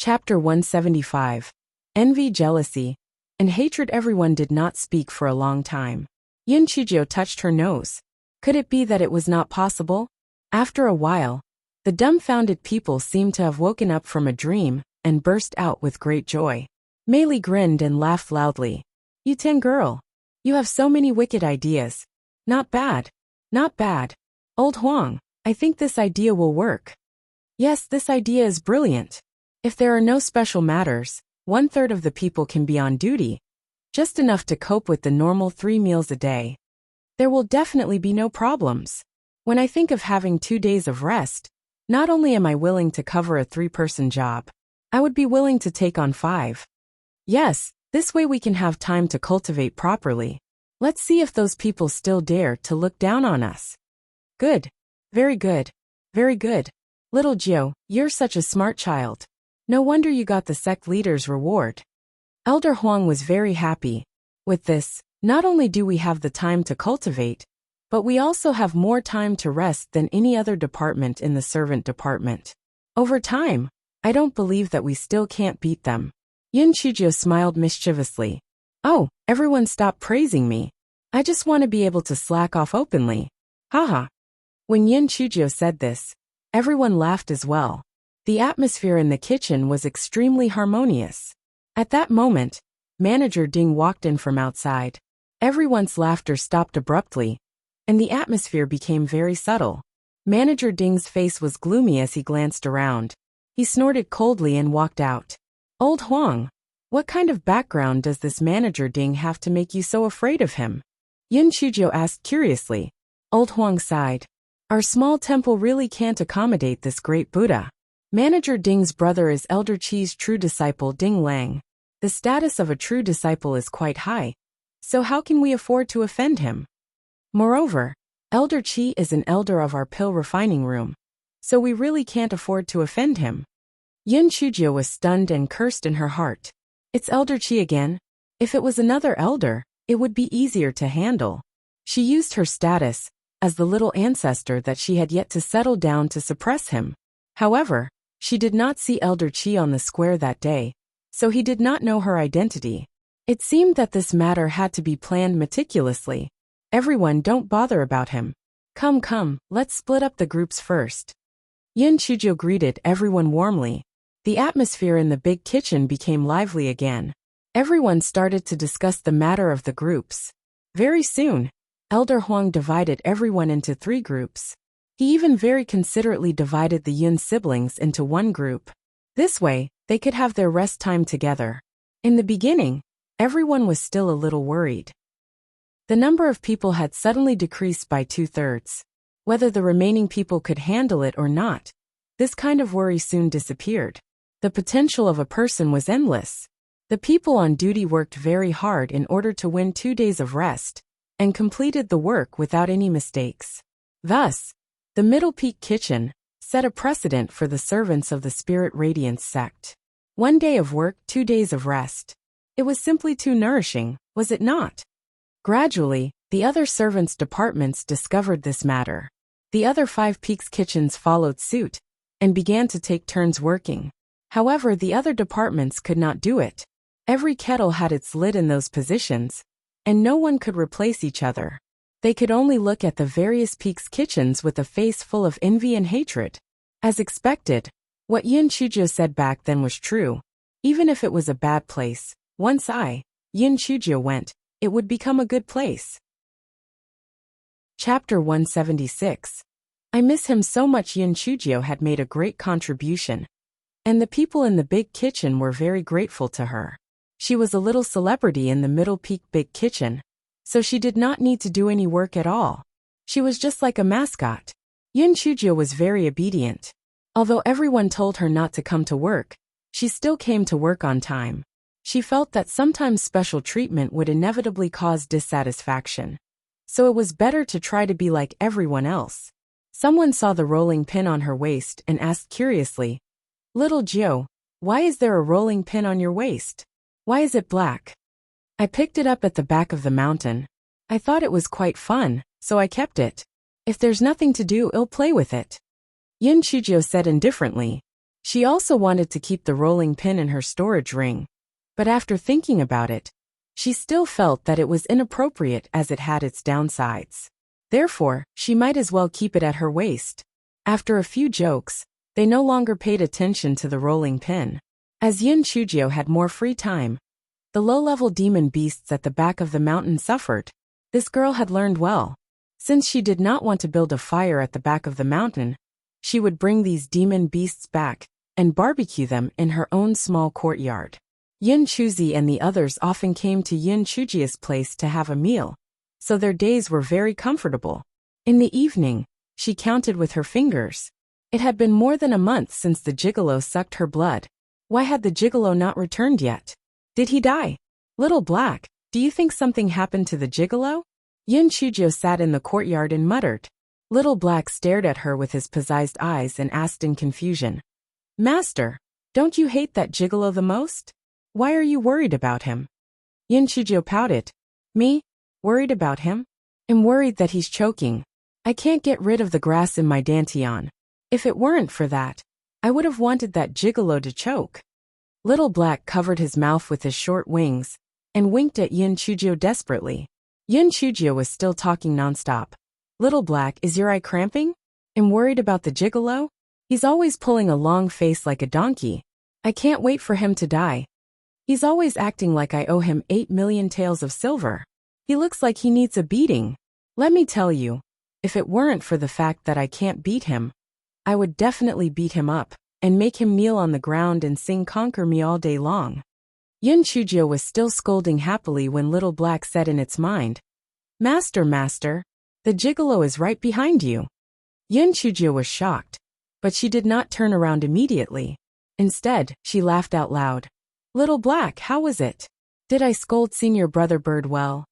Chapter 175. Envy, jealousy, and hatred. Everyone did not speak for a long time. Yin Chujio touched her nose. Could it be that it was not possible? After a while, the dumbfounded people seemed to have woken up from a dream and burst out with great joy. Mei Li grinned and laughed loudly. You tin girl. You have so many wicked ideas. Not bad. Not bad. Old Huang, I think this idea will work. Yes, this idea is brilliant. If there are no special matters, 1/3 of the people can be on duty, just enough to cope with the normal 3 meals a day. There will definitely be no problems. When I think of having 2 days of rest, not only am I willing to cover a 3-person job, I would be willing to take on 5. Yes, this way we can have time to cultivate properly. Let's see if those people still dare to look down on us. Good. Very good. Very good. Little Jiu, you're such a smart child. No wonder you got the sect leader's reward. Elder Huang was very happy. With this, not only do we have the time to cultivate, but we also have more time to rest than any other department in the servant department. Over time, I don't believe that we still can't beat them. Yin Chujio smiled mischievously. Oh, everyone stop praising me. I just want to be able to slack off openly. Haha. When Yin Chujio said this, everyone laughed as well. The atmosphere in the kitchen was extremely harmonious. At that moment, Manager Ding walked in from outside. Everyone's laughter stopped abruptly, and the atmosphere became very subtle. Manager Ding's face was gloomy as he glanced around. He snorted coldly and walked out. Old Huang, what kind of background does this Manager Ding have to make you so afraid of him? Yin Chujio asked curiously. Old Huang sighed. Our small temple really can't accommodate this great Buddha. Manager Ding's brother is Elder Qi's true disciple Ding Lang. The status of a true disciple is quite high, so how can we afford to offend him? Moreover, Elder Qi is an elder of our pill refining room, so we really can't afford to offend him. Yin Chujio was stunned and cursed in her heart. It's Elder Qi again. If it was another elder, it would be easier to handle. She used her status as the little ancestor that she had yet to settle down to suppress him. However, she did not see Elder Qi on the square that day, so he did not know her identity. It seemed that this matter had to be planned meticulously. Everyone don't bother about him. Come, let's split up the groups first. Yin Chujio greeted everyone warmly. The atmosphere in the big kitchen became lively again. Everyone started to discuss the matter of the groups. Very soon, Elder Huang divided everyone into 3 groups. He even very considerately divided the Yun siblings into 1 group. This way, they could have their rest time together. In the beginning, everyone was still a little worried. The number of people had suddenly decreased by 2/3. Whether the remaining people could handle it or not, this kind of worry soon disappeared. The potential of a person was endless. The people on duty worked very hard in order to win 2 days of rest, and completed the work without any mistakes. Thus, the Middle Peak Kitchen set a precedent for the servants of the Spirit Radiance sect. 1 day of work, 2 days of rest. It was simply too nourishing, was it not? Gradually, the other servants' departments discovered this matter. The other 5 Peaks kitchens followed suit, and began to take turns working. However, the other departments could not do it. Every kettle had its lid in those positions, and no one could replace each other. They could only look at the various Peaks kitchens with a face full of envy and hatred. As expected, what Yin Chujio said back then was true. Even if it was a bad place, once Yin Chujio went, it would become a good place. Chapter 176. I miss him so much. Yin Chujio had made a great contribution, and the people in the big kitchen were very grateful to her. She was a little celebrity in the Middle Peak big kitchen, so she did not need to do any work at all. She was just like a mascot. Yin Chujio was very obedient. Although everyone told her not to come to work, she still came to work on time. She felt that sometimes special treatment would inevitably cause dissatisfaction, so it was better to try to be like everyone else. Someone saw the rolling pin on her waist and asked curiously, Little Jiu, why is there a rolling pin on your waist? Why is it black? I picked it up at the back of the mountain. I thought it was quite fun, so I kept it. If there's nothing to do, I'll play with it. Yin Chujio said indifferently. She also wanted to keep the rolling pin in her storage ring, but after thinking about it, she still felt that it was inappropriate as it had its downsides. Therefore, she might as well keep it at her waist. After a few jokes, they no longer paid attention to the rolling pin. As Yin Chujio had more free time, the low-level demon beasts at the back of the mountain suffered. This girl had learned well. Since she did not want to build a fire at the back of the mountain, she would bring these demon beasts back and barbecue them in her own small courtyard. Yin Chuzi and the others often came to Yin Chujio's place to have a meal, so their days were very comfortable. In the evening, she counted with her fingers. It had been more than a month since the gigolo sucked her blood. Why had the gigolo not returned yet? Did he die? Little Black, do you think something happened to the gigolo? Yin Chujio sat in the courtyard and muttered. Little Black stared at her with his possessed eyes and asked in confusion. Master, don't you hate that gigolo the most? Why are you worried about him? Yin Chujio pouted. Me? Worried about him? I'm worried that he's choking. I can't get rid of the grass in my dantian. If it weren't for that, I would have wanted that gigolo to choke. Little Black covered his mouth with his short wings and winked at Yin Chujio desperately. Yin Chujio was still talking nonstop. Little Black, is your eye cramping? I'm worried about the gigolo. He's always pulling a long face like a donkey. I can't wait for him to die. He's always acting like I owe him 8 million taels of silver. He looks like he needs a beating. Let me tell you, if it weren't for the fact that I can't beat him, I would definitely beat him up and make him kneel on the ground and sing "Conquer Me" all day long. Yin Chujio was still scolding happily when Little Black said in its mind, Master, the gigolo is right behind you. Yin Chujio was shocked, but she did not turn around immediately. Instead, she laughed out loud. Little Black, how was it? Did I scold Senior Brother Bird well?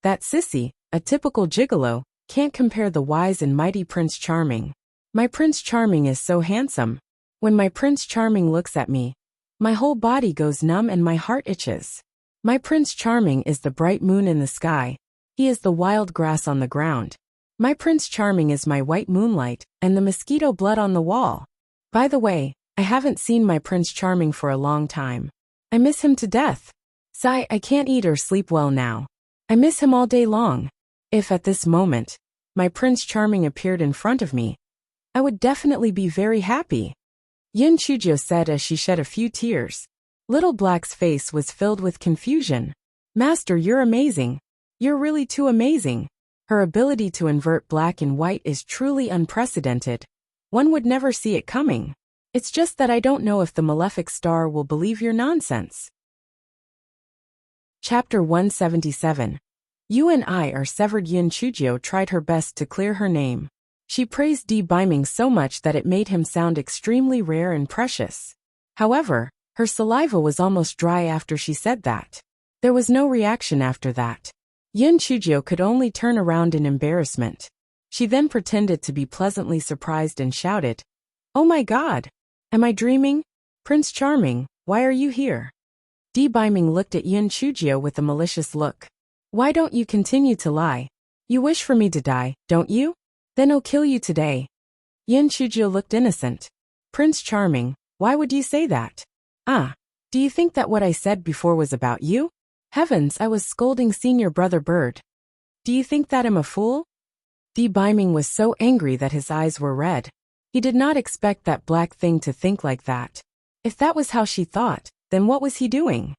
That sissy, a typical gigolo, can't compare the wise and mighty Prince Charming. My Prince Charming is so handsome. When my Prince Charming looks at me, my whole body goes numb and my heart itches. My Prince Charming is the bright moon in the sky. He is the wild grass on the ground. My Prince Charming is my white moonlight and the mosquito blood on the wall. By the way, I haven't seen my Prince Charming for a long time. I miss him to death. Sigh, I can't eat or sleep well now. I miss him all day long. If at this moment, my Prince Charming appeared in front of me, I would definitely be very happy. Yin Chujio said as she shed a few tears. Little Black's face was filled with confusion. Master, you're amazing. You're really too amazing. Her ability to invert black and white is truly unprecedented. One would never see it coming. It's just that I don't know if the malefic star will believe your nonsense. Chapter 177. You and I are severed. Yin Chujio tried her best to clear her name. She praised Di Biming so much that it made him sound extremely rare and precious. However, her saliva was almost dry after she said that. There was no reaction after that. Yin Chujio could only turn around in embarrassment. She then pretended to be pleasantly surprised and shouted, Oh my God! Am I dreaming? Prince Charming, why are you here? Di Biming looked at Yin Chujio with a malicious look. Why don't you continue to lie? You wish for me to die, don't you? Then I'll kill you today. Yin Chujio looked innocent. Prince Charming, why would you say that? Do you think that what I said before was about you? Heavens, I was scolding Senior Brother Bird. Do you think that I'm a fool? Di Biming was so angry that his eyes were red. He did not expect that black thing to think like that. If that was how she thought, then what was he doing?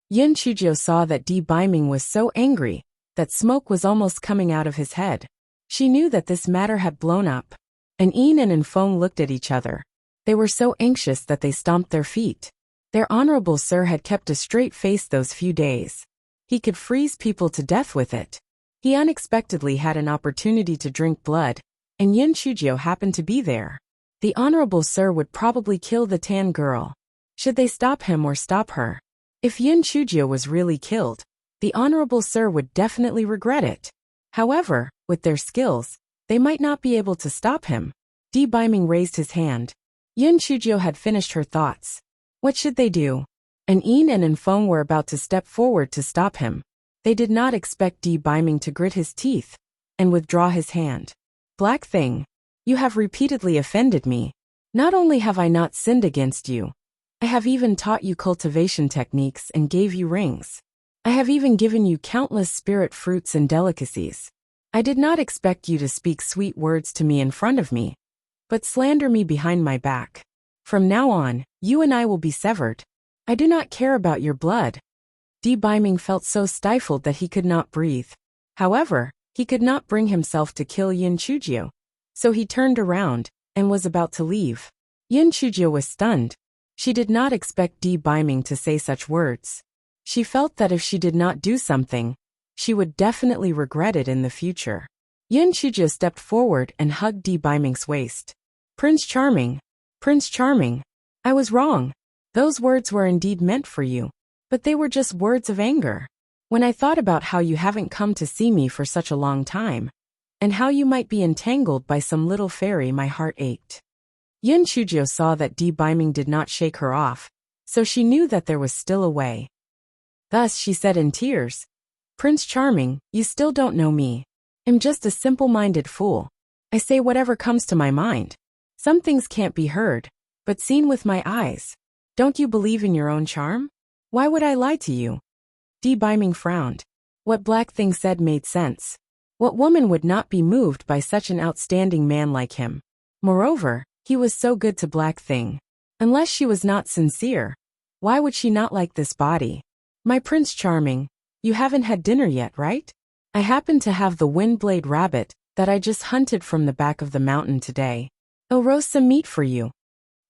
Yin Chujio saw that Di Biming was so angry that smoke was almost coming out of his head. She knew that this matter had blown up. An Yin and An Feng looked at each other. They were so anxious that they stomped their feet. Their honorable sir had kept a straight face those few days. He could freeze people to death with it. He unexpectedly had an opportunity to drink blood, and Yin Chujio happened to be there. The honorable sir would probably kill the tan girl. Should they stop him or stop her? If Yin Chujio was really killed, the honorable sir would definitely regret it. However, with their skills, they might not be able to stop him. Di Biming raised his hand. Yin Chujio had finished her thoughts. What should they do? An Yin and An Feng were about to step forward to stop him. They did not expect Di Biming to grit his teeth and withdraw his hand. Black thing, you have repeatedly offended me. Not only have I not sinned against you, I have even taught you cultivation techniques and gave you rings. I have even given you countless spirit fruits and delicacies. I did not expect you to speak sweet words to me in front of me, but slander me behind my back. From now on, you and I will be severed. I do not care about your blood. Di Biming felt so stifled that he could not breathe. However, he could not bring himself to kill Yin Chujio, so he turned around and was about to leave. Yin Chujio was stunned. She did not expect Di Biming to say such words. She felt that if she did not do something, she would definitely regret it in the future. Yin Chujio stepped forward and hugged Di Biming's waist. Prince Charming, Prince Charming, I was wrong. Those words were indeed meant for you, but they were just words of anger. When I thought about how you haven't come to see me for such a long time, and how you might be entangled by some little fairy, my heart ached. Yin Chujio saw that Di Biming did not shake her off, so she knew that there was still a way. Thus she said in tears, Prince Charming, you still don't know me. I'm just a simple-minded fool. I say whatever comes to my mind. Some things can't be heard, but seen with my eyes. Don't you believe in your own charm? Why would I lie to you? Di Biming frowned. What Black Thing said made sense. What woman would not be moved by such an outstanding man like him? Moreover, he was so good to Black Thing. Unless she was not sincere, why would she not like this body? My Prince Charming, you haven't had dinner yet, right? I happen to have the Windblade rabbit that I just hunted from the back of the mountain today. I'll roast some meat for you.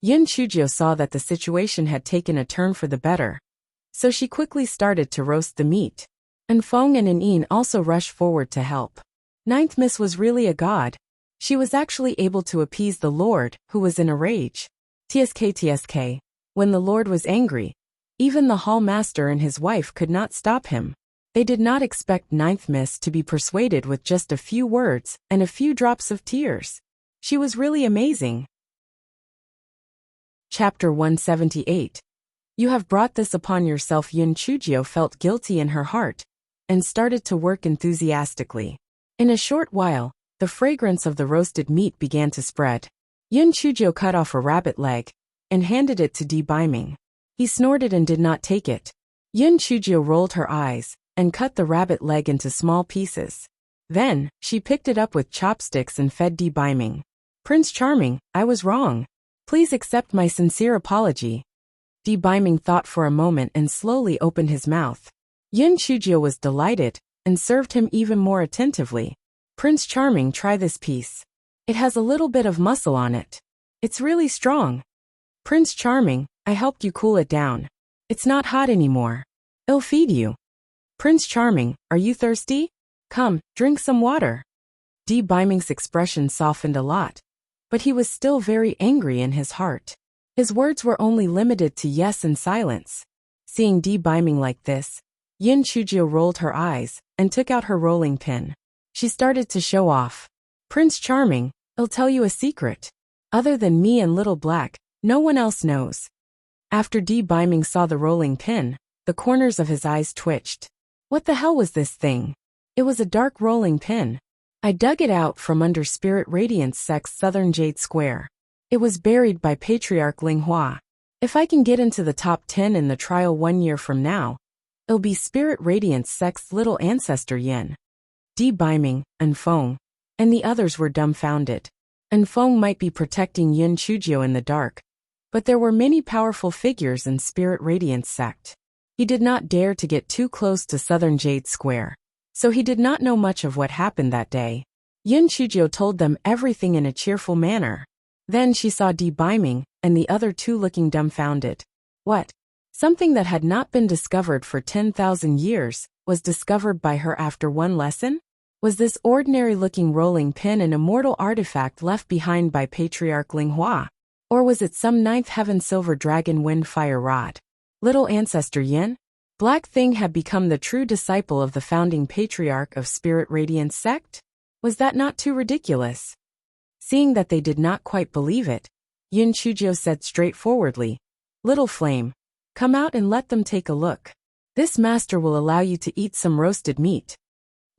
Yin Chujio saw that the situation had taken a turn for the better, so she quickly started to roast the meat. And Feng and Anin also rushed forward to help. Ninth Miss was really a god. She was actually able to appease the Lord, who was in a rage. TSK. When the Lord was angry, even the Hall Master and his wife could not stop him. They did not expect Ninth Miss to be persuaded with just a few words and a few drops of tears. She was really amazing. Chapter 178. You have brought this upon yourself. Yin Chujio felt guilty in her heart and started to work enthusiastically. In a short while, the fragrance of the roasted meat began to spread. Yin Chujio cut off a rabbit leg and handed it to Di Biming. He snorted and did not take it. Yin Chujio rolled her eyes and cut the rabbit leg into small pieces. Then, she picked it up with chopsticks and fed Di Biming. Prince Charming, I was wrong. Please accept my sincere apology. Di Biming thought for a moment and slowly opened his mouth. Yin Chujio was delighted and served him even more attentively. Prince Charming, try this piece. It has a little bit of muscle on it. It's really strong. Prince Charming, I helped you cool it down. It's not hot anymore. I'll feed you. Prince Charming, are you thirsty? Come, drink some water. Di Biming's expression softened a lot, but he was still very angry in his heart. His words were only limited to yes and silence. Seeing Di Biming like this, Yin Chujio rolled her eyes and took out her rolling pin. She started to show off. Prince Charming, I'll tell you a secret. Other than me and Little Black, no one else knows. After Di Biming saw the rolling pin, the corners of his eyes twitched. What the hell was this thing? It was a dark rolling pin. I dug it out from under Spirit Radiance Sect's Southern Jade Square. It was buried by Patriarch Ling Hua. If I can get into the top 10 in the trial 1 year from now, it'll be Spirit Radiance Sect's little ancestor Yin. Di Biming, and Feng, and the others were dumbfounded. And Feng might be protecting Yin Chujio in the dark, but there were many powerful figures in Spirit Radiance Sect. He did not dare to get too close to Southern Jade Square, so he did not know much of what happened that day. Yin Chujio told them everything in a cheerful manner. Then she saw Di Biming and the other two looking dumbfounded. What? Something that had not been discovered for 10,000 years was discovered by her after one lesson? Was this ordinary-looking rolling pin an immortal artifact left behind by Patriarch Ling Hua? Or was it some ninth heaven silver dragon wind fire rod? Little ancestor Yin? Black Thing had become the true disciple of the founding patriarch of Spirit Radiance Sect? Was that not too ridiculous? Seeing that they did not quite believe it, Yin Chujio said straightforwardly, Little Flame, come out and let them take a look. This master will allow you to eat some roasted meat.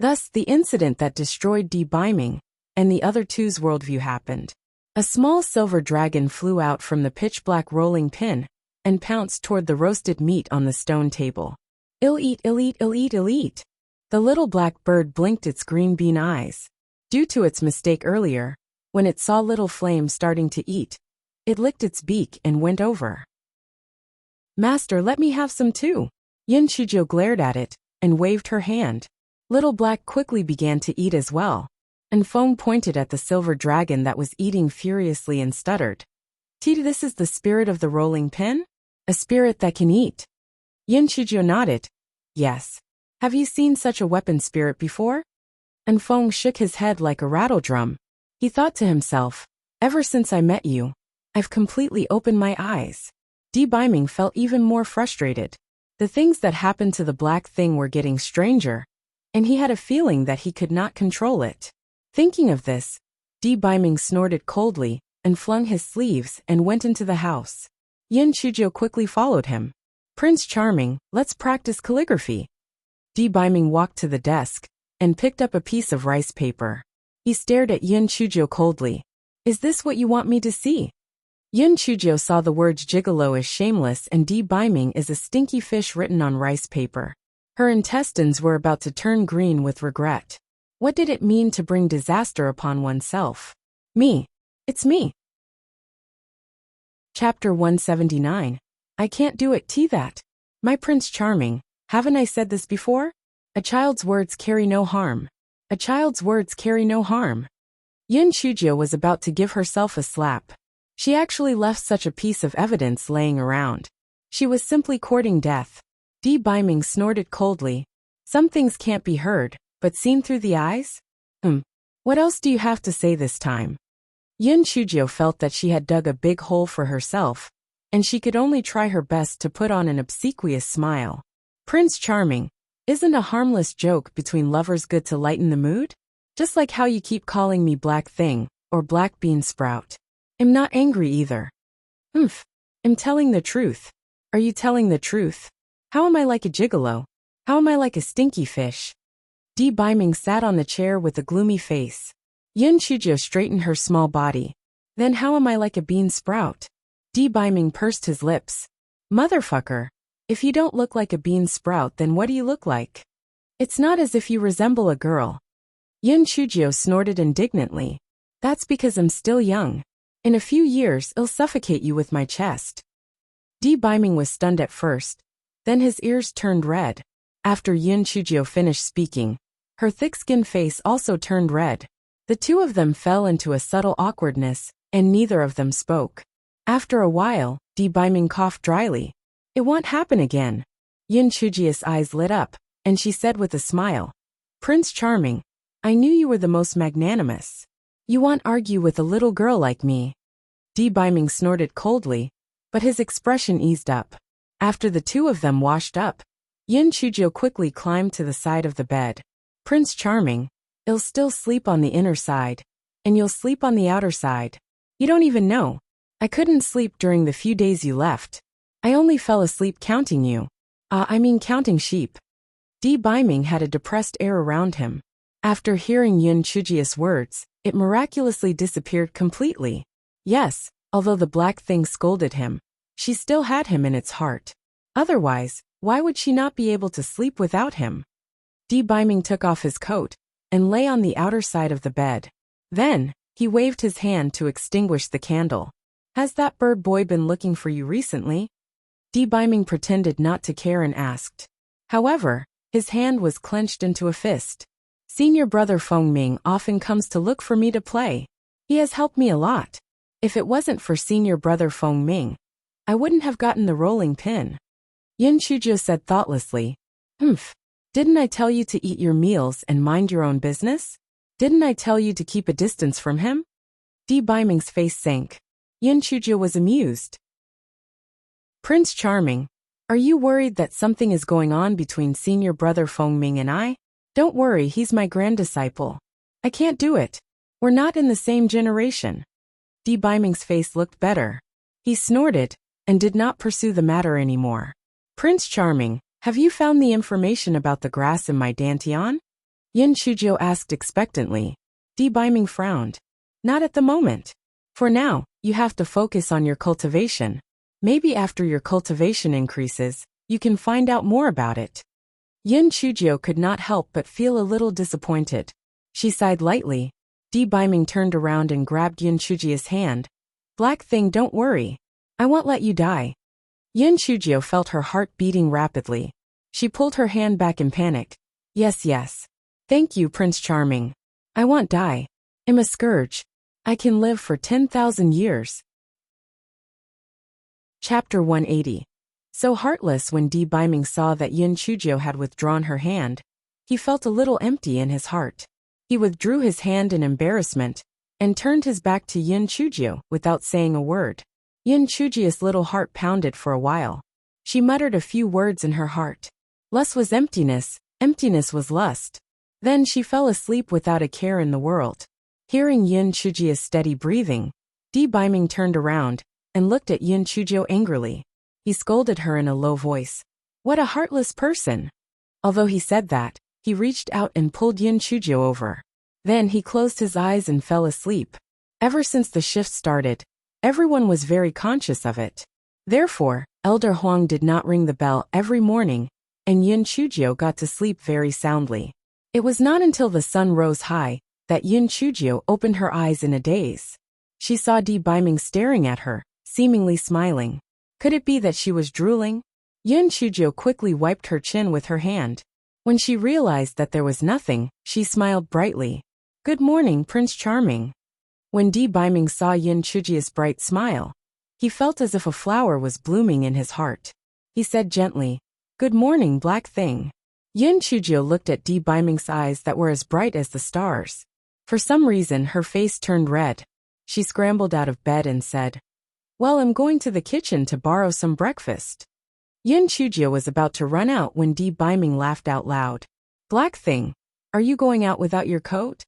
Thus, the incident that destroyed Di Biming and the other two's worldview happened. A small silver dragon flew out from the pitch-black rolling pin and pounced toward the roasted meat on the stone table. "I'll eat, I'll eat, I'll eat, I'll eat." The little black bird blinked its green bean eyes. Due to its mistake earlier, when it saw Little Flame starting to eat, it licked its beak and went over. "Master, let me have some too." Yin Shujiu glared at it and waved her hand. Little Black quickly began to eat as well, and Feng pointed at the silver dragon that was eating furiously and stuttered. "This is the spirit of the rolling pin? A spirit that can eat?" Yin Shujiu nodded. "Yes. Have you seen such a weapon spirit before?" And Feng shook his head like a rattle drum. He thought to himself, "Ever since I met you, I've completely opened my eyes." Di Biming felt even more frustrated. The things that happened to the black thing were getting stranger, and he had a feeling that he could not control it. Thinking of this, Di Biming snorted coldly and flung his sleeves and went into the house. Yin Shujiu quickly followed him. "Prince Charming, let's practice calligraphy." Di Biming walked to the desk and picked up a piece of rice paper. He stared at Yin Shujiu coldly. "Is this what you want me to see?" Yin Shujiu saw the words gigolo as shameless and Di Biming is a stinky fish written on rice paper. Her intestines were about to turn green with regret. What did it mean to bring disaster upon oneself? Me. It's me. Chapter 179. I can't do it, that. My Prince Charming, haven't I said this before? A child's words carry no harm. A child's words carry no harm. Yin Shujiu was about to give herself a slap. She actually left such a piece of evidence laying around. She was simply courting death. Di Biming snorted coldly. Some things can't be heard, but seen through the eyes? What else do you have to say this time? Yin Shujiu felt that she had dug a big hole for herself, and she could only try her best to put on an obsequious smile. Prince Charming, isn't a harmless joke between lovers good to lighten the mood? Just like how you keep calling me Black Thing, or Black Bean Sprout. I'm not angry either. I'm telling the truth. Are you telling the truth? How am I like a gigolo? How am I like a stinky fish? Di Biming sat on the chair with a gloomy face. Yin Shujiu straightened her small body. Then how am I like a bean sprout? Di Biming pursed his lips. Motherfucker. If you don't look like a bean sprout, then what do you look like? It's not as if you resemble a girl. Yin Shujiu snorted indignantly. That's because I'm still young. In a few years, I'll suffocate you with my chest. Di Biming was stunned at first. Then his ears turned red. After Yin Shujiu finished speaking, her thick-skinned face also turned red. The two of them fell into a subtle awkwardness, and neither of them spoke. After a while, Di Biming coughed dryly. It won't happen again. Yin Shujiu's eyes lit up, and she said with a smile. Prince Charming, I knew you were the most magnanimous. You won't argue with a little girl like me. Di Biming snorted coldly, but his expression eased up. After the two of them washed up, Yin Shujiu quickly climbed to the side of the bed. Prince Charming, I'll still sleep on the inner side, and you'll sleep on the outer side. You don't even know. I couldn't sleep during the few days you left. I only fell asleep counting you. Counting sheep. Di Biming had a depressed air around him. After hearing Yin Shujiu's words, it miraculously disappeared completely. Yes, although the black thing scolded him, she still had him in its heart. Otherwise, why would she not be able to sleep without him? Di Biming took off his coat and lay on the outer side of the bed. Then, he waved his hand to extinguish the candle. Has that bird boy been looking for you recently? Di Biming pretended not to care and asked. However, his hand was clenched into a fist. Senior brother Feng Ming often comes to look for me to play. He has helped me a lot. If it wasn't for senior brother Feng Ming, I wouldn't have gotten the rolling pin. Yin Shujiu said thoughtlessly. Didn't I tell you to eat your meals and mind your own business? Didn't I tell you to keep a distance from him? Di Biming's face sank. Yin Shujiu was amused. Prince Charming, are you worried that something is going on between senior brother Feng Ming and I? Don't worry, he's my grand disciple. I can't do it. We're not in the same generation. Di Biming's face looked better. He snorted and did not pursue the matter anymore. Prince Charming, have you found the information about the grass in my dantian? Yin Shujiu asked expectantly. Di Biming frowned. Not at the moment. For now, you have to focus on your cultivation. Maybe after your cultivation increases, you can find out more about it. Yin Chujio could not help but feel a little disappointed. She sighed lightly. Di Biming turned around and grabbed Yin Chujio's hand. Black thing, don't worry. I won't let you die. Yin Chujio felt her heart beating rapidly. She pulled her hand back in panic. Yes, yes. Thank you, Prince Charming. I won't die. I'm a scourge. I can live for 10,000 years. Chapter 180. So heartless. When Di Biming saw that Yin Chujio had withdrawn her hand, he felt a little empty in his heart. He withdrew his hand in embarrassment and turned his back to Yin Chujio without saying a word. Yin Chujio's little heart pounded for a while. She muttered a few words in her heart. Lust was emptiness, emptiness was lust. Then she fell asleep without a care in the world. Hearing Yin Chujio's steady breathing, Di Biming turned around and looked at Yin Chujio angrily. He scolded her in a low voice. What a heartless person! Although he said that, he reached out and pulled Yin Chujio over. Then he closed his eyes and fell asleep. Ever since the shift started, everyone was very conscious of it. Therefore, Elder Huang did not ring the bell every morning, and Yin Chujio got to sleep very soundly. It was not until the sun rose high that Yin Chujio opened her eyes in a daze. She saw Di Biming staring at her, seemingly smiling. Could it be that she was drooling? Yin Chujio quickly wiped her chin with her hand. When she realized that there was nothing, she smiled brightly. Good morning, Prince Charming. When Di Biming saw Yin Chujio's bright smile, he felt as if a flower was blooming in his heart. He said gently, Good morning, black thing. Yin Chujio looked at Di Biming's eyes that were as bright as the stars. For some reason, her face turned red. She scrambled out of bed and said, Well, I'm going to the kitchen to borrow some breakfast. Yin Chujio was about to run out when Di Biming laughed out loud. Black thing, are you going out without your coat?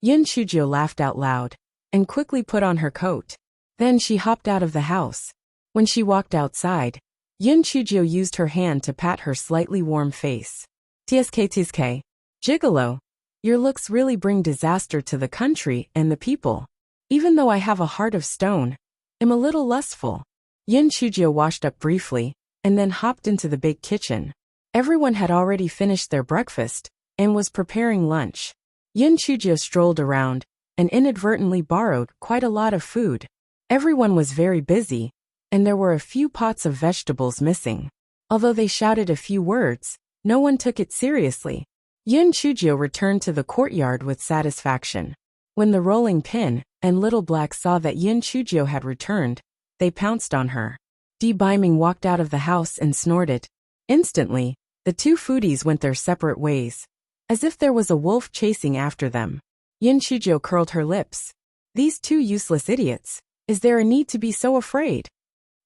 Yin Chujio laughed out loud and quickly put on her coat. Then she hopped out of the house. When she walked outside, Yin Chujio used her hand to pat her slightly warm face. TSK, Gigolo, your looks really bring disaster to the country and the people. Even though I have a heart of stone, I'm a little lustful. Yin Chujio washed up briefly and then hopped into the big kitchen. Everyone had already finished their breakfast and was preparing lunch. Yin Chujio strolled around and inadvertently borrowed quite a lot of food. Everyone was very busy, and there were a few pots of vegetables missing. Although they shouted a few words, no one took it seriously. Yin Chujio returned to the courtyard with satisfaction. When the rolling pin and Little Black saw that Yin Chujio had returned, they pounced on her. Di Biming walked out of the house and snorted. Instantly, the two foodies went their separate ways, as if there was a wolf chasing after them. Yin Chujio curled her lips. These two useless idiots. Is there a need to be so afraid?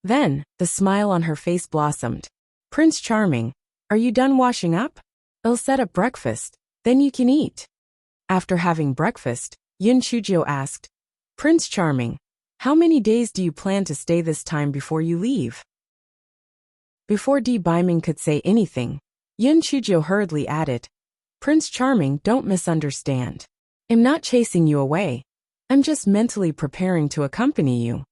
Then, the smile on her face blossomed. Prince Charming, are you done washing up? I'll set up breakfast, then you can eat. After having breakfast, Yin Chujio asked, Prince Charming, how many days do you plan to stay this time before you leave? Before Di Biming could say anything, Yin Chujio hurriedly added, Prince Charming, don't misunderstand. I'm not chasing you away. I'm just mentally preparing to accompany you.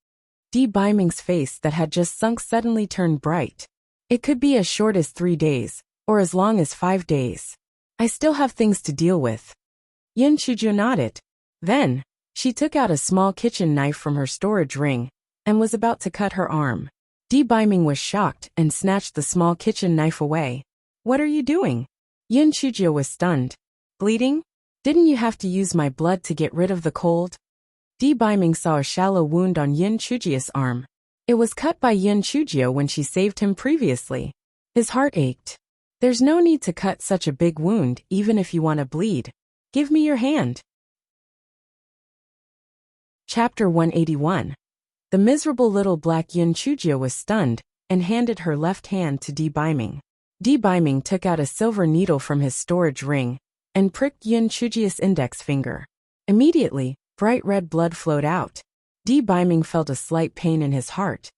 Di Biming's face that had just sunk suddenly turned bright. It could be as short as 3 days, or as long as 5 days. I still have things to deal with. Yin Chujio nodded. Then, she took out a small kitchen knife from her storage ring and was about to cut her arm. Di Biming was shocked and snatched the small kitchen knife away. What are you doing? Yin Chujio was stunned. Bleeding? Didn't you have to use my blood to get rid of the cold? Di Biming saw a shallow wound on Yin Chujio's arm. It was cut by Yin Chujio when she saved him previously. His heart ached. There's no need to cut such a big wound even if you want to bleed. Give me your hand. Chapter 181. The miserable Little Black. Yin Chujio was stunned and handed her left hand to Di Biming. Di Biming took out a silver needle from his storage ring and pricked Yin Chujio's index finger. Immediately, bright red blood flowed out. Di Biming felt a slight pain in his heart,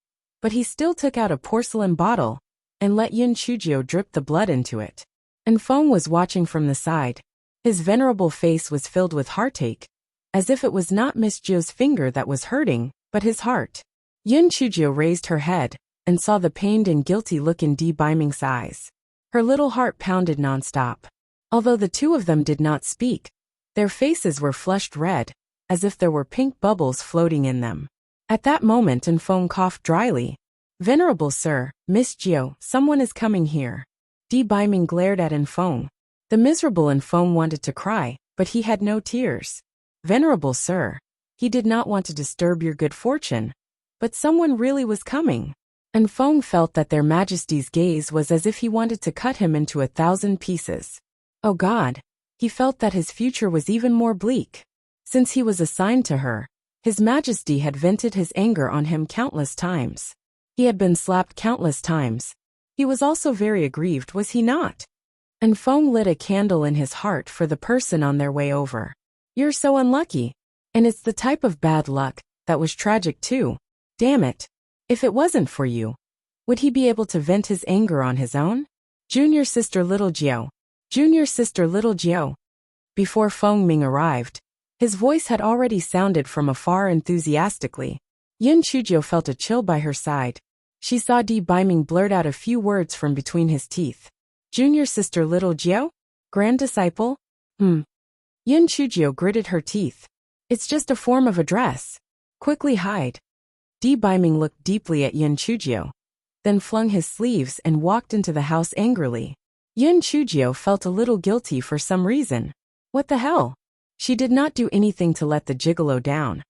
but he still took out a porcelain bottle and let Yin Chujio drip the blood into it. And Feng was watching from the side. His venerable face was filled with heartache. as if it was not Miss Jio's finger that was hurting, but his heart. Yun Chujio raised her head and saw the pained and guilty look in Di Biming's eyes. Her little heart pounded nonstop. Although the two of them did not speak, their faces were flushed red, as if there were pink bubbles floating in them. At that moment, Enfeng coughed dryly. "Venerable sir, Miss Jio, someone is coming here." Di Biming glared at Enfeng. The miserable Enfeng wanted to cry, but he had no tears. "Venerable sir." He did not want to disturb your good fortune, but someone really was coming. Enfeng felt that their majesty's gaze was as if he wanted to cut him into 1,000 pieces. Oh God! He felt that his future was even more bleak. Since he was assigned to her, His Majesty had vented his anger on him countless times. He had been slapped countless times. He was also very aggrieved, was he not? Enfeng lit a candle in his heart for the person on their way over. "You're so unlucky. And it's the type of bad luck that was tragic too. Damn it. If it wasn't for you, would he be able to vent his anger on his own? Junior sister little Jiao. Junior sister little Jiao." Before Feng Ming arrived, his voice had already sounded from afar enthusiastically. Yin Chujio felt a chill by her side. She saw Di Biming blurt out a few words from between his teeth. "Junior sister little Jiao? Grand disciple? Yin Chujio gritted her teeth. "It's just a form of address. Quickly hide." Di Biming looked deeply at Yin Chujio, then flung his sleeves and walked into the house angrily. Yin Chujio felt a little guilty for some reason. What the hell? She did not do anything to let the gigolo down.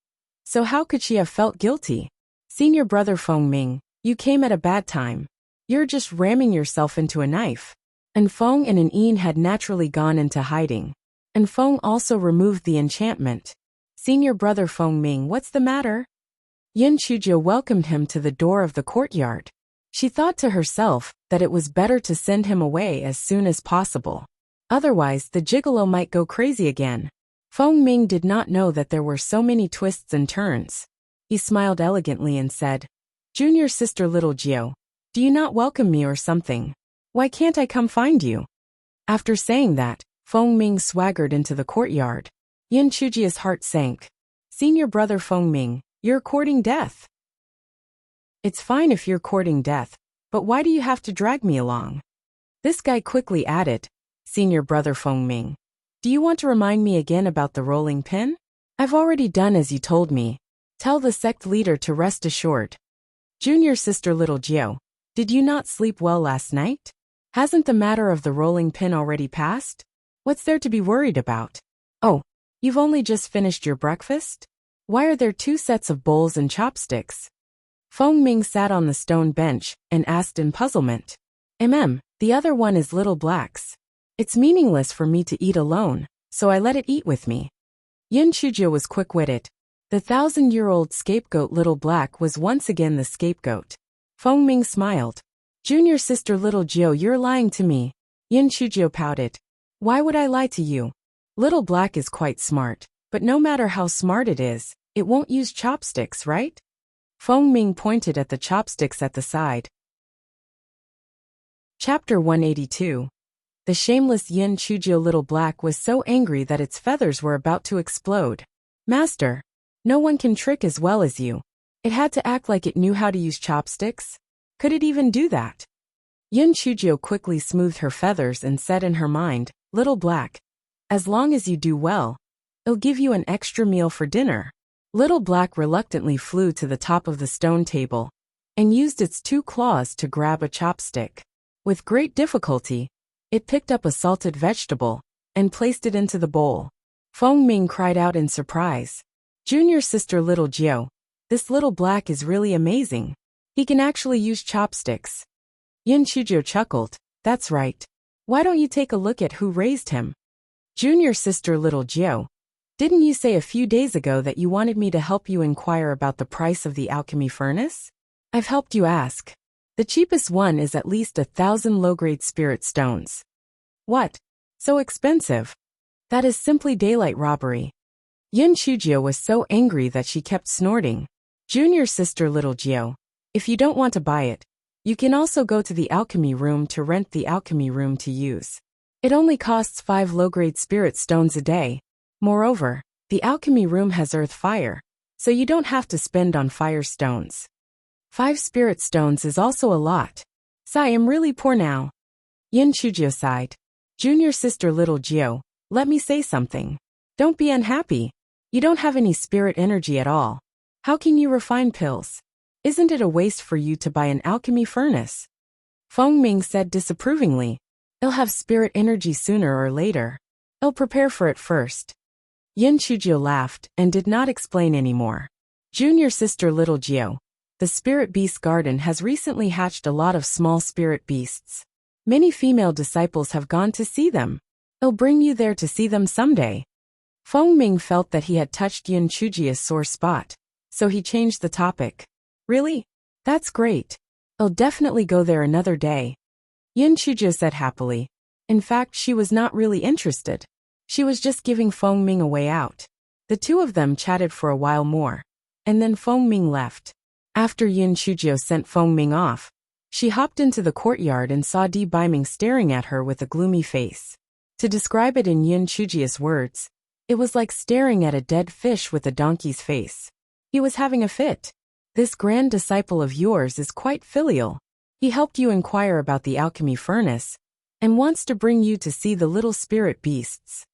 So how could she have felt guilty? "Senior brother Feng Ming, you came at a bad time. You're just ramming yourself into a knife." And Feng and an Ian had naturally gone into hiding. And Feng also removed the enchantment. "Senior brother Feng Ming, what's the matter?" Yin Chujio welcomed him to the door of the courtyard. She thought to herself that it was better to send him away as soon as possible. Otherwise, the gigolo might go crazy again. Feng Ming did not know that there were so many twists and turns. He smiled elegantly and said, "Junior sister little Jiao, do you not welcome me or something? Why can't I come find you?" After saying that, Feng Ming swaggered into the courtyard. Yin Chujio's heart sank. "Senior brother Feng Ming, you're courting death." "It's fine if you're courting death, but why do you have to drag me along?" This guy quickly added, "Senior brother Feng Ming, do you want to remind me again about the rolling pin? I've already done as you told me. Tell the sect leader to rest assured." "Junior sister little Jiao, did you not sleep well last night? Hasn't the matter of the rolling pin already passed? What's there to be worried about? Oh, you've only just finished your breakfast? Why are there 2 sets of bowls and chopsticks?" Feng Ming sat on the stone bench and asked in puzzlement. The other one is Little Black's. It's meaningless for me to eat alone, so I let it eat with me." Yin Chujio was quick-witted. The 1,000-year-old scapegoat Little Black was once again the scapegoat. Feng Ming smiled. "Junior sister little Jiao, you're lying to me." Yin Chujio pouted. "Why would I lie to you? Little Black is quite smart, but no matter how smart it is, it won't use chopsticks, right?" Feng Ming pointed at the chopsticks at the side. Chapter 182. The shameless Yin Chujio Little Black was so angry that its feathers were about to explode. "Master, no one can trick as well as you. It had to act like it knew how to use chopsticks. Could it even do that?" Yin Chujio quickly smoothed her feathers and said in her mind, "Little Black, as long as you do well, I'll give you an extra meal for dinner." Little Black reluctantly flew to the top of the stone table and used its 2 claws to grab a chopstick. With great difficulty, it picked up a salted vegetable and placed it into the bowl. Feng Ming cried out in surprise. "Junior sister little Jiao, this Little Black is really amazing. He can actually use chopsticks." Yin Chujio chuckled. "That's right. Why don't you take a look at who raised him?" "Junior sister little Jiao, didn't you say a few days ago that you wanted me to help you inquire about the price of the alchemy furnace? I've helped you ask. The cheapest one is at least 1,000 low-grade spirit stones." "What? So expensive? That is simply daylight robbery." Yin Chujio was so angry that she kept snorting. "Junior sister little Jiao, if you don't want to buy it, you can also go to the alchemy room to rent the alchemy room to use. It only costs 5 low-grade spirit stones a day. Moreover, The alchemy room has earth fire, so you don't have to spend on fire stones. 5 spirit stones is also a lot. Sai, I'm really poor now. Yin Chujio sighed. Junior sister little Jio, let me say something. Don't be unhappy. You don't have any spirit energy at all. How can you refine pills? Isn't it a waste for you to buy an alchemy furnace? Feng Ming said disapprovingly. I'll have spirit energy sooner or later. I'll prepare for it first. Yin Chujio laughed and did not explain anymore. Junior sister little Jio, the spirit beast garden has recently hatched a lot of small spirit beasts. Many female disciples have gone to see them. I'll bring you there to see them someday. Feng Ming felt that he had touched Yin Chujio's sore spot, so he changed the topic. Really? That's great. I'll definitely go there another day. Yin Chujio said happily. In fact, she was not really interested. She was just giving Feng Ming a way out. The two of them chatted for a while more, and then Feng Ming left. After Yin Chujio sent Feng Ming off, she hopped into the courtyard and saw Di Biming staring at her with a gloomy face. To describe it in Yin Chujio's words, it was like staring at a dead fish with a donkey's face. He was having a fit. This grand disciple of yours is quite filial. He helped you inquire about the alchemy furnace, and wants to bring you to see the little spirit beasts.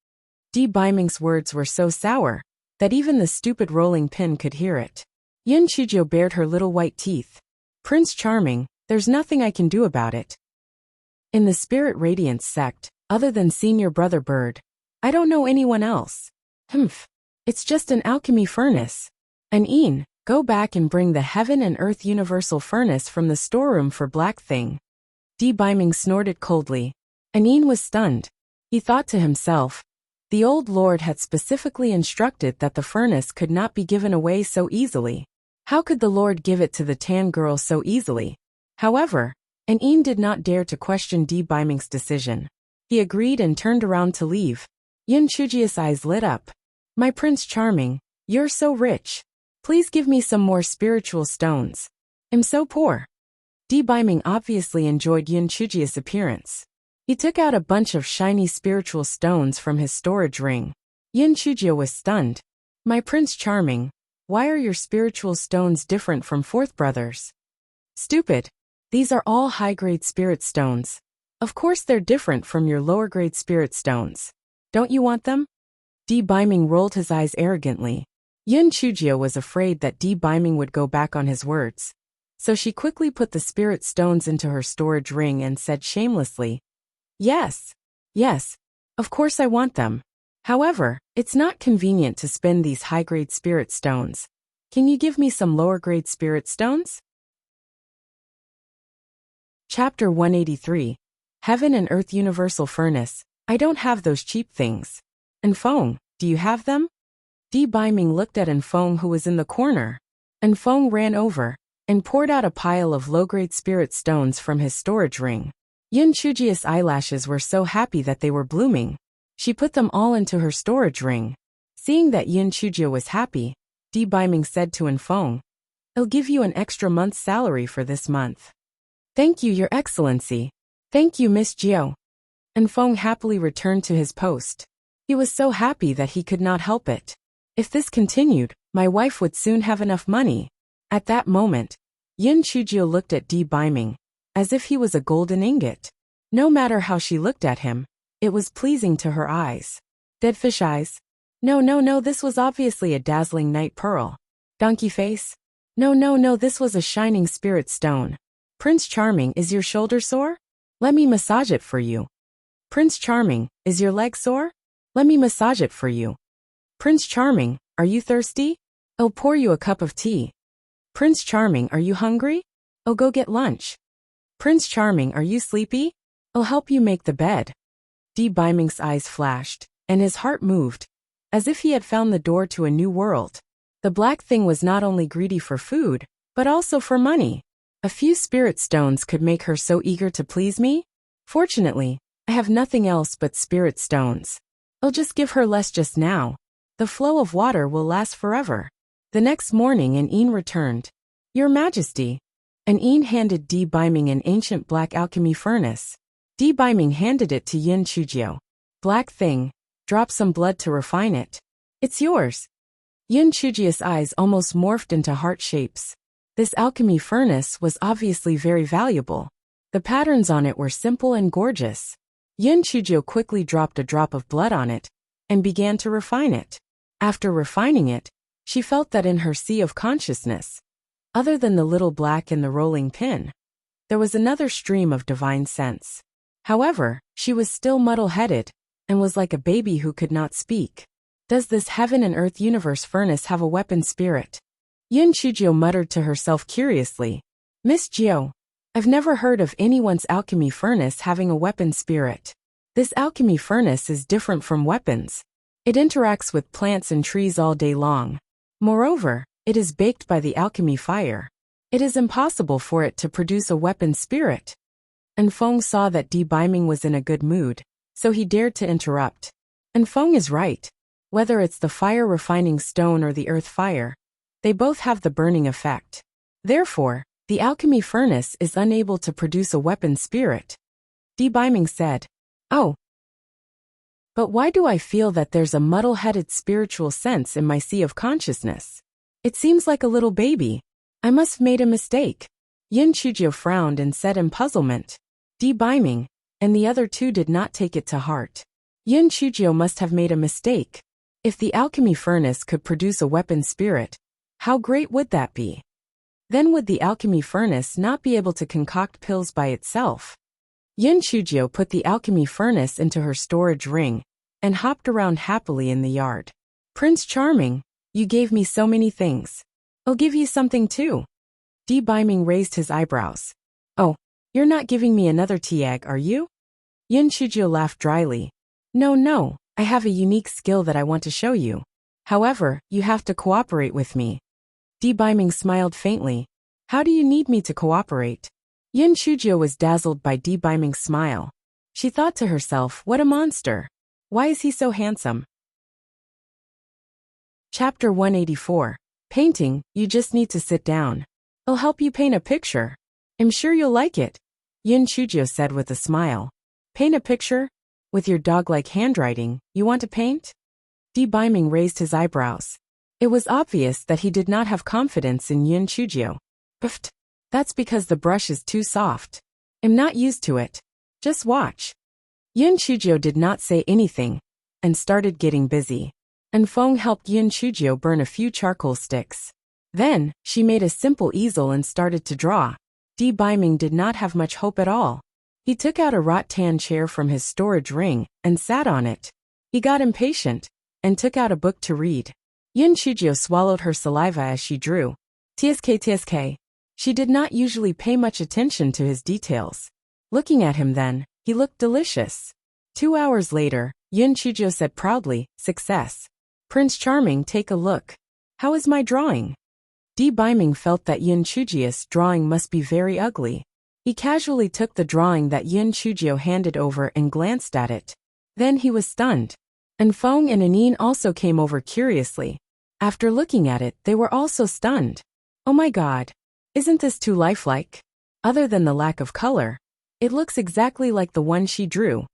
Di Biming's words were so sour that even the stupid rolling pin could hear it. Yin Chujio bared her little white teeth. Prince Charming, there's nothing I can do about it. In the Spirit Radiance sect, other than Senior Brother Bird, I don't know anyone else. Humph. It's just an alchemy furnace. An go back and bring the Heaven and Earth Universal Furnace from the storeroom for Black Thing. Di Biming snorted coldly. An was stunned. He thought to himself, the old lord had specifically instructed that the furnace could not be given away so easily. How could the lord give it to the tan girl so easily? However, An did not dare to question Di Biming's decision. He agreed and turned around to leave. Yin Chujio's eyes lit up. My Prince Charming, you're so rich. Please give me some more spiritual stones. I'm so poor. Di Biming obviously enjoyed Yin Chujio's appearance. He took out a bunch of shiny spiritual stones from his storage ring. Yin Chujio was stunned. My Prince Charming, why are your spiritual stones different from Fourth Brother's? Stupid. These are all high-grade spirit stones. Of course they're different from your lower-grade spirit stones. Don't you want them? Di Biming rolled his eyes arrogantly. Yin Chujio was afraid that Di Biming would go back on his words. So she quickly put the spirit stones into her storage ring and said shamelessly, Yes, of course I want them. However, it's not convenient to spend these high-grade spirit stones. Can you give me some lower-grade spirit stones? Chapter 183. Heaven and Earth Universal Furnace. I don't have those cheap things. And Feng, do you have them? Di Biming looked at Feng who was in the corner. Feng ran over and poured out a pile of low-grade spirit stones from his storage ring. Yin Chujio's eyelashes were so happy that they were blooming. She put them all into her storage ring. Seeing that Yin Chujio was happy, Di Biming said to Feng, I'll give you an extra month's salary for this month. Thank you, Your Excellency. Thank you, Miss Jio. Feng happily returned to his post. He was so happy that he could not help it. If this continued, my wife would soon have enough money. At that moment, Yin Chujio looked at Di Biming, as if he was a golden ingot. No matter how she looked at him, it was pleasing to her eyes. Dead fish eyes? No, this was obviously a dazzling night pearl. Donkey face? No, this was a shining spirit stone. Prince Charming, is your shoulder sore? Let me massage it for you. Prince Charming, is your leg sore? Let me massage it for you. Prince Charming, are you thirsty? I'll pour you a cup of tea. Prince Charming, are you hungry? I'll go get lunch. Prince Charming, are you sleepy? I'll help you make the bed. Di Biming's eyes flashed, and his heart moved, as if he had found the door to a new world. The black thing was not only greedy for food, but also for money. A few spirit stones could make her so eager to please me? Fortunately, I have nothing else but spirit stones. I'll just give her less just now. The flow of water will last forever. The next morning An returned. Your Majesty. An handed Di Biming an ancient black alchemy furnace. Di Biming handed it to Yin Chujio. Black thing. Drop some blood to refine it. It's yours. Yun Chujia's eyes almost morphed into heart shapes. This alchemy furnace was obviously very valuable. The patterns on it were simple and gorgeous. Yun Chujio quickly dropped a drop of blood on it and began to refine it. After refining it, she felt that in her sea of consciousness, other than the little black and the rolling pin, there was another stream of divine sense. However, she was still muddle-headed and was like a baby who could not speak. Does this heaven and earth universe furnace have a weapon spirit? Yun Chujio muttered to herself curiously. Miss Jiao, I've never heard of anyone's alchemy furnace having a weapon spirit. This alchemy furnace is different from weapons. It interacts with plants and trees all day long. Moreover, it is baked by the alchemy fire. It is impossible for it to produce a weapon spirit. And Feng saw that Di Baiming was in a good mood, so he dared to interrupt. And Feng is right. Whether it's the fire refining stone or the earth fire, they both have the burning effect. Therefore, the alchemy furnace is unable to produce a weapon spirit. Di Baiming said, Oh. But why do I feel that there's a muddle-headed spiritual sense in my sea of consciousness? It seems like a little baby. I must have made a mistake. Yun Chujio frowned and said in puzzlement. Di Baiming, and the other two did not take it to heart. Yun Chujio must have made a mistake. If the alchemy furnace could produce a weapon spirit, how great would that be? Then would the alchemy furnace not be able to concoct pills by itself? Yun Chujio put the alchemy furnace into her storage ring and hopped around happily in the yard. Prince Charming, you gave me so many things. I'll give you something too. Di Baiming raised his eyebrows. Oh, you're not giving me another tiag, are you? Yun Chujio laughed dryly. No, I have a unique skill that I want to show you. However, you have to cooperate with me. Di Baiming smiled faintly. How do you need me to cooperate? Yun Chujio was dazzled by Di Baiming's smile. She thought to herself, what a monster. Why is he so handsome? Chapter 184. Painting, you just need to sit down. I'll help you paint a picture. I'm sure you'll like it. Yun Chujio said with a smile. Paint a picture? With your dog-like handwriting, you want to paint? Di Baiming raised his eyebrows. It was obvious that he did not have confidence in Yun Chujio. Pfft. That's because the brush is too soft. I'm not used to it. Just watch. Yun Chujio did not say anything and started getting busy. And Feng helped Yun Chujio burn a few charcoal sticks. Then, she made a simple easel and started to draw. Di Baiming did not have much hope at all. He took out a rattan chair from his storage ring and sat on it. He got impatient and took out a book to read. Yun Chujio swallowed her saliva as she drew. Tsk. She did not usually pay much attention to his details. Looking at him then, he looked delicious. 2 hours later, Yun Chujio said proudly, Success. Prince Charming, take a look. How is my drawing? Di Baiming felt that Yun Chujio's drawing must be very ugly. He casually took the drawing that Yun Chujio handed over and glanced at it. Then he was stunned. And Feng and Anin also came over curiously. After looking at it, they were also stunned. Oh my god. Isn't this too lifelike? Other than the lack of color, it looks exactly like the one she drew.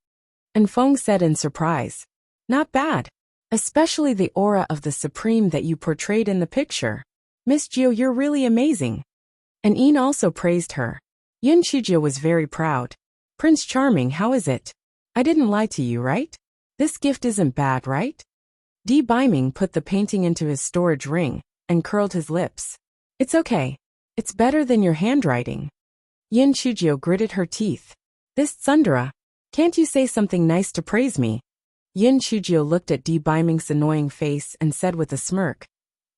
And Feng said in surprise. Not bad. Especially the aura of the Supreme that you portrayed in the picture. Miss Jiao, you're really amazing. And Yin also praised her. Yun Chujio was very proud. Prince Charming, how is it? I didn't lie to you, right? This gift isn't bad, right? Di Baiming put the painting into his storage ring and curled his lips. It's okay. It's better than your handwriting. Yun Chujio gritted her teeth. This tsundere. Can't you say something nice to praise me? Yun Chujio looked at Di Baiming's annoying face and said with a smirk.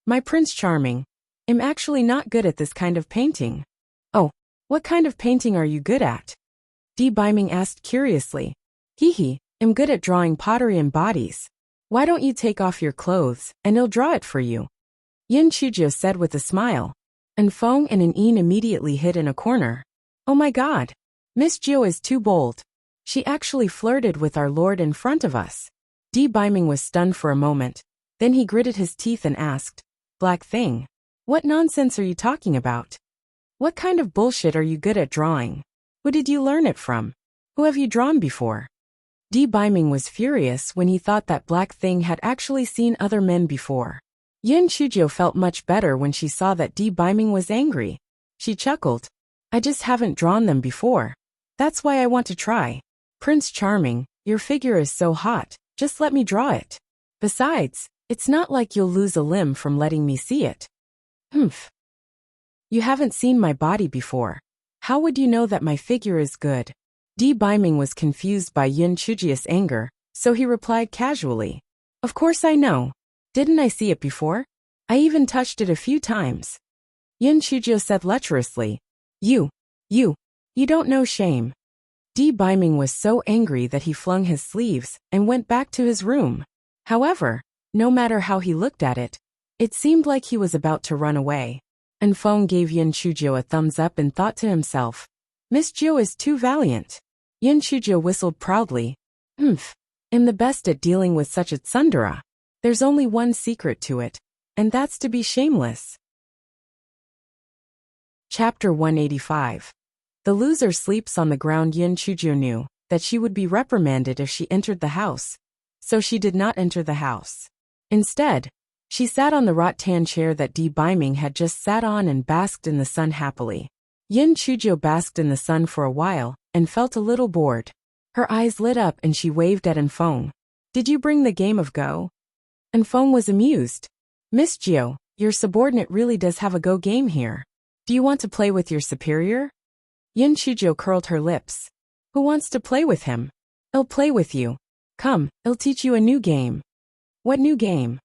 My Prince Charming, I'm actually not good at this kind of painting. Oh, what kind of painting are you good at? Di Baiming asked curiously. I'm good at drawing pottery and bodies. Why don't you take off your clothes and I'll draw it for you? Yun Chujio said with a smile. And Feng and Anin immediately hid in a corner. Oh my god. Miss Jiao is too bold. She actually flirted with our lord in front of us. Di Baiming was stunned for a moment. Then he gritted his teeth and asked, Black thing. What nonsense are you talking about? What kind of bullshit are you good at drawing? Who did you learn it from? Who have you drawn before? Di Biming was furious when he thought that black thing had actually seen other men before. Yin Chujiu felt much better when she saw that Di Biming was angry. She chuckled. I just haven't drawn them before. That's why I want to try. Prince Charming, your figure is so hot, just let me draw it. Besides, it's not like you'll lose a limb from letting me see it. Humph. You haven't seen my body before. How would you know that my figure is good? Di Biming was confused by Yin Chujiu's anger, so he replied casually. Of course I know. Didn't I see it before? I even touched it a few times. Yin Chujiu said lecherously. You don't know shame. Di Biming was so angry that he flung his sleeves and went back to his room. However, no matter how he looked at it, it seemed like he was about to run away. And Feng gave Yin Chujiu a thumbs up and thought to himself, Miss Jiu is too valiant. Yin Chujiu whistled proudly. Humph. I'm the best at dealing with such a tsundere. There's only one secret to it, and that's to be shameless. Chapter 185. The loser sleeps on the ground. Yin Chujiu knew that she would be reprimanded if she entered the house, so she did not enter the house. Instead, she sat on the rattan chair that Di Biming had just sat on and basked in the sun happily. Yin Chujiu basked in the sun for a while and felt a little bored. Her eyes lit up and she waved at Enfeng. Did you bring the game of Go? Enfeng was amused. Miss Jiu, your subordinate really does have a Go game here. Do you want to play with your superior? Yin Chujiu curled her lips. Who wants to play with him? I'll play with you. Come, I'll teach you a new game. What new game?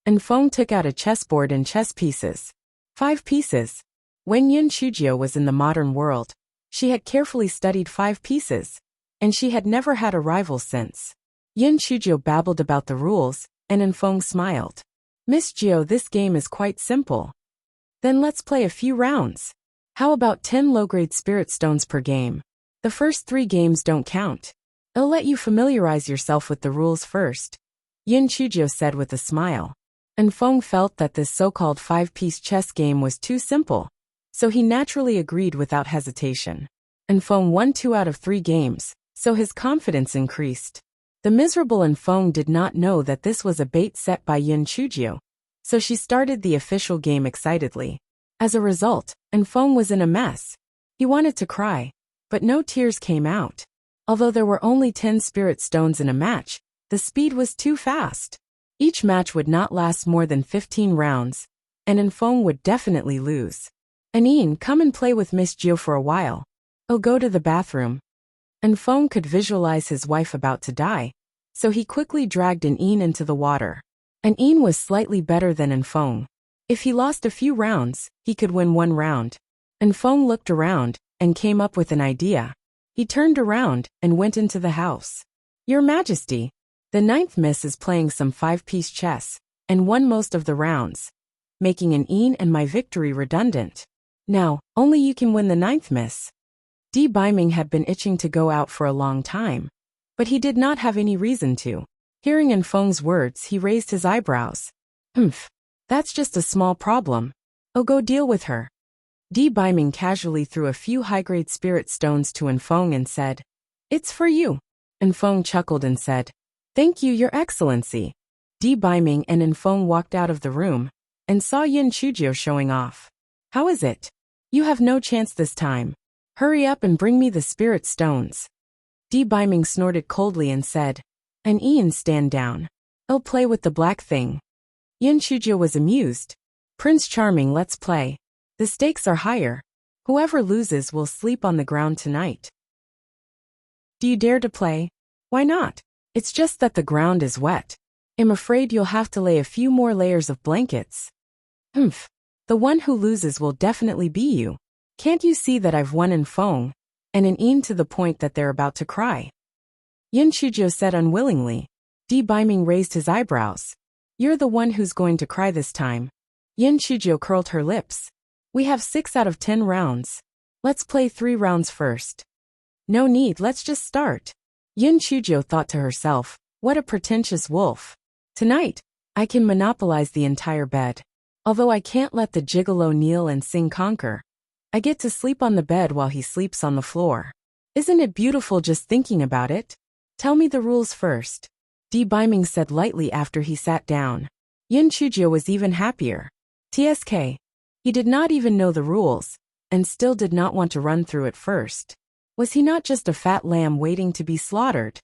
Enfeng took out a chessboard and chess pieces. 5 pieces. When Yin Chujiu was in the modern world, she had carefully studied 5 pieces, and she had never had a rival since. Yin Chujiu babbled about the rules, and Enfeng smiled. Miss Jiu, this game is quite simple. Then let's play a few rounds. How about 10 low-grade spirit stones per game? The first 3 games don't count. I'll let you familiarize yourself with the rules first, Yin Chujiu said with a smile. Enfeng felt that this so-called 5-piece chess game was too simple, so he naturally agreed without hesitation. Enfeng won 2 out of 3 games, so his confidence increased. The miserable Enfeng did not know that this was a bait set by Yin Chujiu, so she started the official game excitedly. As a result, Enfeng was in a mess. He wanted to cry, but no tears came out. Although there were only 10 spirit stones in a match, the speed was too fast. Each match would not last more than 15 rounds, and Enfeng would definitely lose. Anine, come and play with Miss Jiu for a while. I'll go to the bathroom. Enfeng could visualize his wife about to die, so he quickly dragged Anine into the water. Anine was slightly better than Enfeng. If he lost a few rounds, he could win 1 round. Enfeng looked around and came up with an idea. He turned around and went into the house. Your Majesty, the 9th Miss is playing some 5-piece chess and won most of the rounds, making Anine and my victory redundant. Now, only you can win the 9th Miss. Di Biming had been itching to go out for a long time, but he did not have any reason to. Hearing Enfeng's words, he raised his eyebrows. Humph. That's just a small problem. I'll go deal with her. Di Biming casually threw a few high-grade spirit stones to Enfeng and said, It's for you. Enfeng chuckled and said, Thank you, Your Excellency. Di Biming and Enfeng walked out of the room and saw Yin Chujiu showing off. How is it? You have no chance this time. Hurry up and bring me the spirit stones. Di Biming snorted coldly and said, Ian, stand down. I'll play with the black thing. Yin Chujiu was amused. Prince Charming, let's play. The stakes are higher. Whoever loses will sleep on the ground tonight. Do you dare to play? Why not? It's just that the ground is wet. I'm afraid you'll have to lay a few more layers of blankets. Humph. The one who loses will definitely be you. Can't you see that I've won Enfeng, and Ian to the point that they're about to cry? Yin Chujiu said unwillingly. Di Biming raised his eyebrows. You're the one who's going to cry this time. Yin Chujiu curled her lips. We have 6 out of 10 rounds. Let's play 3 rounds first. No need, let's just start. Yin Chujiu thought to herself, what a pretentious wolf. Tonight, I can monopolize the entire bed. Although I can't let the gigolo kneel and sing conquer, I get to sleep on the bed while he sleeps on the floor. Isn't it beautiful just thinking about it? Tell me the rules first. Di Biming said lightly after he sat down. Yin Chujio was even happier. TSK. He did not even know the rules, and still did not want to run through it first. Was he not just a fat lamb waiting to be slaughtered?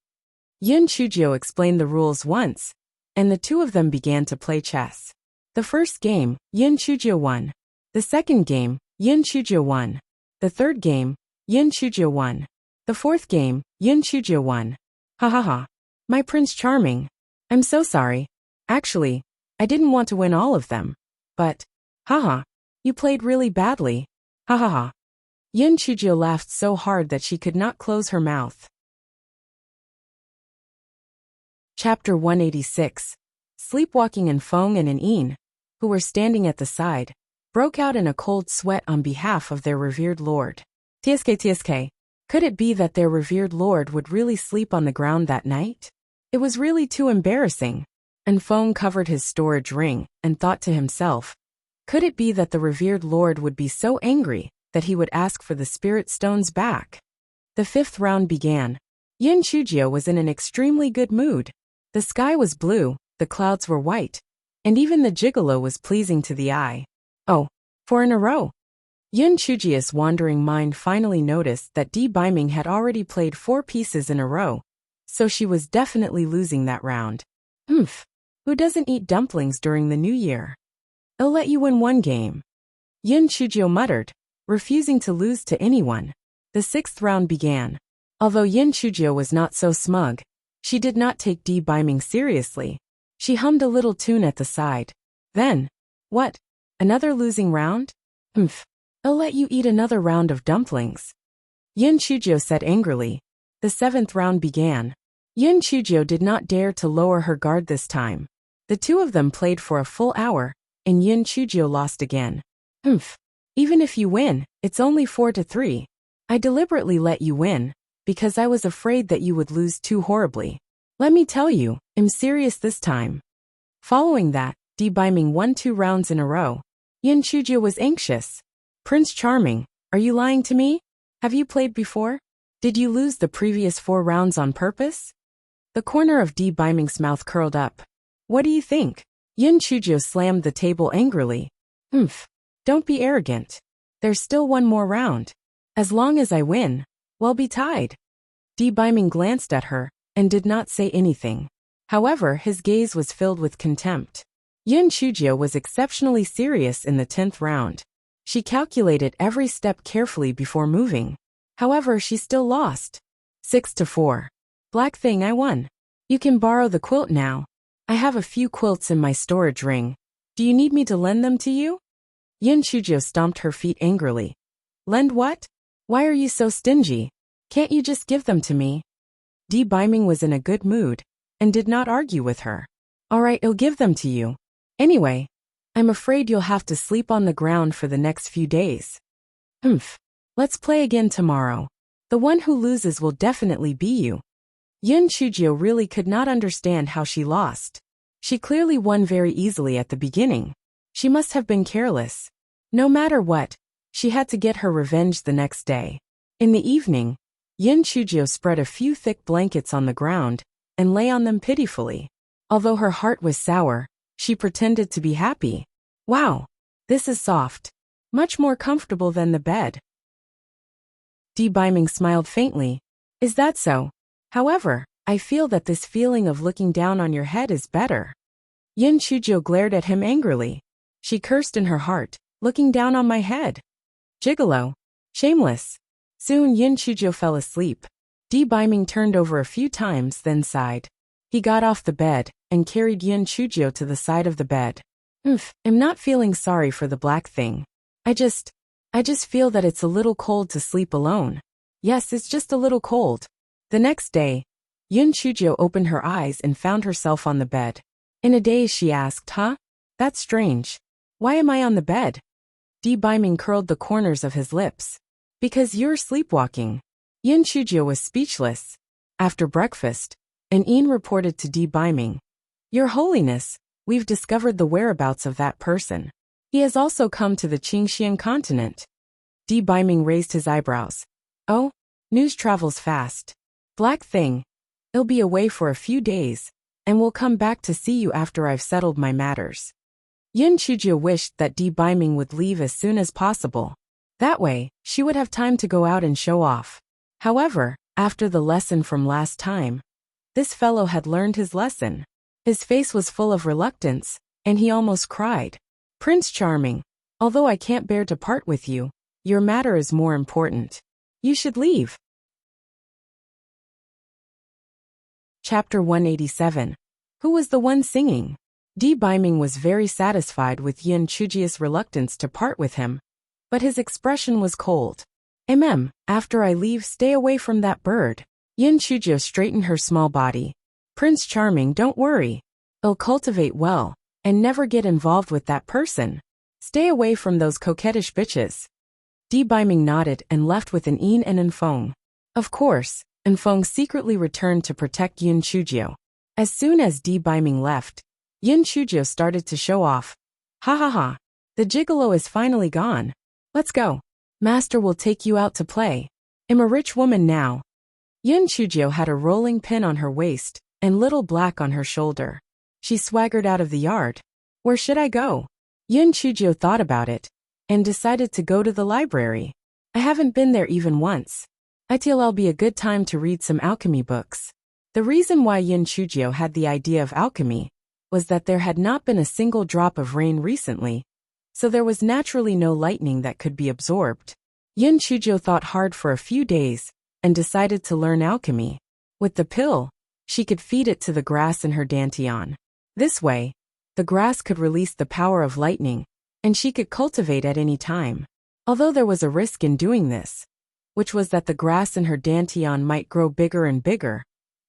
Yin Chujio explained the rules once, and the two of them began to play chess. The first game, Yin Chujio won. The second game, Yin Chujio won. The third game, Yin Chujio won. The fourth game, Yin Chujio won. Ha ha ha. My Prince Charming. I'm so sorry. Actually, I didn't want to win all of them. But, haha, you played really badly. Ha ha ha. Yin Chujio laughed so hard that she could not close her mouth. Chapter 186. Sleepwalking and Feng and Yin, who were standing at the side, broke out in a cold sweat on behalf of their revered lord. TSK. Could it be that their revered lord would really sleep on the ground that night? It was really too embarrassing. And Feng covered his storage ring and thought to himself, could it be that the revered lord would be so angry that he would ask for the spirit stones back? The fifth round began. Yin Chujio was in an extremely good mood. The sky was blue, the clouds were white, and even the gigolo was pleasing to the eye. Oh, 4 in a row. Yin Chujio's wandering mind finally noticed that Di Biming had already played 4 pieces in a row, so she was definitely losing that round. Who doesn't eat dumplings during the new year? I'll let you win 1 game. Yin Chujio muttered, refusing to lose to anyone. The 6th round began. Although Yin Chujio was not so smug, she did not take Di Biming seriously. She hummed a little tune at the side. Then, what? Another losing round? I'll let you eat another round of dumplings. Yin Chujio said angrily. The 7th round began. Yin Chujio did not dare to lower her guard this time. The two of them played for a full hour, and Yin Chujio lost again. Even if you win, it's only 4-3. I deliberately let you win, because I was afraid that you would lose too horribly. Let me tell you, I'm serious this time. Following that, Di Biming won 2 rounds in a row. Yin Chujio was anxious. Prince Charming, are you lying to me? Have you played before? Did you lose the previous 4 rounds on purpose? The corner of Di Biming's mouth curled up. What do you think? Yin Chujio slammed the table angrily. Don't be arrogant. There's still 1 more round. As long as I win, we'll be tied. Di Biming glanced at her, and did not say anything. However, his gaze was filled with contempt. Yin Chujio was exceptionally serious in the 10th round. She calculated every step carefully before moving. However, she still lost. 6-4. Black thing, I won. You can borrow the quilt now. I have a few quilts in my storage ring. Do you need me to lend them to you? Yin Chujio stomped her feet angrily. Lend what? Why are you so stingy? Can't you just give them to me? Di Biming was in a good mood, and did not argue with her. Alright, I'll give them to you. Anyway, I'm afraid you'll have to sleep on the ground for the next few days. Let's play again tomorrow. The one who loses will definitely be you. Yin Chujio really could not understand how she lost. She clearly won very easily at the beginning. She must have been careless. No matter what, she had to get her revenge the next day. In the evening, Yin Chujio spread a few thick blankets on the ground and lay on them pitifully. Although her heart was sour, she pretended to be happy. Wow, this is soft. Much more comfortable than the bed. Di Biming smiled faintly. Is that so? However, I feel that this feeling of looking down on your head is better. Yin Chujio glared at him angrily. She cursed in her heart, looking down on my head. Gigolo. Shameless. Soon Yin Chujio fell asleep. Di Biming turned over a few times, then sighed. He got off the bed and carried Yin Chujio to the side of the bed. I'm not feeling sorry for the black thing. I just feel that it's a little cold to sleep alone. Yes, it's just a little cold. The next day, Yin Chujio opened her eyes and found herself on the bed. In a daze, she asked, That's strange. Why am I on the bed? Di Biming curled the corners of his lips. Because you're sleepwalking. Yin Chujio was speechless. After breakfast, an Yin reported to Di Biming. Your Holiness, we've discovered the whereabouts of that person. He has also come to the Qingxian continent. Di Biming raised his eyebrows. Oh, news travels fast. Black thing. I'll be away for a few days, and will come back to see you after I've settled my matters. Yin Chujio wished that Di Biming would leave as soon as possible. That way, she would have time to go out and show off. However, after the lesson from last time, this fellow had learned his lesson. His face was full of reluctance, and he almost cried. Prince Charming, although I can't bear to part with you, your matter is more important. You should leave. Chapter 187. Who was the one singing? Di Biming was very satisfied with Yin Chujio's reluctance to part with him, but his expression was cold. After I leave, stay away from that bird. Yin Chujio straightened her small body. Prince Charming, don't worry. I'll cultivate well, and never get involved with that person. Stay away from those coquettish bitches. Di Biming nodded and left with an Yin and Enfeng. Of course, Enfeng secretly returned to protect Yin Chujio. As soon as Di Biming left, Yin Chujio started to show off. Ha ha ha. The gigolo is finally gone. Let's go. Master will take you out to play. I'm a rich woman now. Yin Chujio had a rolling pin on her waist and little black on her shoulder. She swaggered out of the yard. Where should I go? Yin Chujio thought about it and decided to go to the library. I haven't been there even once. I feel I'll be a good time to read some alchemy books. The reason why Yin Chujio had the idea of alchemy was that there had not been a single drop of rain recently, so there was naturally no lightning that could be absorbed. Yin Chujio thought hard for a few days and decided to learn alchemy. With the pill, she could feed it to the grass in her dantian. This way, the grass could release the power of lightning, and she could cultivate at any time. Although there was a risk in doing this, which was that the grass in her dantian might grow bigger and bigger.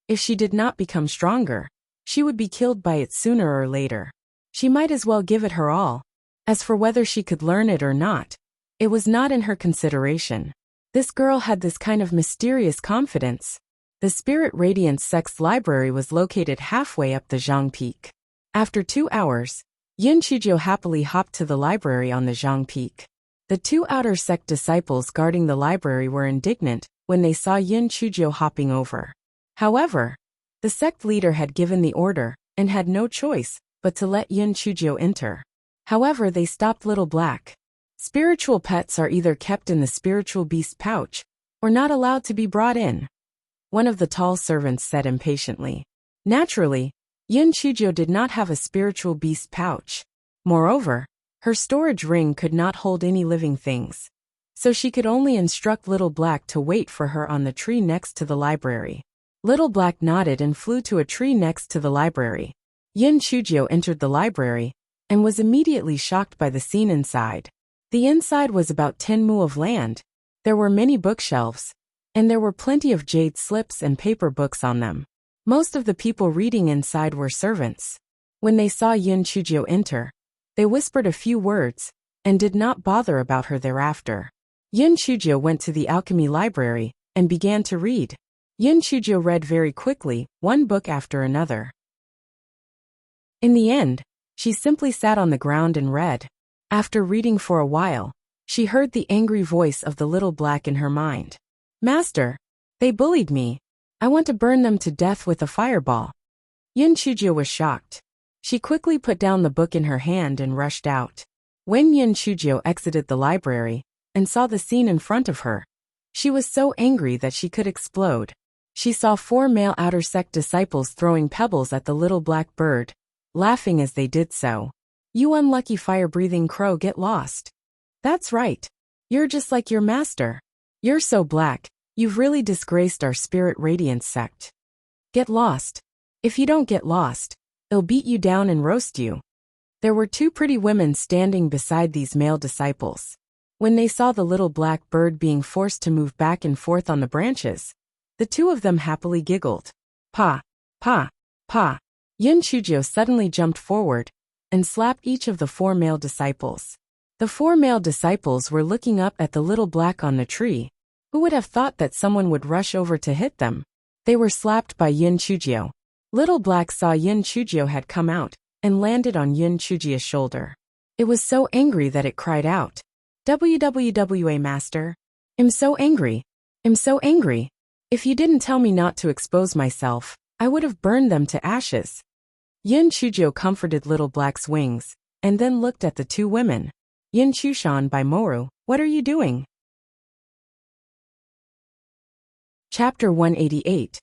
If she did not become stronger, she would be killed by it sooner or later. She might as well give it her all. As for whether she could learn it or not, it was not in her consideration. This girl had this kind of mysterious confidence. The Spirit Radiance Sect's library was located halfway up the Zhang Peak. After 2 hours, Yin Chujio happily hopped to the library on the Zhang Peak. The 2 outer sect disciples guarding the library were indignant when they saw Yin Chujio hopping over. However, the sect leader had given the order and had no choice but to let Yin Chujio enter. However, they stopped Little Black. Spiritual pets are either kept in the spiritual beast pouch or not allowed to be brought in, one of the tall servants said impatiently. Naturally, Yin Chujio did not have a spiritual beast pouch. Moreover, her storage ring could not hold any living things, so she could only instruct Little Black to wait for her on the tree next to the library. Little Black nodded and flew to a tree next to the library. Yin Chujio entered the library and was immediately shocked by the scene inside. The inside was about 10 mu of land. There were many bookshelves, and there were plenty of jade slips and paper books on them. Most of the people reading inside were servants. When they saw Yin Chujio enter, they whispered a few words and did not bother about her thereafter. Yin Chujio went to the alchemy library and began to read. Yin Chujio read very quickly, one book after another. In the end, she simply sat on the ground and read. After reading for a while, she heard the angry voice of the Little Black in her mind. Master, they bullied me. I want to burn them to death with a fireball. Yin Chujio was shocked. She quickly put down the book in her hand and rushed out. When Yin Chujio exited the library and saw the scene in front of her, she was so angry that she could explode. She saw 4 male outer sect disciples throwing pebbles at the Little Black bird, laughing as they did so. You unlucky fire-breathing crow, get lost. That's right. You're just like your master. You're so black, you've really disgraced our Spirit Radiance sect. Get lost. If you don't get lost, they'll beat you down and roast you. There were 2 pretty women standing beside these male disciples. When they saw the Little Black bird being forced to move back and forth on the branches, the 2 of them happily giggled. Pa, pa, pa. Yin Chujio suddenly jumped forward and slapped each of the 4 male disciples. The 4 male disciples were looking up at the Little Black on the tree. Who would have thought that someone would rush over to hit them? They were slapped by Yin Chujio. Little Black saw Yin Chujio had come out and landed on Yin Chujio's shoulder. It was so angry that it cried out, "WWWA master! I'm so angry! I'm so angry!" If you didn't tell me not to expose myself, I would have burned them to ashes. Yin Chujiu comforted Little Black's wings, and then looked at the two women. Yin Chushan by Moru, what are you doing? Chapter 188.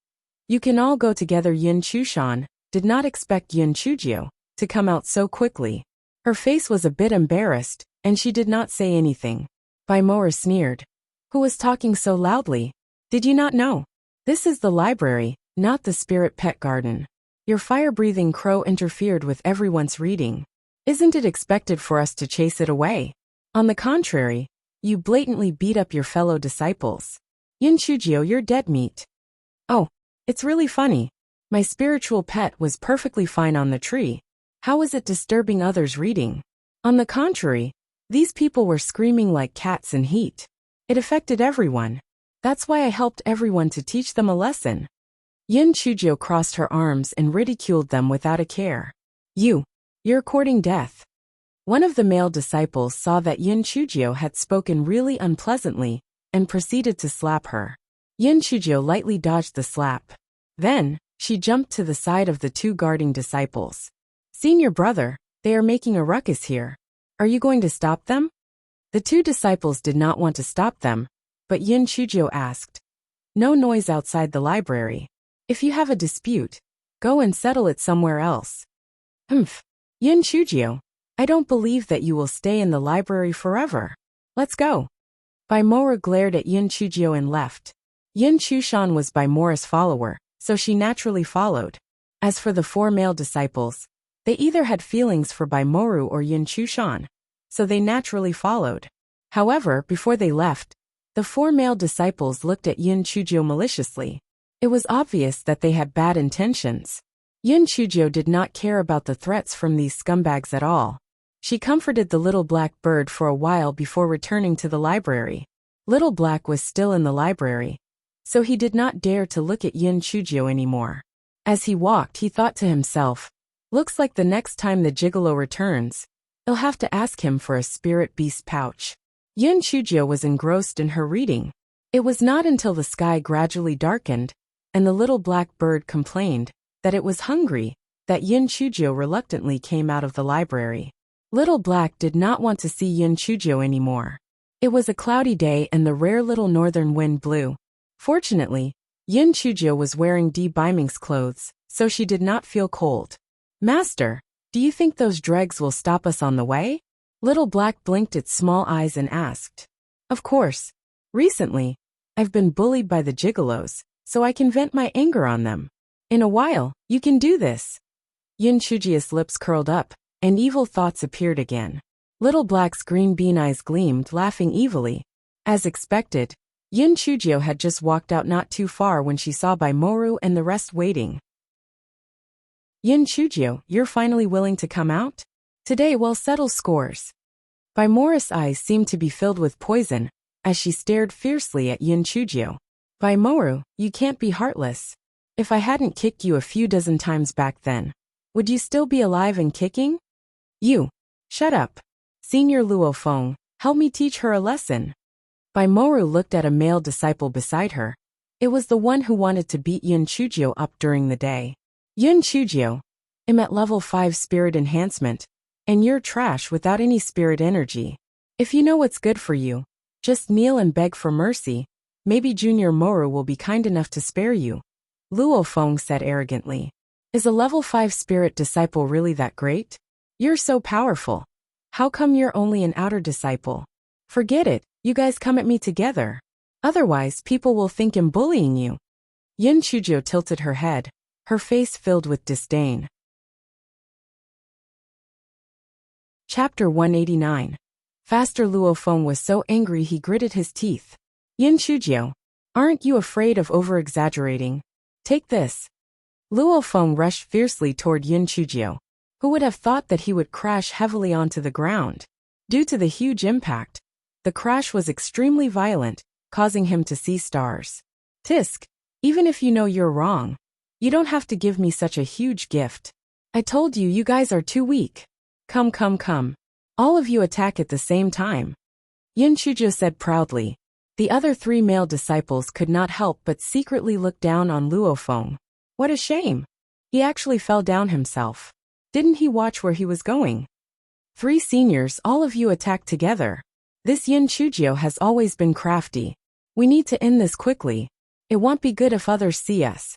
You can all go together. Yin Chushan did not expect Yin Chujiu to come out so quickly. Her face was a bit embarrassed, and she did not say anything. Bai Moru sneered. Who was talking so loudly? Did you not know? This is the library, not the spirit pet garden. Your fire-breathing crow interfered with everyone's reading. Isn't it expected for us to chase it away? On the contrary, you blatantly beat up your fellow disciples. Yin Chujiu, you're dead meat. Oh, it's really funny. My spiritual pet was perfectly fine on the tree. How was it disturbing others reading? On the contrary, these people were screaming like cats in heat. It affected everyone. That's why I helped everyone to teach them a lesson. Yin Chujiu crossed her arms and ridiculed them without a care. You're courting death. One of the male disciples saw that Yin Chujiu had spoken really unpleasantly and proceeded to slap her. Yin Chujiu lightly dodged the slap. Then, she jumped to the side of the two guarding disciples. Senior brother, they are making a ruckus here. Are you going to stop them? The two disciples did not want to stop them, but Yin Chujiu asked. No noise outside the library. If you have a dispute, go and settle it somewhere else. Yin Chujiu, I don't believe that you will stay in the library forever. Let's go. Bai Moru glared at Yin Chujiu and left. Yin Chushan was Bai Moru's follower, so she naturally followed. As for the four male disciples, they either had feelings for Bai Moru or Yin Chushan, so they naturally followed. However, before they left, the four male disciples looked at Yin Chujiu maliciously. It was obvious that they had bad intentions. Yin Chujiu did not care about the threats from these scumbags at all. She comforted the little black bird for a while before returning to the library. Little Black was still in the library, so he did not dare to look at Yin Chujiu anymore. As he walked, he thought to himself, looks like the next time the gigolo returns, he'll have to ask him for a spirit beast pouch. Yin Chujiu was engrossed in her reading. It was not until the sky gradually darkened, and the little black bird complained that it was hungry, that Yin Chujiu reluctantly came out of the library. Little Black did not want to see Yin Chujiu anymore. It was a cloudy day and the rare little northern wind blew. Fortunately, Yin Chujiu was wearing Di Baiming's clothes, so she did not feel cold. Master, do you think those dregs will stop us on the way? Little Black blinked its small eyes and asked. Of course. Recently, I've been bullied by the gigolos, so I can vent my anger on them. In a while, you can do this. Yin Chujiu's lips curled up, and evil thoughts appeared again. Little Black's green bean eyes gleamed, laughing evilly. As expected, Yin Chujiu had just walked out not too far when she saw Bai Moru and the rest waiting. Yin Chujiu, you're finally willing to come out? Today we'll settle scores. Bai Moru's eyes seemed to be filled with poison, as she stared fiercely at Yin Chujiu. Bai Moru, you can't be heartless. If I hadn't kicked you a few dozen times back then, would you still be alive and kicking? You. Shut up. Senior Luo Feng, help me teach her a lesson. Bai Moru looked at a male disciple beside her. It was the one who wanted to beat Yin Chujiu up during the day. Yin Chujiu, I'm at level 5 spirit enhancement, and you're trash without any spirit energy. If you know what's good for you, just kneel and beg for mercy. Maybe Junior Moru will be kind enough to spare you. Luo Feng said arrogantly. Is a level 5 spirit disciple really that great? You're so powerful. How come you're only an outer disciple? Forget it, you guys come at me together. Otherwise people will think I'm bullying you. Yin Chujiu tilted her head, her face filled with disdain. Chapter 189. Faster. Luo Feng was so angry he gritted his teeth. Yin Chujiu, aren't you afraid of over-exaggerating? Take this. Luo Feng rushed fiercely toward Yin Chujiu. Who would have thought that he would crash heavily onto the ground? Due to the huge impact, the crash was extremely violent, causing him to see stars. Tisk, even if you know you're wrong, you don't have to give me such a huge gift. I told you you guys are too weak. Come. All of you attack at the same time. Yin Chujiu said proudly. The other 3 male disciples could not help but secretly look down on Luofeng. What a shame! He actually fell down himself. Didn't he watch where he was going? 3 seniors, all of you attack together. This Yin Chujio has always been crafty. We need to end this quickly. It won't be good if others see us.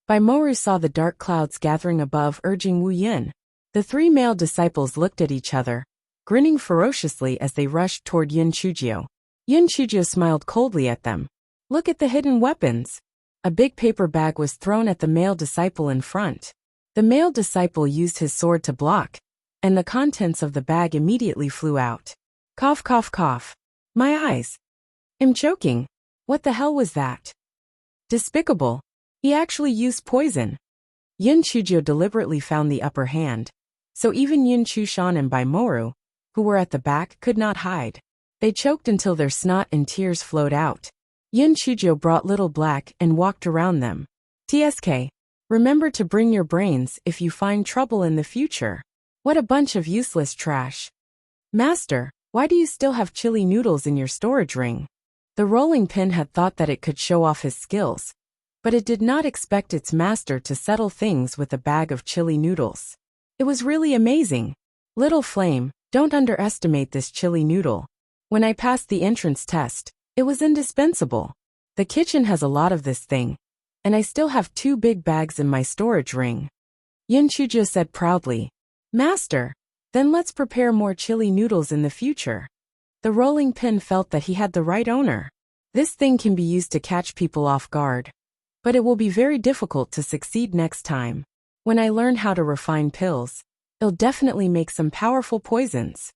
Moru saw the dark clouds gathering above, urging Wu Yin. The 3 male disciples looked at each other, grinning ferociously as they rushed toward Yin Chujio. Yin Chujio smiled coldly at them. Look at the hidden weapons. A big paper bag was thrown at the male disciple in front. The male disciple used his sword to block, and the contents of the bag immediately flew out. Cough, cough, cough. My eyes. I'm choking. What the hell was that? Despicable. He actually used poison. Yin Chujio deliberately found the upper hand, so even Yin Chushan and Moru, who were at the back, could not hide. They choked until their snot and tears flowed out. Yin Chujio brought Little Black and walked around them. TSK. Remember to bring your brains if you find trouble in the future. What a bunch of useless trash. Master, why do you still have chili noodles in your storage ring? The rolling pin had thought that it could show off his skills, but it did not expect its master to settle things with a bag of chili noodles. It was really amazing. Little Flame, don't underestimate this chili noodle. When I passed the entrance test, it was indispensable. The kitchen has a lot of this thing, and I still have 2 big bags in my storage ring. Yin Chujio said proudly. Master, then let's prepare more chili noodles in the future. The rolling pin felt that he had the right owner. This thing can be used to catch people off guard, but it will be very difficult to succeed next time. When I learn how to refine pills, it'll definitely make some powerful poisons.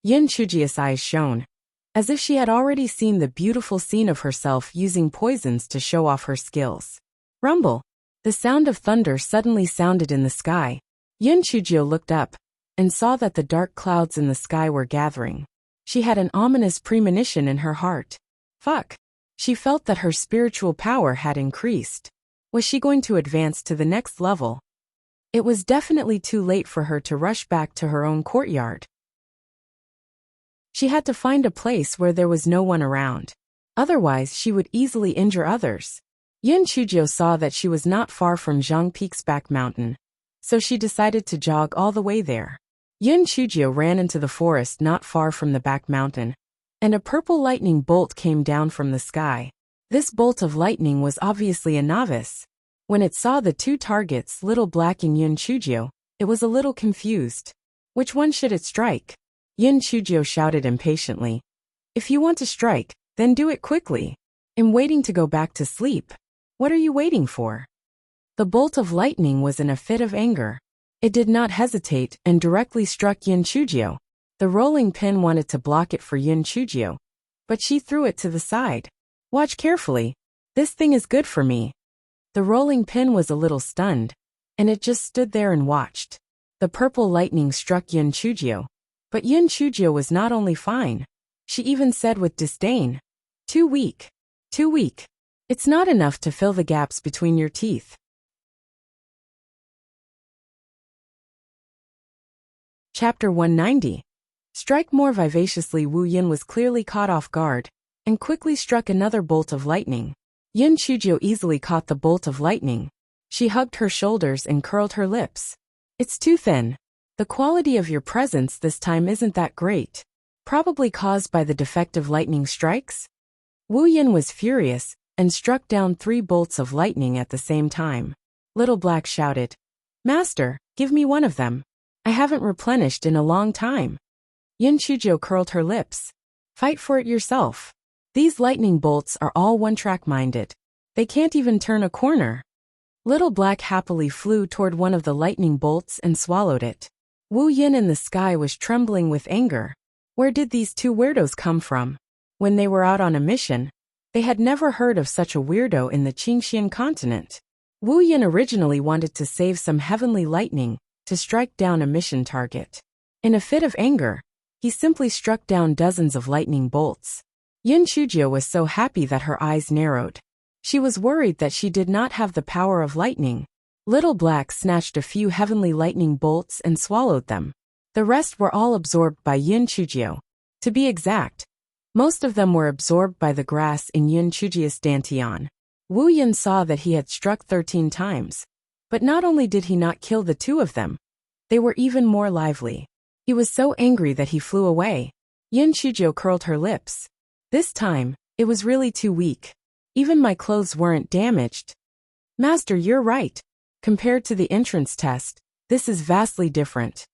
Yin Chujio's eyes shone, as if she had already seen the beautiful scene of herself using poisons to show off her skills. Rumble. The sound of thunder suddenly sounded in the sky. Yin Chujio looked up and saw that the dark clouds in the sky were gathering. She had an ominous premonition in her heart. Fuck. She felt that her spiritual power had increased. Was she going to advance to the next level? It was definitely too late for her to rush back to her own courtyard. She had to find a place where there was no one around. Otherwise, she would easily injure others. Yin Chujio saw that she was not far from Zhang Peak's back mountain, so she decided to jog all the way there. Yin Chujio ran into the forest not far from the back mountain, and a purple lightning bolt came down from the sky. This bolt of lightning was obviously a novice. When it saw the 2 targets, Little Black and Yin Chujio, it was a little confused. Which one should it strike? Yin Chujio shouted impatiently. If you want to strike, then do it quickly. I'm waiting to go back to sleep. What are you waiting for? The bolt of lightning was in a fit of anger. It did not hesitate and directly struck Yin Chujio. The rolling pin wanted to block it for Yin Chujio, but she threw it to the side. Watch carefully. This thing is good for me. The rolling pin was a little stunned, and it just stood there and watched. The purple lightning struck Yin Chujio, but Yin Chujio was not only fine. She even said with disdain, Too weak. Too weak. It's not enough to fill the gaps between your teeth. Chapter 190. Strike more vivaciously. Wu Yin was clearly caught off guard, and quickly struck another bolt of lightning. Yin Chujio easily caught the bolt of lightning. She hugged her shoulders and curled her lips. It's too thin. The quality of your presence this time isn't that great. Probably caused by the defective lightning strikes? Wu Yin was furious, and struck down 3 bolts of lightning at the same time. Little Black shouted, Master, give me one of them. I haven't replenished in a long time. Yin Chujio curled her lips. Fight for it yourself. These lightning bolts are all one-track minded. They can't even turn a corner. Little Black happily flew toward one of the lightning bolts and swallowed it. Wu Yin in the sky was trembling with anger. Where did these 2 weirdos come from? When they were out on a mission, they had never heard of such a weirdo in the Qingxian continent. Wu Yin originally wanted to save some heavenly lightning to strike down a mission target. In a fit of anger, he simply struck down dozens of lightning bolts. Yin Chujio was so happy that her eyes narrowed. She was worried that she did not have the power of lightning. Little Black snatched a few heavenly lightning bolts and swallowed them. The rest were all absorbed by Yin Chujio. To be exact, Most of them were absorbed by the grass in Yun Chujia's dantian. Wu Yin saw that he had struck 13 times. But not only did he not kill the two of them, they were even more lively. He was so angry that he flew away. Yun Chujio curled her lips. This time, it was really too weak. Even my clothes weren't damaged. Master, you're right. Compared to the entrance test, this is vastly different.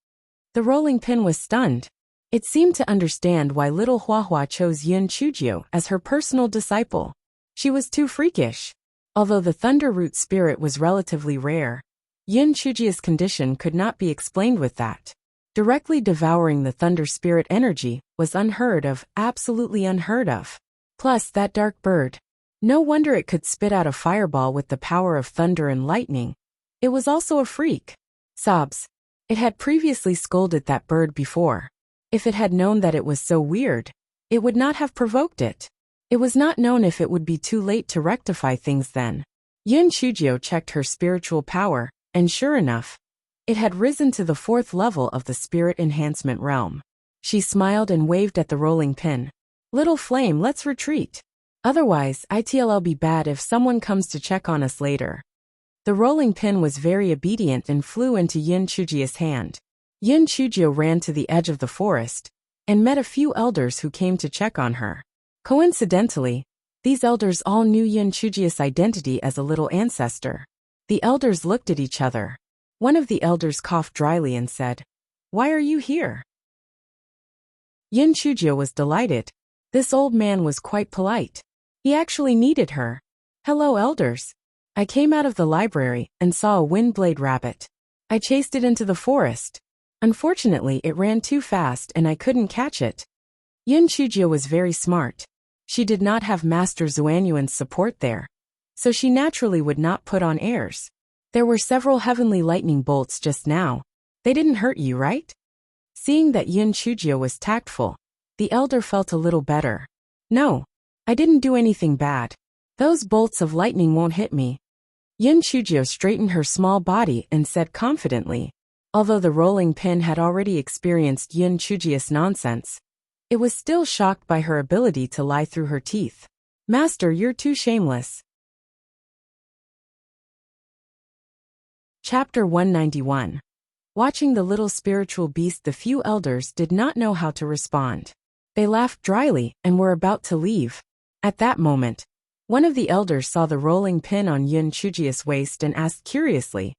The rolling pin was stunned. It seemed to understand why little Huahua chose Yun Chujio as her personal disciple. She was too freakish. Although the thunder root spirit was relatively rare, Yun Chujio's condition could not be explained with that. Directly devouring the thunder spirit energy was unheard of, absolutely unheard of. Plus, that dark bird. No wonder it could spit out a fireball with the power of thunder and lightning. It was also a freak. Sobs. It had previously scolded that bird before. If it had known that it was so weird, it would not have provoked it. It was not known if it would be too late to rectify things then. Yun Chujio checked her spiritual power, and sure enough, it had risen to the 4th level of the spirit enhancement realm. She smiled and waved at the rolling pin. Little flame, let's retreat. Otherwise, it'll be bad if someone comes to check on us later. The rolling pin was very obedient and flew into Yun Chujio's hand. Yun Chujio ran to the edge of the forest and met a few elders who came to check on her. Coincidentally, these elders all knew Yun Chujio's identity as a little ancestor. The elders looked at each other. One of the elders coughed dryly and said, "Why are you here?" Yun Chujio was delighted. This old man was quite polite. He actually needed her. "Hello, elders. I came out of the library and saw a windblade rabbit. I chased it into the forest. Unfortunately, it ran too fast and I couldn't catch it." Yun Chujio was very smart. She did not have Master Xuanyuan's support there, so she naturally would not put on airs. There were several heavenly lightning bolts just now. They didn't hurt you, right? Seeing that Yun Chujio was tactful, the elder felt a little better. "No, I didn't do anything bad. Those bolts of lightning won't hit me." Yun Chujio straightened her small body and said confidently. Although the rolling pin had already experienced Yun Chujio's nonsense, it was still shocked by her ability to lie through her teeth. "Master, you're too shameless." Chapter 191. Watching the little spiritual beast, the few elders did not know how to respond. They laughed dryly and were about to leave. At that moment, one of the elders saw the rolling pin on Yun Chujio's waist and asked curiously,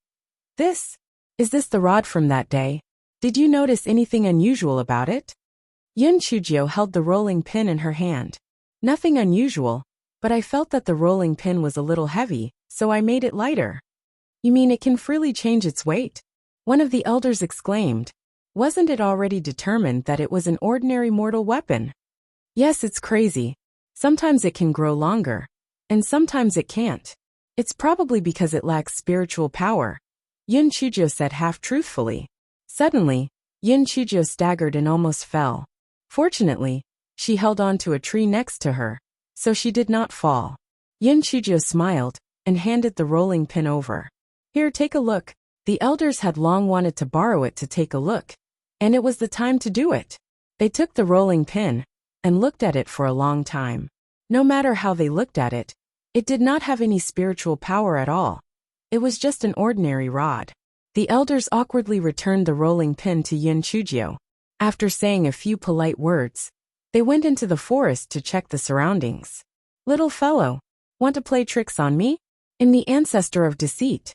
Is this the rod from that day? Did you notice anything unusual about it?" Yun Chujio held the rolling pin in her hand. "Nothing unusual, but I felt that the rolling pin was a little heavy, so I made it lighter." "You mean it can freely change its weight?" one of the elders exclaimed. "Wasn't it already determined that it was an ordinary mortal weapon?" "Yes, it's crazy. Sometimes it can grow longer, and sometimes it can't. It's probably because it lacks spiritual power," Yun Chujio said half-truthfully. Suddenly, Yun Chujio staggered and almost fell. Fortunately, she held on to a tree next to her, so she did not fall. Yun Chujio smiled and handed the rolling pin over. "Here, take a look." The elders had long wanted to borrow it to take a look, and it was the time to do it. They took the rolling pin and looked at it for a long time. No matter how they looked at it, it did not have any spiritual power at all. It was just an ordinary rod. The elders awkwardly returned the rolling pin to Yun Chujio. After saying a few polite words, they went into the forest to check the surroundings. "Little fellow, want to play tricks on me? I'm the ancestor of deceit."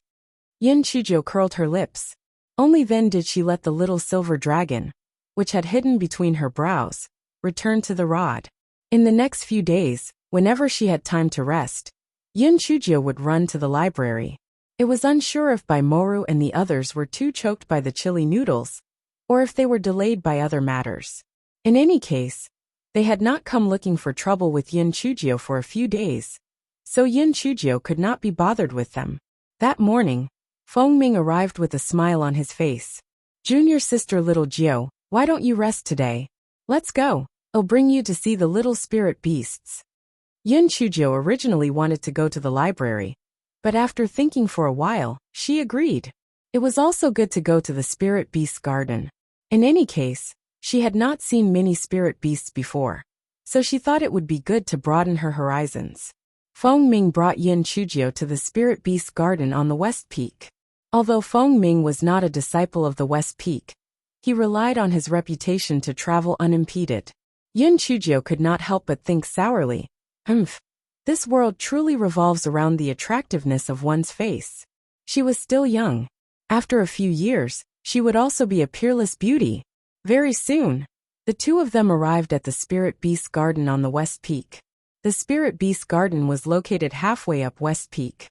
Yun Chujio curled her lips. Only then did she let the little silver dragon, which had hidden between her brows, return to the rod. In the next few days, whenever she had time to rest, Yun Chujio would run to the library. It was unsure if Moru and the others were too choked by the chili noodles, or if they were delayed by other matters. In any case, they had not come looking for trouble with Yun Chujio for a few days, so Yun Chujio could not be bothered with them. That morning, Fengming arrived with a smile on his face. "Junior sister little Jiao, why don't you rest today? Let's go. I'll bring you to see the little spirit beasts." Yun Chujio originally wanted to go to the library, but after thinking for a while, she agreed. It was also good to go to the spirit beasts garden. In any case, she had not seen many spirit beasts before, so she thought it would be good to broaden her horizons. Feng Ming brought Yin Chujio to the Spirit Beast Garden on the West Peak. Although Feng Ming was not a disciple of the West Peak, he relied on his reputation to travel unimpeded. Yin Chujio could not help but think sourly, this world truly revolves around the attractiveness of one's face. She was still young. After a few years, she would also be a peerless beauty. Very soon, the two of them arrived at the Spirit Beast Garden on the West Peak. The Spirit Beast Garden was located halfway up West Peak.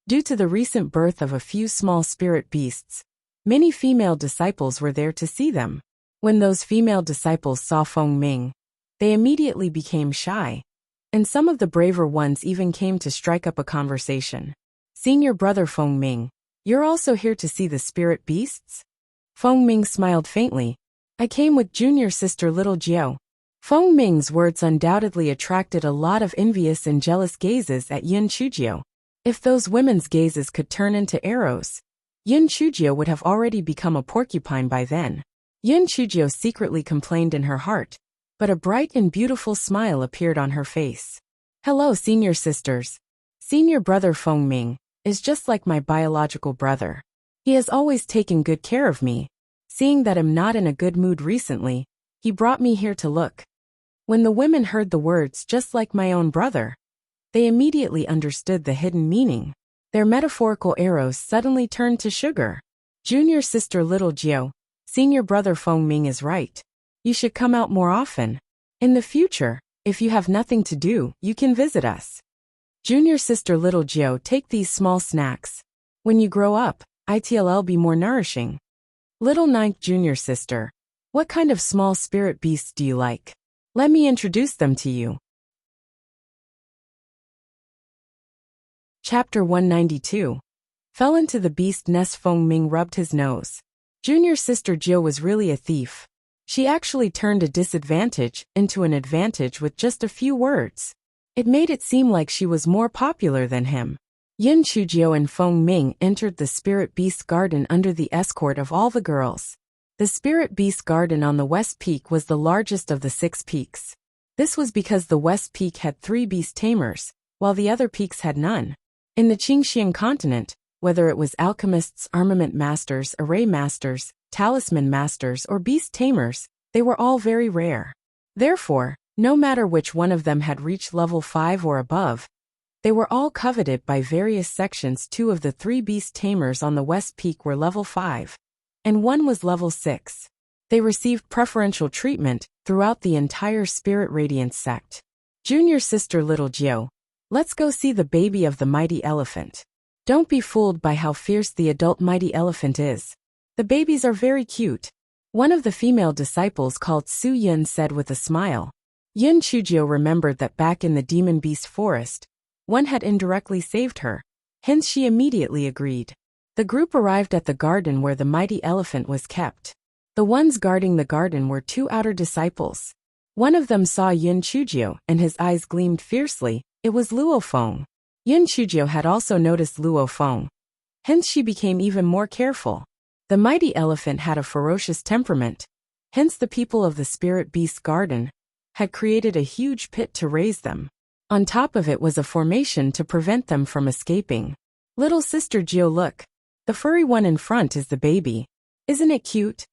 Due to the recent birth of a few small spirit beasts, many female disciples were there to see them. When those female disciples saw Feng Ming, they immediately became shy, and some of the braver ones even came to strike up a conversation. "Senior brother Feng Ming, you're also here to see the spirit beasts?" Feng Ming smiled faintly. "I came with junior sister little Jiao." Feng Ming's words undoubtedly attracted a lot of envious and jealous gazes at Yin Chujio. If those women's gazes could turn into arrows, Yin Chujio would have already become a porcupine by then. Yin Chujio secretly complained in her heart, but a bright and beautiful smile appeared on her face. "Hello, senior sisters. Senior brother Feng Ming is just like my biological brother. He has always taken good care of me. Seeing that I'm not in a good mood recently, he brought me here to look." When the women heard the words "just like my own brother," they immediately understood the hidden meaning. Their metaphorical arrows suddenly turned to sugar. "Junior sister little Jiao, senior brother Feng Ming is right. You should come out more often. In the future, if you have nothing to do, you can visit us. Junior sister little Jiao, take these small snacks. When you grow up, it'll be more nourishing." Little ninth junior sister, what kind of small spirit beasts do you like? Let me introduce them to you. Chapter 192. Fell into the beast nest. Feng Ming rubbed his nose. Junior sister Jiao was really a thief. She actually turned a disadvantage into an advantage with just a few words. It made it seem like she was more popular than him. Yin Chujio and Feng Ming entered the Spirit Beast Garden under the escort of all the girls. The Spirit Beast Garden on the West Peak was the largest of the 6 peaks. This was because the West Peak had 3 beast tamers, while the other peaks had none. In the Qingxian continent, whether it was alchemists, armament masters, array masters, talisman masters, or beast tamers, they were all very rare. Therefore, no matter which one of them had reached level 5 or above, they were all coveted by various sections. 2 of the 3 beast tamers on the West Peak were level 5, and 1 was level 6. They received preferential treatment throughout the entire Spirit Radiance sect. Junior sister little Jiao, let's go see the baby of the mighty elephant. Don't be fooled by how fierce the adult mighty elephant is. The babies are very cute. One of the female disciples called Su Yin said with a smile. Yin Chujio remembered that back in the demon beast forest, one had indirectly saved her. Hence she immediately agreed. The group arrived at the garden where the mighty elephant was kept. The ones guarding the garden were 2 outer disciples. One of them saw Yin Chujio and his eyes gleamed fiercely. It was Luo Feng. Yin Chujio had also noticed Luo Feng. Hence she became even more careful. The mighty elephant had a ferocious temperament. Hence the people of the Spirit Beast Garden had created a huge pit to raise them. On top of it was a formation to prevent them from escaping. Little sister Jiao, look. The furry one in front is the baby. Isn't it cute?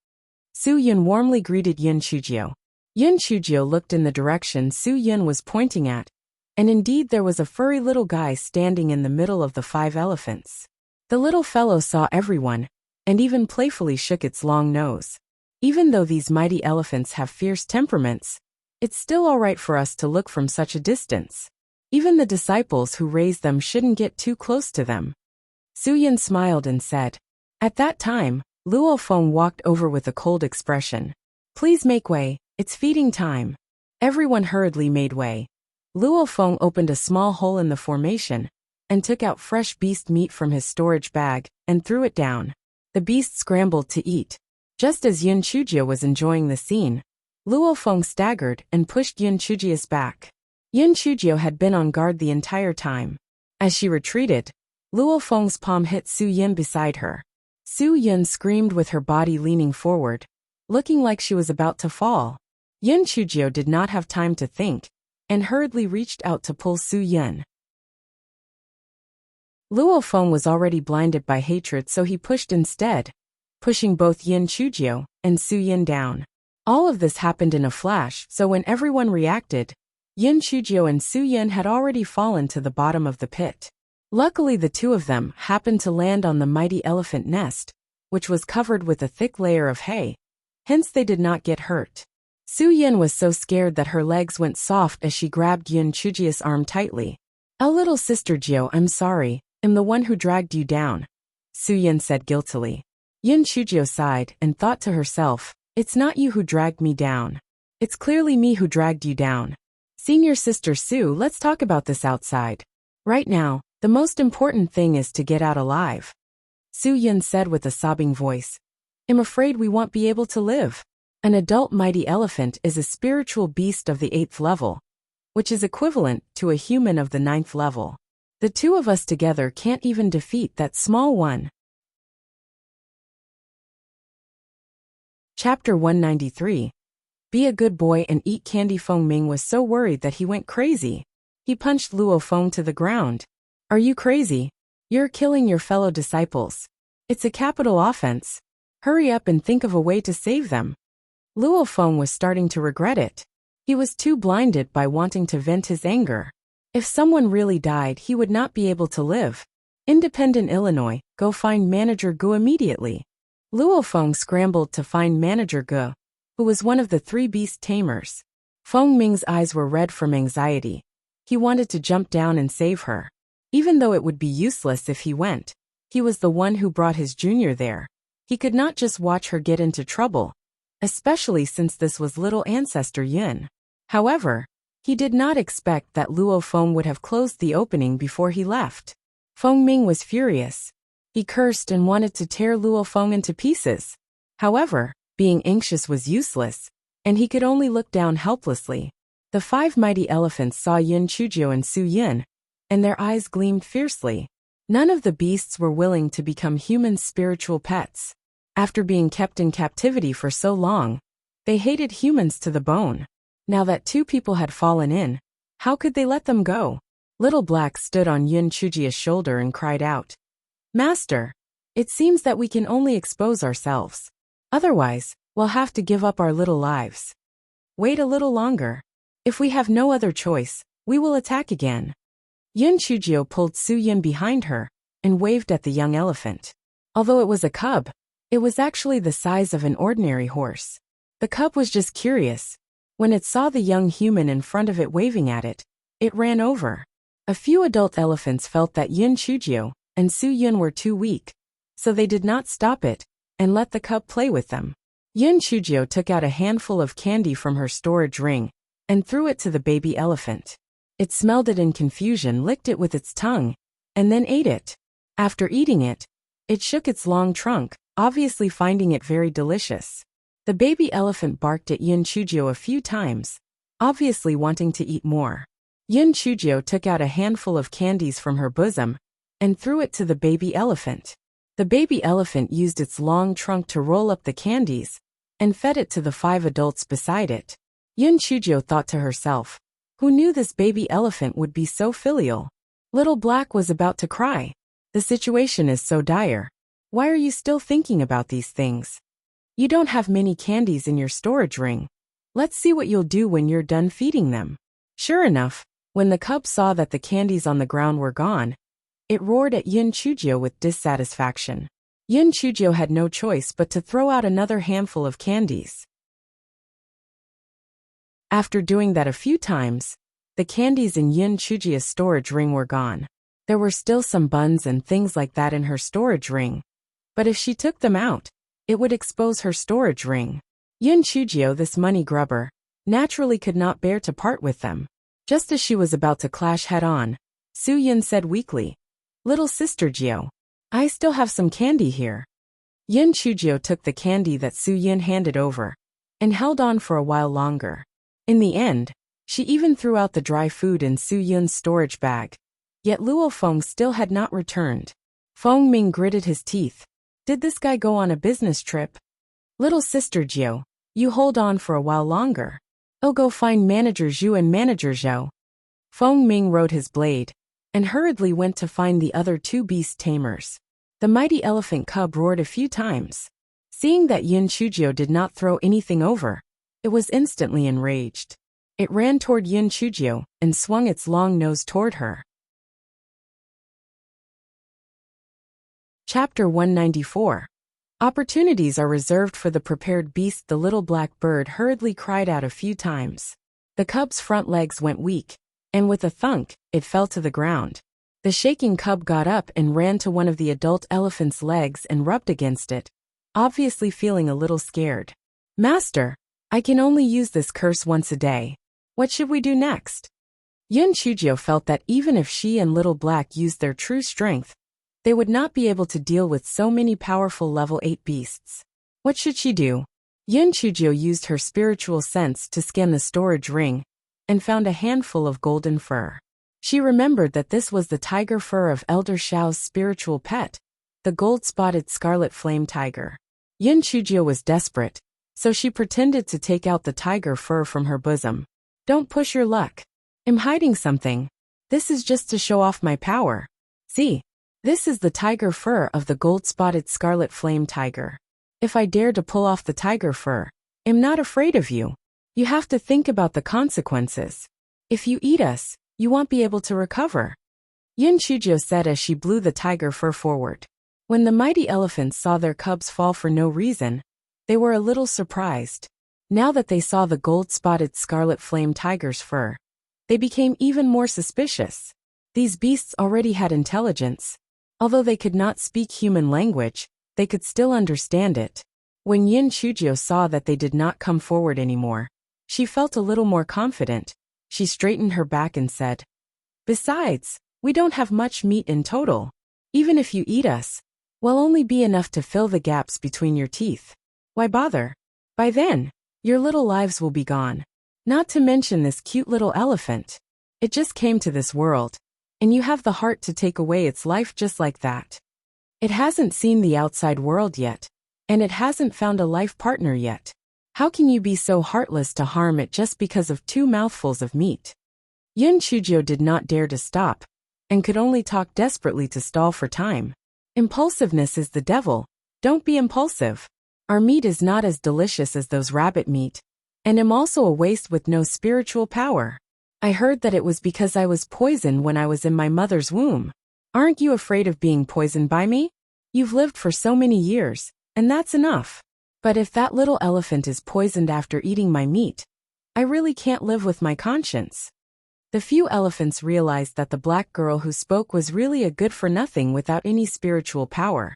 Su Yin warmly greeted Yin Chujio. Yin Chujio looked in the direction Su Yin was pointing at, and indeed there was a furry little guy standing in the middle of the 5 elephants. The little fellow saw everyone, and even playfully shook its long nose. Even though these mighty elephants have fierce temperaments, it's still alright for us to look from such a distance. Even the disciples who raised them shouldn't get too close to them. Su Yin smiled and said. At that time, Luo Feng walked over with a cold expression. Please make way, it's feeding time. Everyone hurriedly made way. Luo Feng opened a small hole in the formation, and took out fresh beast meat from his storage bag, and threw it down. The beast scrambled to eat. Just as Yin Chujio was enjoying the scene, Luo Feng staggered and pushed Yin Chujio's back. Yin Chujio had been on guard the entire time. As she retreated, Luo Feng's palm hit Su Yin beside her. Su Yin screamed with her body leaning forward, looking like she was about to fall. Yin Chujio did not have time to think, and hurriedly reached out to pull Su Yin. Luo Feng was already blinded by hatred, so he pushed instead, pushing both Yin Chujio and Su Yin down. All of this happened in a flash, so when everyone reacted, Yin Chujio and Su Yin had already fallen to the bottom of the pit. Luckily, the two of them happened to land on the mighty elephant nest, which was covered with a thick layer of hay, hence they did not get hurt. Su Yin was so scared that her legs went soft as she grabbed Yin Chujio's arm tightly. "Oh, little sister Jio, I'm sorry, I'm the one who dragged you down," Su Yin said guiltily. Yin Chujio sighed and thought to herself, "It's not you who dragged me down. It's clearly me who dragged you down. Seeing your sister Su, let's talk about this outside. Right now, the most important thing is to get out alive," Su Yin said with a sobbing voice. "I'm afraid we won't be able to live. An adult mighty elephant is a spiritual beast of the 8th level, which is equivalent to a human of the 9th level. The two of us together can't even defeat that small one." Chapter 193. Be a good boy and eat candy. Feng Ming was so worried that he went crazy. He punched Luo Feng to the ground. "Are you crazy? You're killing your fellow disciples. It's a capital offense. Hurry up and think of a way to save them." Luo Feng was starting to regret it. He was too blinded by wanting to vent his anger. If someone really died, he would not be able to live. Independent Illinois, go find Manager Gu immediately. Luo Feng scrambled to find Manager Gu, who was one of the 3 beast tamers. Feng Ming's eyes were red from anxiety. He wanted to jump down and save her. Even though it would be useless if he went, he was the one who brought his junior there. He could not just watch her get into trouble, especially since this was little ancestor Yin. However, he did not expect that Luo Feng would have closed the opening before he left. Feng Ming was furious. He cursed and wanted to tear Luo Feng into pieces. However, being anxious was useless, and he could only look down helplessly. The 5 mighty elephants saw Yin Chujio and Su Yin, and their eyes gleamed fiercely. None of the beasts were willing to become human spiritual pets. After being kept in captivity for so long, they hated humans to the bone. Now that 2 people had fallen in, how could they let them go? Little Black stood on Yin Chujio's shoulder and cried out, "Master, it seems that we can only expose ourselves. Otherwise, we'll have to give up our little lives. Wait a little longer. If we have no other choice, we will attack again." Yin Chujio pulled Su Yin behind her and waved at the young elephant. Although it was a cub, it was actually the size of an ordinary horse. The cub was just curious. When it saw the young human in front of it waving at it, it ran over. A few adult elephants felt that Yin Chujio and Su Yin were too weak, so they did not stop it and let the cub play with them. Yin Chujio took out a handful of candy from her storage ring and threw it to the baby elephant. It smelled it in confusion, licked it with its tongue, and then ate it. After eating it, it shook its long trunk, obviously finding it very delicious. The baby elephant barked at Yin Chujio a few times, obviously wanting to eat more. Yin Chujio took out a handful of candies from her bosom and threw it to the baby elephant. The baby elephant used its long trunk to roll up the candies and fed it to the 5 adults beside it. Yin Chujio thought to herself, who knew this baby elephant would be so filial? Little Black was about to cry. The situation is so dire. Why are you still thinking about these things? You don't have many candies in your storage ring. Let's see what you'll do when you're done feeding them. Sure enough, when the cub saw that the candies on the ground were gone, it roared at Yin Chujio with dissatisfaction. Yin Chujio had no choice but to throw out another handful of candies. After doing that a few times, the candies in Yin Chujio's storage ring were gone. There were still some buns and things like that in her storage ring, but if she took them out, it would expose her storage ring. Yin Chujio, this money grubber, naturally could not bear to part with them. Just as she was about to clash head-on, Su Yin said weakly, "Little sister Jio, I still have some candy here." Yin Chujio took the candy that Su Yin handed over and held on for a while longer. In the end, she even threw out the dry food in Su Yin's storage bag. Yet Luo Feng still had not returned. Feng Ming gritted his teeth. Did this guy go on a business trip? Little sister Jio, you hold on for a while longer. "Oh, go find Manager Zhu and Manager Zhou." Feng Ming rode his blade and hurriedly went to find the other two beast tamers. The mighty elephant cub roared a few times. Seeing that Yin Chujio did not throw anything over, it was instantly enraged. It ran toward Yin Chujio and swung its long nose toward her. Chapter 194. Opportunities are reserved for the prepared beast. The little black bird hurriedly cried out a few times. The cub's front legs went weak, and with a thunk, it fell to the ground. The shaking cub got up and ran to one of the adult elephant's legs and rubbed against it, obviously feeling a little scared. "Master, I can only use this curse once a day. What should we do next?" Yun Chujio felt that even if she and Little Black used their true strength, they would not be able to deal with so many powerful level 8 beasts. What should she do? Yun Chujio used her spiritual sense to scan the storage ring and found a handful of golden fur. She remembered that this was the tiger fur of Elder Shao's spiritual pet, the gold-spotted scarlet flame tiger. Yun Chujio was desperate, so she pretended to take out the tiger fur from her bosom. "Don't push your luck. I'm hiding something. This is just to show off my power. See, this is the tiger fur of the gold-spotted scarlet flame tiger. If I dare to pull off the tiger fur, I'm not afraid of you. You have to think about the consequences. If you eat us, you won't be able to recover," Yun Chujio said as she blew the tiger fur forward. When the mighty elephants saw their cubs fall for no reason, they were a little surprised. Now that they saw the gold-spotted scarlet flame tiger's fur, they became even more suspicious. These beasts already had intelligence. Although they could not speak human language, they could still understand it. When Yin Chujio saw that they did not come forward anymore, she felt a little more confident. She straightened her back and said, "Besides, we don't have much meat in total. Even if you eat us, we'll only be enough to fill the gaps between your teeth. Why bother? By then, your little lives will be gone. Not to mention this cute little elephant. It just came to this world, and you have the heart to take away its life just like that. It hasn't seen the outside world yet, and it hasn't found a life partner yet. How can you be so heartless to harm it just because of 2 mouthfuls of meat?" Yun Chujio did not dare to stop, and could only talk desperately to stall for time. "Impulsiveness is the devil. Don't be impulsive. Our meat is not as delicious as those rabbit meat, and am also a waste with no spiritual power. I heard that it was because I was poisoned when I was in my mother's womb. Aren't you afraid of being poisoned by me? You've lived for so many years, and that's enough. But if that little elephant is poisoned after eating my meat, I really can't live with my conscience." The few elephants realized that the black girl who spoke was really a good-for-nothing without any spiritual power,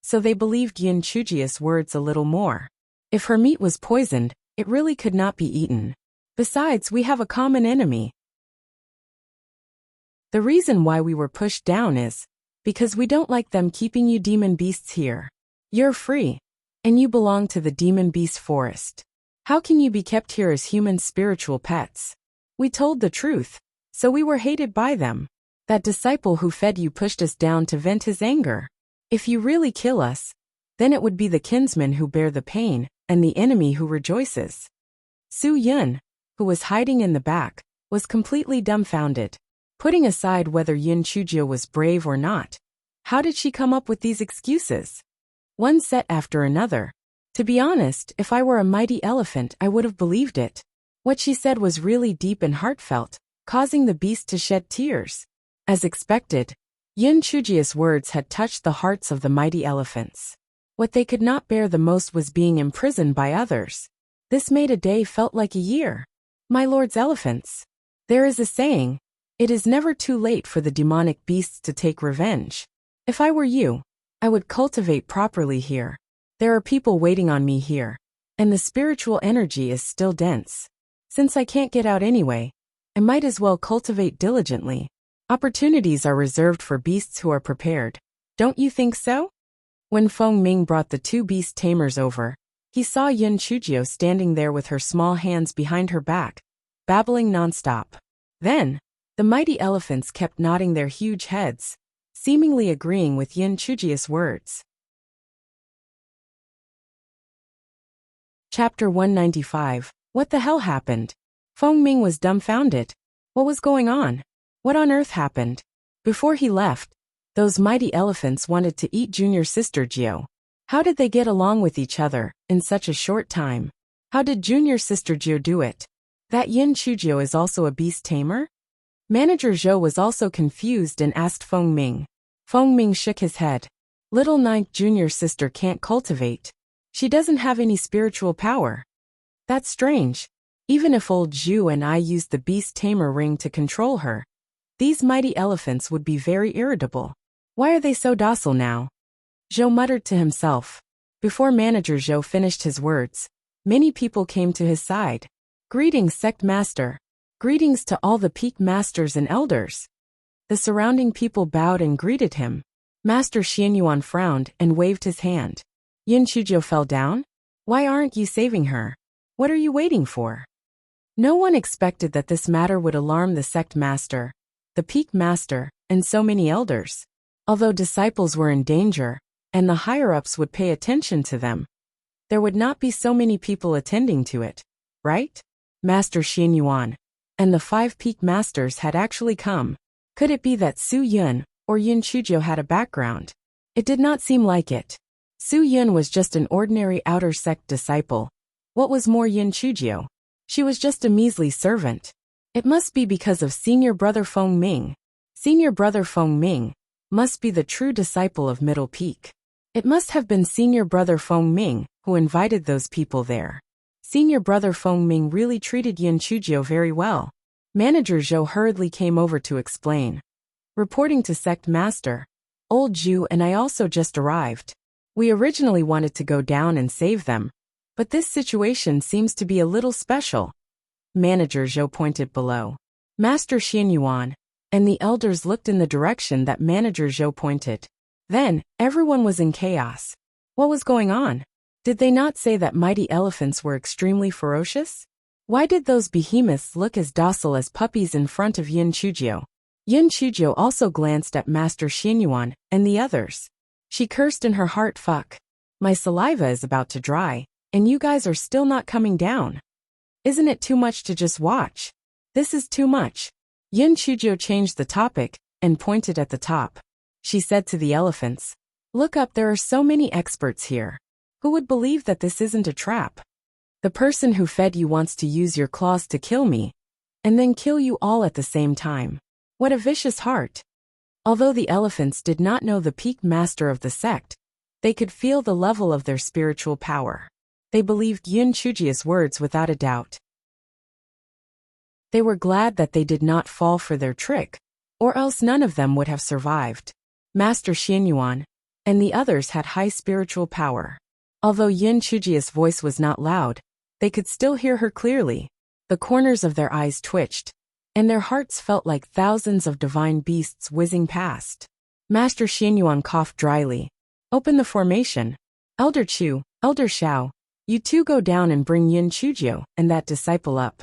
so they believed Yin Chujio's words a little more. If her meat was poisoned, it really could not be eaten. Besides, we have a common enemy. The reason why we were pushed down is because we don't like them keeping you demon beasts here. You're free, and you belong to the demon beast forest. How can you be kept here as human spiritual pets? We told the truth, so we were hated by them. That disciple who fed you pushed us down to vent his anger. If you really kill us, then it would be the kinsman who bear the pain, and the enemy who rejoices." Su Yun, who was hiding in the back, was completely dumbfounded. Putting aside whether Yin Chujio was brave or not, how did she come up with these excuses? One set after another. To be honest, if I were a mighty elephant, I would have believed it. What she said was really deep and heartfelt, causing the beast to shed tears. As expected, Yin Chujio's words had touched the hearts of the mighty elephants. What they could not bear the most was being imprisoned by others. This made a day felt like a year. My lord's elephants. There is a saying, it is never too late for the demonic beasts to take revenge. If I were you, I would cultivate properly here. There are people waiting on me here, and the spiritual energy is still dense. Since I can't get out anyway, I might as well cultivate diligently. Opportunities are reserved for beasts who are prepared. Don't you think so? When Feng Ming brought the 2 beast tamers over, he saw Yin Chujio standing there with her small hands behind her back, babbling nonstop. Then, the mighty elephants kept nodding their huge heads, seemingly agreeing with Yin Chujio's words. Chapter 195. What the hell happened? Feng Ming was dumbfounded. What was going on? What on earth happened? Before he left, those mighty elephants wanted to eat junior sister Jiu. How did they get along with each other in such a short time? How did junior sister Jiu do it? That Yin Chujio is also a beast tamer? Manager Zhou was also confused and asked Feng Ming. Feng Ming shook his head. Little ninth junior sister can't cultivate. She doesn't have any spiritual power. That's strange. Even if old Zhu and I used the beast tamer ring to control her, these mighty elephants would be very irritable. Why are they so docile now? Zhou muttered to himself. Before Manager Zhou finished his words, many people came to his side. Greetings, Sect Master. Greetings to all the peak masters and elders. The surrounding people bowed and greeted him. Master Xianyuan frowned and waved his hand. Yin Chujio fell down? Why aren't you saving her? What are you waiting for? No one expected that this matter would alarm the sect master, the peak master, and so many elders. Although disciples were in danger, and the higher-ups would pay attention to them, there would not be so many people attending to it, right? Master Xianyuan and the 5 peak masters had actually come. Could it be that Su Yun or Yin Chujio had a background? It did not seem like it. Su Yun was just an ordinary outer sect disciple. What was more Yin Chujio? She was just a measly servant. It must be because of senior brother Feng Ming. Senior brother Feng Ming must be the true disciple of Middle Peak. It must have been senior brother Feng Ming who invited those people there. Senior brother Feng Ming really treated Yin Chujio very well. Manager Zhou hurriedly came over to explain. Reporting to Sect Master, old Zhu and I also just arrived. We originally wanted to go down and save them, but this situation seems to be a little special. Manager Zhou pointed below. Master Xianyuan and the elders looked in the direction that Manager Zhou pointed. Then, everyone was in chaos. What was going on? Did they not say that mighty elephants were extremely ferocious? Why did those behemoths look as docile as puppies in front of Yin Chujio? Yin Chujio also glanced at Master Xianyuan and the others. She cursed in her heart, fuck. My saliva is about to dry, and you guys are still not coming down. Isn't it too much to just watch? This is too much. Yin Chujio changed the topic and pointed at the top. She said to the elephants, look up, there are so many experts here. Who would believe that this isn't a trap? The person who fed you wants to use your claws to kill me, and then kill you all at the same time. What a vicious heart. Although the elephants did not know the peak master of the sect, they could feel the level of their spiritual power. They believed Yin Chujio's words without a doubt. They were glad that they did not fall for their trick, or else none of them would have survived. Master Xianyuan and the others had high spiritual power. Although Yin Chujio's voice was not loud, they could still hear her clearly. The corners of their eyes twitched, and their hearts felt like thousands of divine beasts whizzing past. Master Xianyuan coughed dryly. Open the formation. Elder Chu, Elder Xiao, you two go down and bring Yin Chujio and that disciple up.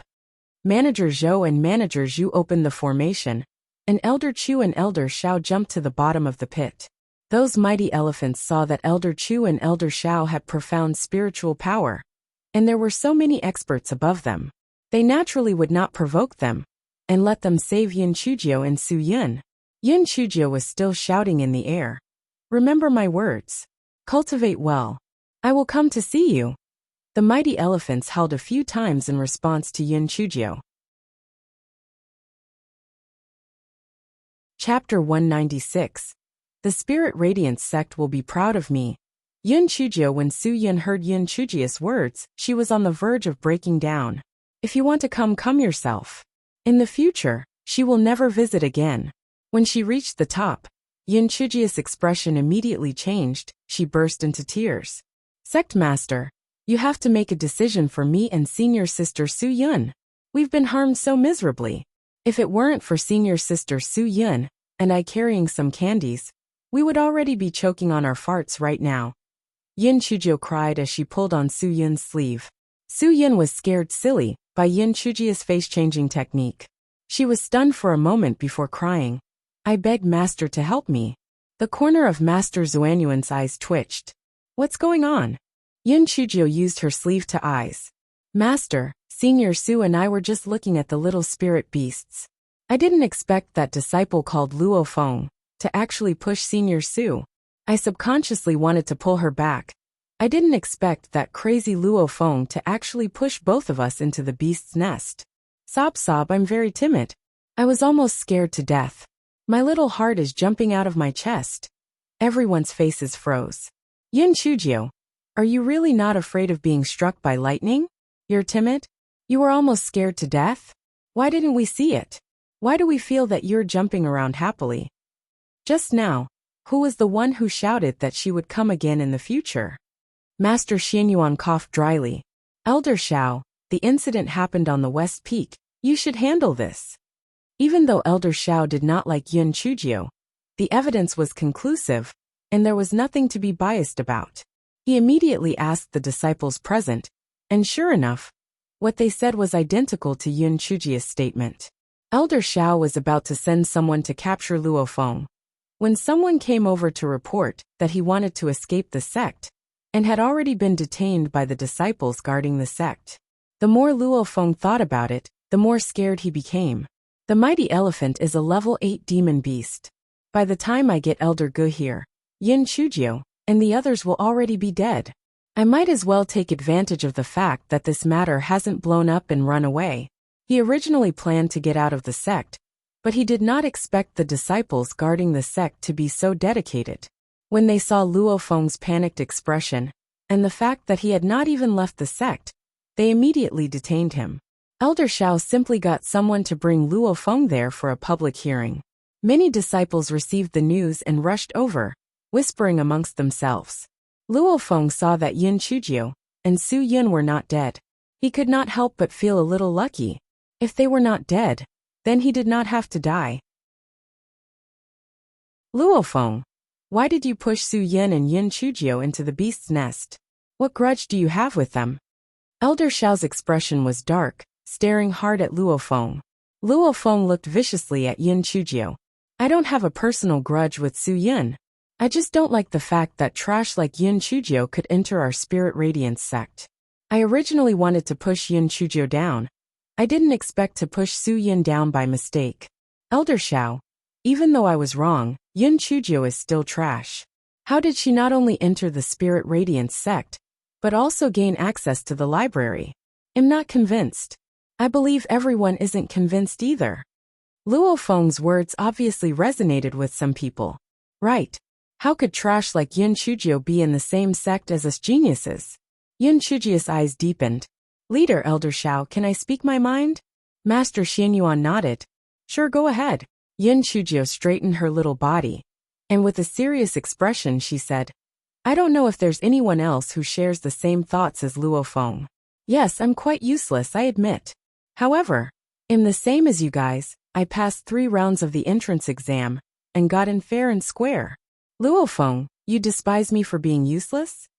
Manager Zhou and Manager Zhu opened the formation, and Elder Chu and Elder Xiao jumped to the bottom of the pit. Those mighty elephants saw that Elder Chu and Elder Xiao had profound spiritual power, and there were so many experts above them. They naturally would not provoke them, and let them save Yin Chujio and Su Yun. Yin Chujio was still shouting in the air. Remember my words. Cultivate well. I will come to see you. The mighty elephants howled a few times in response to Yin Chujio. Chapter 196. The Spirit Radiance sect will be proud of me. Yin Chujio. When Su Yun heard Yin Chujio's words, she was on the verge of breaking down. If you want to come yourself. In the future, she will never visit again. When she reached the top, Yin Chujio's expression immediately changed. She burst into tears. Sect Master, you have to make a decision for me and senior sister Su Yun. We've been harmed so miserably. If it weren't for senior sister Su Yun and I carrying some candies, we would already be choking on our farts right now. Yin Chujio cried as she pulled on Su Yun's sleeve. Su Yun was scared silly by Yin Chujio's face-changing technique. She was stunned for a moment before crying. I begged Master to help me. The corner of Master Xuanyuan's eyes twitched. What's going on? Yin Chujio used her sleeve to eyes. Master, Senior Su and I were just looking at the little spirit beasts. I didn't expect that disciple called Luo Feng to actually push Senior Su. I subconsciously wanted to pull her back. I didn't expect that crazy Luo Feng to actually push both of us into the beast's nest. Sob, I'm very timid. I was almost scared to death. My little heart is jumping out of my chest. Everyone's faces froze. Yin Chujio, are you really not afraid of being struck by lightning? You're timid? You were almost scared to death? Why didn't we see it? Why do we feel that you're jumping around happily? Just now, who was the one who shouted that she would come again in the future? Master Xianyuan coughed dryly. Elder Xiao, the incident happened on the West Peak. You should handle this. Even though Elder Xiao did not like Yin Chujio, the evidence was conclusive, and there was nothing to be biased about. He immediately asked the disciples present, and sure enough, what they said was identical to Yin Chujio's statement. Elder Xiao was about to send someone to capture Luo Feng when someone came over to report that he wanted to escape the sect and had already been detained by the disciples guarding the sect. The more Luo Feng thought about it, the more scared he became. The mighty elephant is a level 8 demon beast. By the time I get Elder Gu here, Yin Chujio and the others will already be dead. I might as well take advantage of the fact that this matter hasn't blown up and run away. He originally planned to get out of the sect, but he did not expect the disciples guarding the sect to be so dedicated. When they saw Luo Feng's panicked expression, and the fact that he had not even left the sect, they immediately detained him. Elder Xiao simply got someone to bring Luo Feng there for a public hearing. Many disciples received the news and rushed over, whispering amongst themselves. Luo Feng saw that Yin Chujio and Su Yin were not dead. He could not help but feel a little lucky. If they were not dead, then he did not have to die. Luo Feng, why did you push Su Yin and Yin Chujio into the beast's nest? What grudge do you have with them? Elder Xiao's expression was dark, staring hard at Luo Feng. Luo Feng looked viciously at Yin Chujio. I don't have a personal grudge with Su Yin. I just don't like the fact that trash like Yin Chujio could enter our Spirit Radiance sect. I originally wanted to push Yin Chujio down. I didn't expect to push Su Yin down by mistake. Elder Xiao, even though I was wrong, Yin Chujio is still trash. How did she not only enter the Spirit Radiance sect, but also gain access to the library? I'm not convinced. I believe everyone isn't convinced either. Luo Feng's words obviously resonated with some people. Right. How could trash like Yin Chujio be in the same sect as us geniuses? Yin Chujio's eyes deepened. Leader Elder Xiao, can I speak my mind? Master Xianyuan nodded. Sure, go ahead. Yin Chujio straightened her little body, and with a serious expression she said, I don't know if there's anyone else who shares the same thoughts as Luo Feng. Yes, I'm quite useless, I admit. However, I'm the same as you guys. I passed 3 rounds of the entrance exam and got in fair and square. Luo Feng, you despise me for being useless?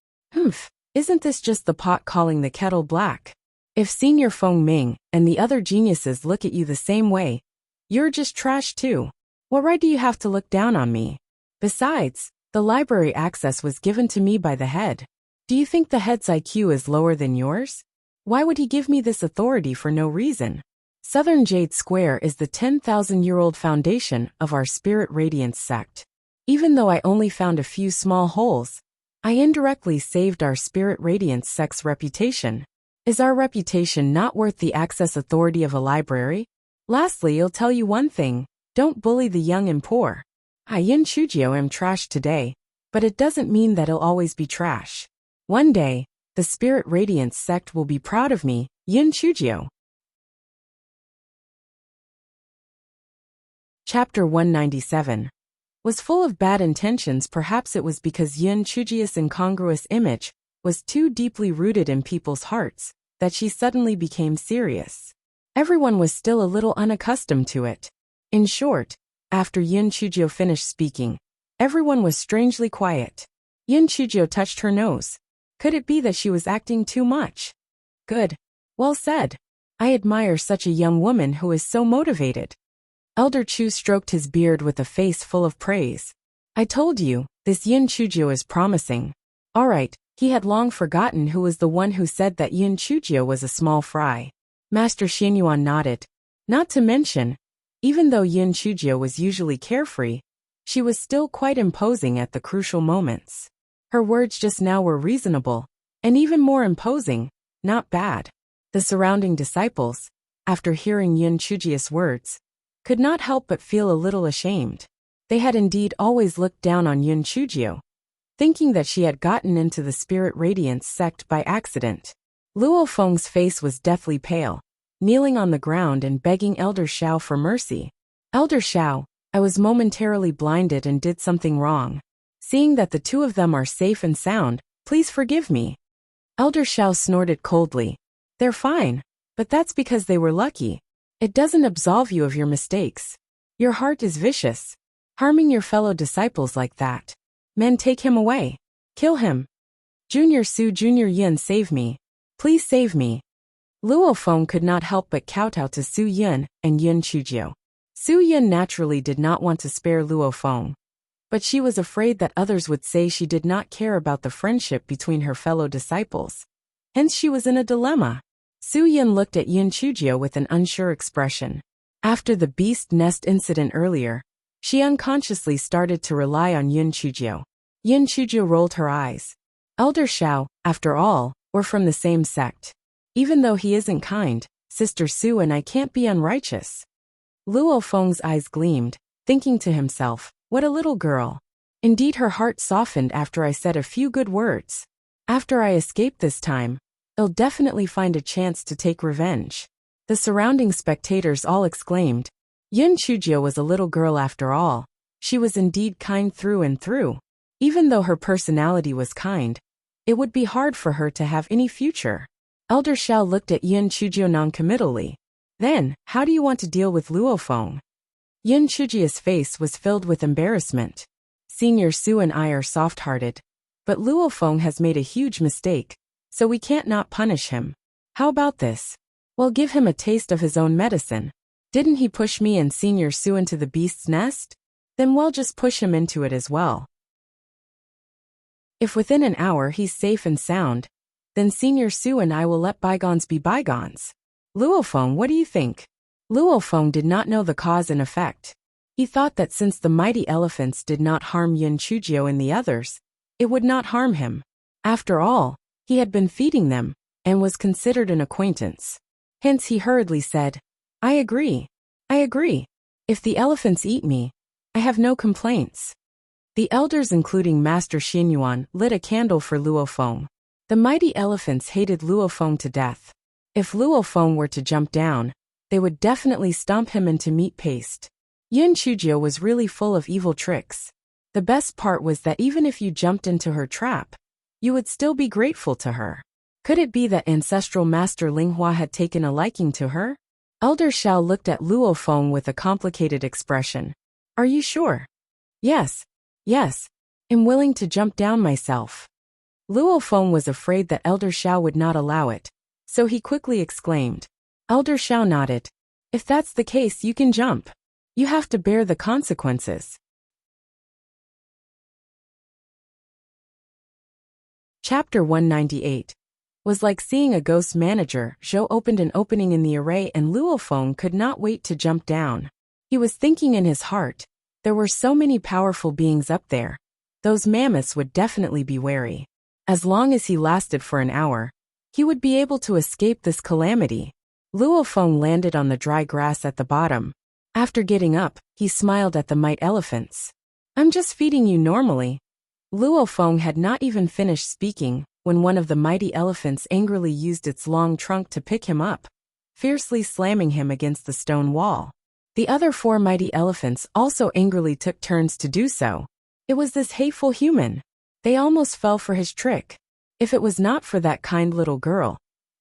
Isn't this just the pot calling the kettle black? If Senior Feng Ming and the other geniuses look at you the same way, you're just trash too. What right do you have to look down on me? Besides, the library access was given to me by the head. Do you think the head's IQ is lower than yours? Why would he give me this authority for no reason? Southern Jade Square is the 10,000-year-old foundation of our Spirit Radiance sect. Even though I only found a few small holes, I indirectly saved our Spirit Radiance sect's reputation. Is our reputation not worth the access authority of a library? Lastly, I'll tell you one thing, don't bully the young and poor. Yin Chujio am trash today, but it doesn't mean that I'll always be trash. One day, the Spirit Radiance sect will be proud of me, Yin Chujio. Chapter 197 was full of bad intentions. Perhaps it was because Yin Chujio's incongruous image was too deeply rooted in people's hearts that she suddenly became serious. Everyone was still a little unaccustomed to it. In short, after Yin Chujio finished speaking, everyone was strangely quiet. Yin Chujio touched her nose. Could it be that she was acting too much? Good. Well said. I admire such a young woman who is so motivated. Elder Chu stroked his beard with a face full of praise. I told you, this Yin Chujio is promising. All right, he had long forgotten who was the one who said that Yin Chujio was a small fry. Master Xianyuan nodded. Not to mention, even though Yin Chujio was usually carefree, she was still quite imposing at the crucial moments. Her words just now were reasonable, and even more imposing, not bad. The surrounding disciples, after hearing Yin Chujio's words, could not help but feel a little ashamed. They had indeed always looked down on Yin Chujio, thinking that she had gotten into the Spirit Radiance sect by accident. Luo Feng's face was deathly pale, kneeling on the ground and begging Elder Xiao for mercy. Elder Xiao, I was momentarily blinded and did something wrong. Seeing that the two of them are safe and sound, please forgive me. Elder Xiao snorted coldly. They're fine, but that's because they were lucky. It doesn't absolve you of your mistakes. Your heart is vicious, harming your fellow disciples like that. Men, take him away. Kill him. Junior Su, Junior Yin, save me. Please save me. Luo Feng could not help but kowtow to Su Yin and Yin Chujio. Su Yin naturally did not want to spare Luo Feng, but she was afraid that others would say she did not care about the friendship between her fellow disciples. Hence she was in a dilemma. Su Yin looked at Yin Chujio with an unsure expression. After the beast nest incident earlier, she unconsciously started to rely on Yin Chujio. Yin Chujio rolled her eyes. Elder Xiao, after all, we're from the same sect. Even though he isn't kind, Sister Su and I can't be unrighteous. Luo Feng's eyes gleamed, thinking to himself, what a little girl. Indeed, her heart softened after I said a few good words. After I escape this time, I'll definitely find a chance to take revenge. The surrounding spectators all exclaimed. Yin Chujio was a little girl after all. She was indeed kind through and through. Even though her personality was kind, it would be hard for her to have any future. Elder Xiao looked at Yin Chujio noncommittally. Then, how do you want to deal with Luo Feng? Yin Chujio's face was filled with embarrassment. Senior Su and I are soft-hearted, but Luo Feng has made a huge mistake, so we can't not punish him. How about this? We'll give him a taste of his own medicine. Didn't he push me and Senior Su into the beast's nest? Then we'll just push him into it as well. If within an hour he's safe and sound, then Senior Su and I will let bygones be bygones. Luo Feng, what do you think? Luo Feng did not know the cause and effect. He thought that since the mighty elephants did not harm Yin Chujio and the others, it would not harm him. After all, he had been feeding them, and was considered an acquaintance. Hence he hurriedly said, I agree. I agree. If the elephants eat me, I have no complaints. The elders, including Master Xianyuan, lit a candle for Luo Feng. The mighty elephants hated Luo Feng to death. If Luo Feng were to jump down, they would definitely stomp him into meat paste. Yin Chujio was really full of evil tricks. The best part was that even if you jumped into her trap, you would still be grateful to her. Could it be that ancestral Master Linghua had taken a liking to her? Elder Xiao looked at Luo Feng with a complicated expression. Are you sure? Yes. Yes. I'm willing to jump down myself. Luo Feng was afraid that Elder Xiao would not allow it, so he quickly exclaimed. Elder Xiao nodded. If that's the case, you can jump. You have to bear the consequences. Chapter 198 was like seeing a ghost manager. Zhou opened an opening in the array and Luo Feng could not wait to jump down. He was thinking in his heart, there were so many powerful beings up there. Those mammoths would definitely be wary. As long as he lasted for an hour, he would be able to escape this calamity. Luo Feng landed on the dry grass at the bottom. After getting up, he smiled at the might elephants. I'm just feeding you normally. Luo Feng had not even finished speaking when one of the mighty elephants angrily used its long trunk to pick him up, fiercely slamming him against the stone wall. The other 4 mighty elephants also angrily took turns to do so. It was this hateful human. They almost fell for his trick. If it was not for that kind little girl,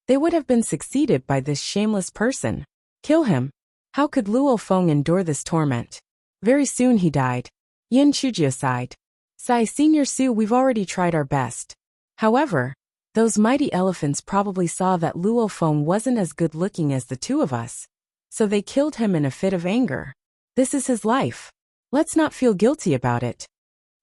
they would have been succeeded by this shameless person. Kill him. How could Luo Feng endure this torment? Very soon he died. Yin Chujio sighed. Sigh, Senior Su, we've already tried our best. However, those mighty elephants probably saw that Luo Feng wasn't as good looking as the 2 of us, so they killed him in a fit of anger. This is his life. Let's not feel guilty about it.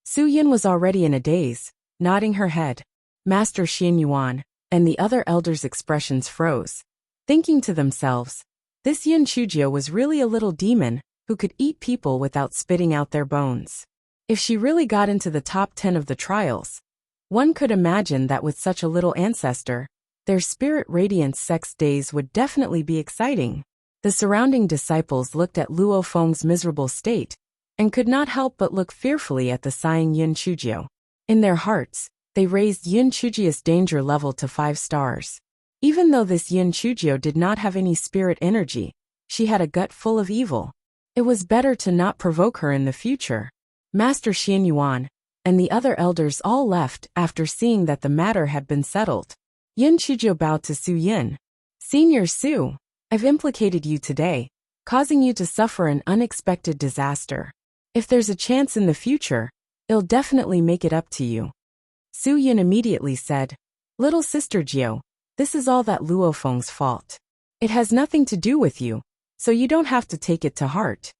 Su Yin was already in a daze, nodding her head. Master Xianyuan and the other elders' expressions froze. thinking to themselves, this Yin Chujio was really a little demon who could eat people without spitting out their bones. If she really got into the top 10 of the trials, one could imagine that with such a little ancestor, their spirit radiance sex days would definitely be exciting. The surrounding disciples looked at Luo Feng's miserable state and could not help but look fearfully at the sighing Yin Chujio. In their hearts, they raised Yin Chujio's danger level to 5 stars. Even though this Yin Chujio did not have any spirit energy, she had a gut full of evil. It was better to not provoke her in the future. Master Xian Yuan and the other elders all left after seeing that the matter had been settled. Yin Chujio bowed to Su Yin. Senior Su, I've implicated you today, causing you to suffer an unexpected disaster. If there's a chance in the future, I'll definitely make it up to you. Su Yin immediately said, Little sister Jiao, this is all that Luo Feng's fault. It has nothing to do with you, so you don't have to take it to heart.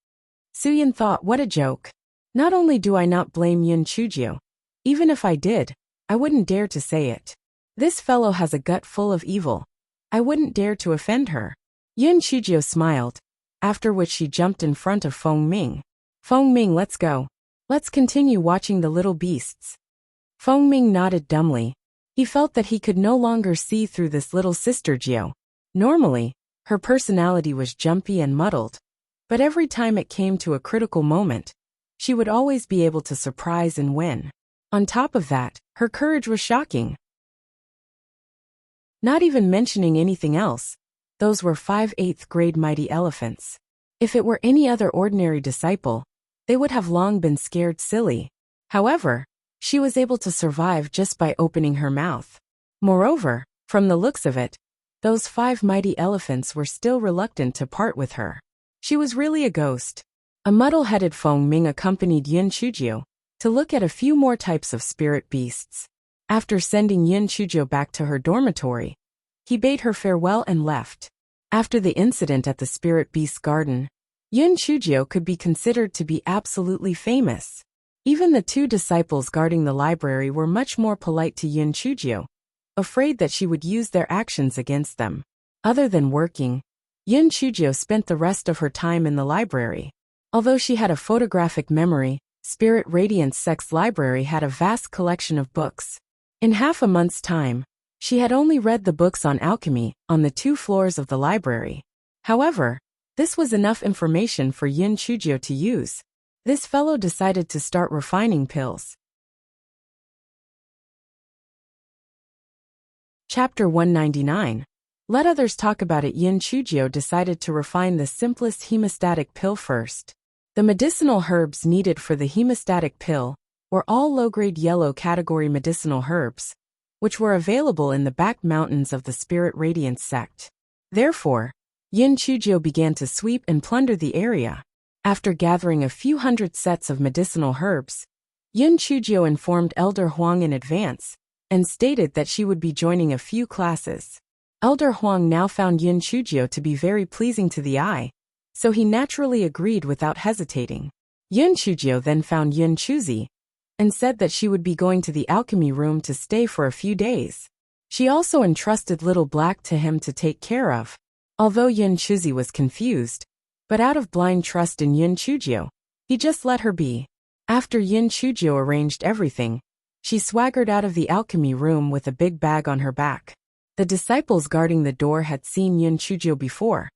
Su Yin thought, what a joke. Not only do I not blame Yin Chujio, even if I did, I wouldn't dare to say it. This fellow has a gut full of evil. I wouldn't dare to offend her. Yin Chujio smiled, after which she jumped in front of Feng Ming. Feng Ming, let's go. Let's continue watching the little beasts. Feng Ming nodded dumbly. He felt that he could no longer see through this little sister Jiao. Normally, her personality was jumpy and muddled, but every time it came to a critical moment, she would always be able to surprise and win. On top of that, her courage was shocking. Not even mentioning anything else, those were 5 8th grade mighty elephants. If it were any other ordinary disciple, they would have long been scared silly. However, she was able to survive just by opening her mouth. Moreover, from the looks of it, those 5 mighty elephants were still reluctant to part with her. She was really a ghost. A muddle-headed Feng Ming accompanied Yin Chujio to look at a few more types of spirit beasts. After sending Yin Chujio back to her dormitory, he bade her farewell and left. After the incident at the Spirit Beast Garden, Yin Chujio could be considered to be absolutely famous. Even the 2 disciples guarding the library were much more polite to Yin Chujio, afraid that she would use their actions against them. Other than working, Yin Chujio spent the rest of her time in the library. Although she had a photographic memory, Spirit Radiance Sex Library had a vast collection of books. In half a month's time, she had only read the books on alchemy on the 2 floors of the library. However, this was enough information for Yin Chujio to use. This fellow decided to start refining pills. Chapter 199. Let others talk about it. Yin Chujio decided to refine the simplest hemostatic pill first. The medicinal herbs needed for the hemostatic pill were all low-grade yellow category medicinal herbs, which were available in the back mountains of the Spirit Radiance sect. Therefore, Yin Chujio began to sweep and plunder the area. After gathering a few hundred sets of medicinal herbs, Yin Chujio informed Elder Huang in advance and stated that she would be joining a few classes. Elder Huang now found Yin Chujio to be very pleasing to the eye, so he naturally agreed without hesitating. Yin Chujio then found Yin Chuzi and said that she would be going to the alchemy room to stay for a few days. She also entrusted Little Black to him to take care of. Although Yin Chuzi was confused, but out of blind trust in Yin Chujio, he just let her be. After Yin Chujio arranged everything, she swaggered out of the alchemy room with a big bag on her back. The disciples guarding the door had seen Yin Chujio before,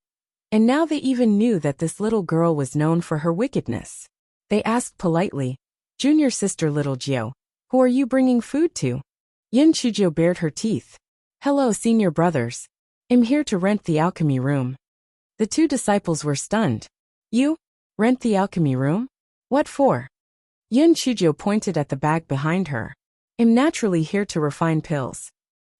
and now they even knew that this little girl was known for her wickedness. They asked politely, Junior sister Little Jiao, who are you bringing food to? Yin Chujio bared her teeth. Hello senior brothers. I'm here to rent the alchemy room. The 2 disciples were stunned. You? Rent the alchemy room? What for? Yin Chujio pointed at the bag behind her. I'm naturally here to refine pills.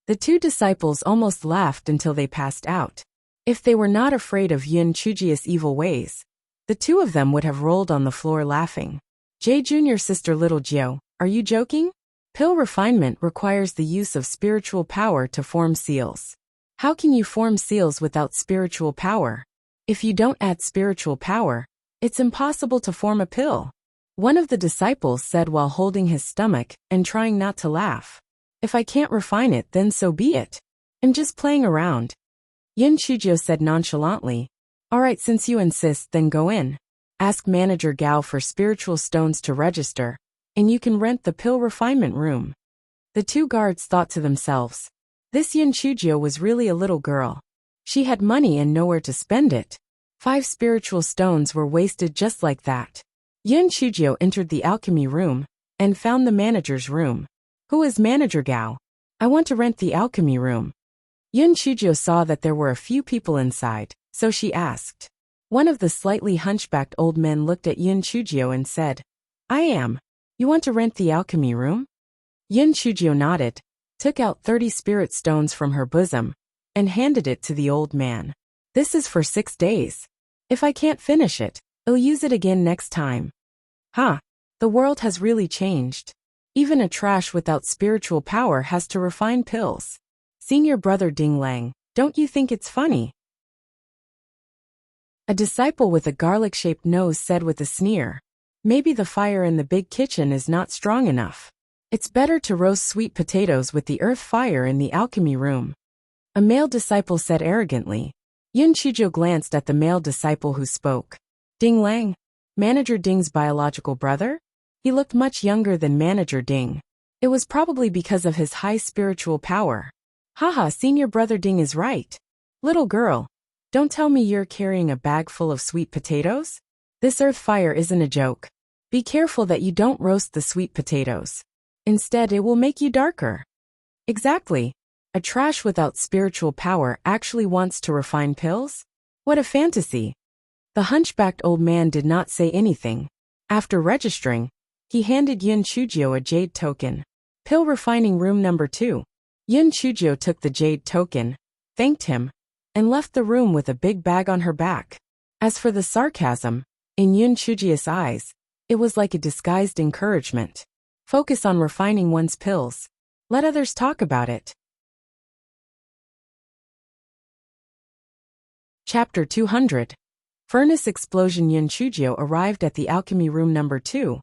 The 2 disciples almost laughed until they passed out. If they were not afraid of Yin Chujio's evil ways, the 2 of them would have rolled on the floor laughing. Junior sister Little Jiao, are you joking? Pill refinement requires the use of spiritual power to form seals. How can you form seals without spiritual power? If you don't add spiritual power, it's impossible to form a pill. One of the disciples said while holding his stomach and trying not to laugh. If I can't refine it, then so be it. I'm just playing around. Yin Shuzhou said nonchalantly. All right, since you insist, then go in. Ask Manager Gao for spiritual stones to register, and you can rent the pill refinement room. The two guards thought to themselves. This Yin Shuzhou was really a little girl. She had money and nowhere to spend it. 5 spiritual stones were wasted just like that. Yin Shuzhou entered the alchemy room and found the manager's room. Who is Manager Gao? I want to rent the alchemy room. Yin Shuzhou saw that there were a few people inside, so she asked. One of the slightly hunchbacked old men looked at Yin Shuzhou and said, I am. You want to rent the alchemy room? Yin Shuzhou nodded, took out 30 spirit stones from her bosom, and handed it to the old man. This is for 6 days. If I can't finish it, I'll use it again next time. The world has really changed. Even a trash without spiritual power has to refine pills. Senior brother Ding Lang, don't you think it's funny? A disciple with a garlic-shaped nose said with a sneer. Maybe the fire in the big kitchen is not strong enough. It's better to roast sweet potatoes with the earth fire in the alchemy room. A male disciple said arrogantly. Yin Shuzhou glanced at the male disciple who spoke. Ding Lang, Manager Ding's biological brother? He looked much younger than Manager Ding. It was probably because of his high spiritual power. Haha, senior brother Ding is right. Little girl, don't tell me you're carrying a bag full of sweet potatoes? This earth fire isn't a joke. Be careful that you don't roast the sweet potatoes. Instead, it will make you darker. Exactly. A trash without spiritual power actually wants to refine pills? What a fantasy. The hunchbacked old man did not say anything. After registering, he handed Yin Shuzhou a jade token. Pill refining room number 2. Yin Shuzhou took the jade token, thanked him, and left the room with a big bag on her back. As for the sarcasm, in Yin Shuzhou's eyes, it was like a disguised encouragement. Focus on refining one's pills. Let others talk about it. Chapter 200. Furnace Explosion. Yin Shuzhou arrived at the alchemy room number 2,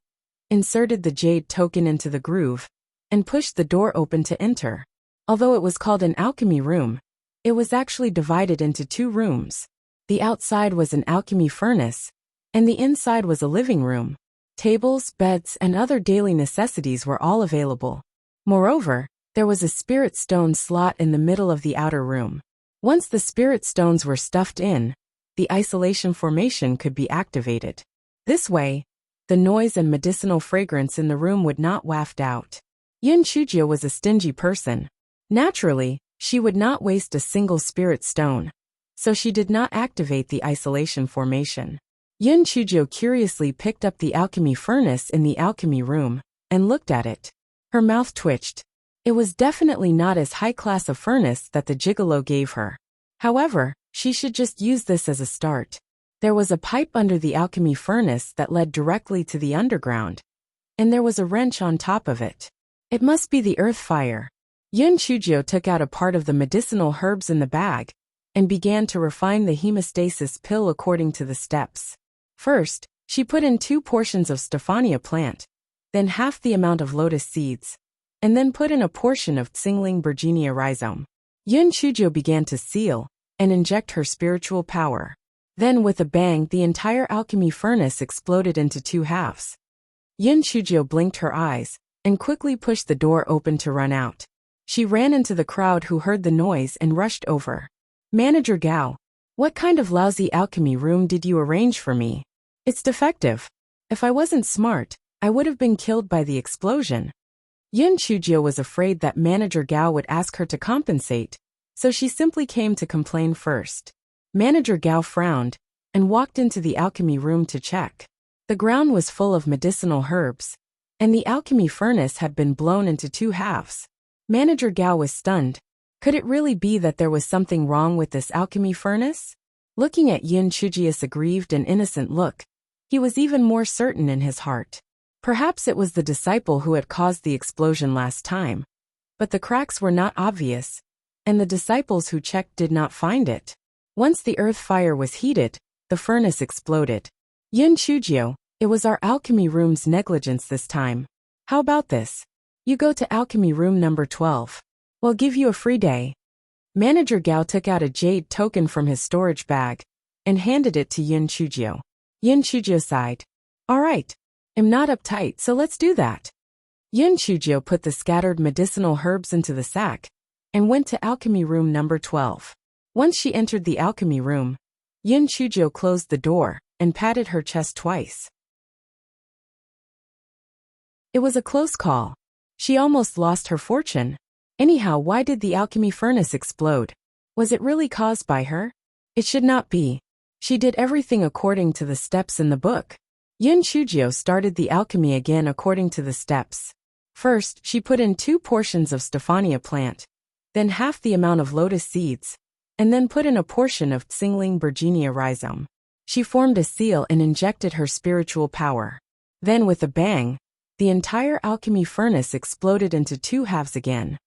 inserted the jade token into the groove, and pushed the door open to enter. Although it was called an alchemy room, it was actually divided into 2 rooms. The outside was an alchemy furnace, and the inside was a living room. Tables, beds, and other daily necessities were all available. Moreover, there was a spirit stone slot in the middle of the outer room. Once the spirit stones were stuffed in, the isolation formation could be activated. This way, the noise and medicinal fragrance in the room would not waft out. Yin Shuzhou was a stingy person. Naturally, she would not waste a single spirit stone, so she did not activate the isolation formation. Yin Shuzhou curiously picked up the alchemy furnace in the alchemy room and looked at it. Her mouth twitched. It was definitely not as high-class a furnace that the gigolo gave her. However, she should just use this as a start. There was a pipe under the alchemy furnace that led directly to the underground, and there was a wrench on top of it. It must be the earth fire. Yin Shuzhou took out a part of the medicinal herbs in the bag and began to refine the hemostasis pill according to the steps. First, she put in 2 portions of Stephania plant, then half the amount of lotus seeds, and then put in a portion of Tsingling Virginia rhizome. Yin Shuzhou began to seal and inject her spiritual power. Then with a bang, the entire alchemy furnace exploded into 2 halves. Yin Shuzhou blinked her eyes and quickly pushed the door open to run out. She ran into the crowd who heard the noise and rushed over. Manager Gao, what kind of lousy alchemy room did you arrange for me? It's defective. If I wasn't smart, I would have been killed by the explosion. Yin Shuzhou was afraid that Manager Gao would ask her to compensate, so she simply came to complain first. Manager Gao frowned and walked into the alchemy room to check. The ground was full of medicinal herbs, and the alchemy furnace had been blown into 2 halves. Manager Gao was stunned. Could it really be that there was something wrong with this alchemy furnace? Looking at Yin Shuzhou's aggrieved and innocent look, he was even more certain in his heart. Perhaps it was the disciple who had caused the explosion last time, but the cracks were not obvious, and the disciples who checked did not find it. Once the earth fire was heated, the furnace exploded. Yin Shuzhou, it was our alchemy room's negligence this time. How about this? You go to alchemy room number 12. We'll give you a free day. Manager Gao took out a jade token from his storage bag and handed it to Yun Chujio. Yun Chujio sighed. All right. I'm not uptight, so let's do that. Yun Chujio put the scattered medicinal herbs into the sack and went to alchemy room number 12. Once she entered the alchemy room, Yun Chujio closed the door and patted her chest twice. It was a close call. She almost lost her fortune. Anyhow, why did the alchemy furnace explode? Was it really caused by her? It should not be. She did everything according to the steps in the book. Yun Chujio started the alchemy again according to the steps. First, she put in 2 portions of Stephania plant, then half the amount of lotus seeds, and then put in a portion of Tsingling Virginia rhizome. She formed a seal and injected her spiritual power. Then with a bang, the entire alchemy furnace exploded into 2 halves again.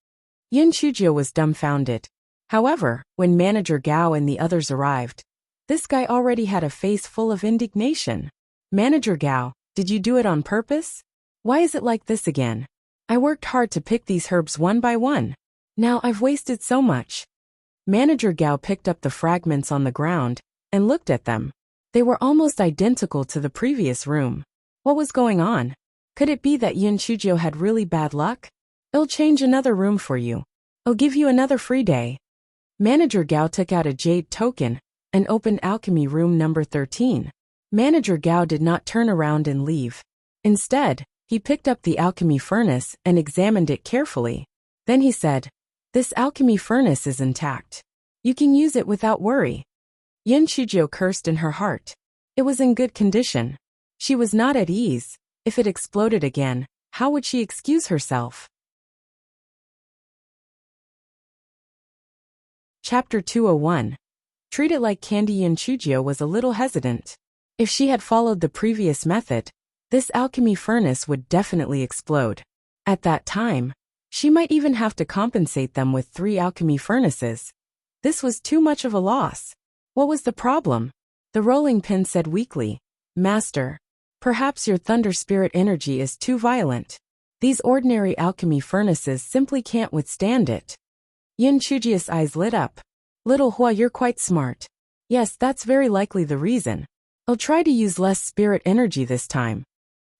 Yun Chujio was dumbfounded. However, when Manager Gao and the others arrived, this guy already had a face full of indignation. Manager Gao, did you do it on purpose? Why is it like this again? I worked hard to pick these herbs one by one. Now I've wasted so much. Manager Gao picked up the fragments on the ground and looked at them. They were almost identical to the previous room. What was going on? Could it be that Yun Chujio had really bad luck? I'll change another room for you. I'll give you another free day. Manager Gao took out a jade token and opened alchemy room number 13. Manager Gao did not turn around and leave. Instead, he picked up the alchemy furnace and examined it carefully. Then he said, "This alchemy furnace is intact. You can use it without worry." Yun Chujio cursed in her heart. It was in good condition. She was not at ease. If it exploded again, how would she excuse herself? Chapter 201. Treat it like candy. Yun Chujio was a little hesitant. If she had followed the previous method, this alchemy furnace would definitely explode. At that time, she might even have to compensate them with 3 alchemy furnaces. This was too much of a loss. What was the problem? The rolling pin said weakly, "Master, perhaps your thunder spirit energy is too violent. These ordinary alchemy furnaces simply can't withstand it." Yun Chujio's eyes lit up. "Little Hua, you're quite smart. Yes, that's very likely the reason. I'll try to use less spirit energy this time."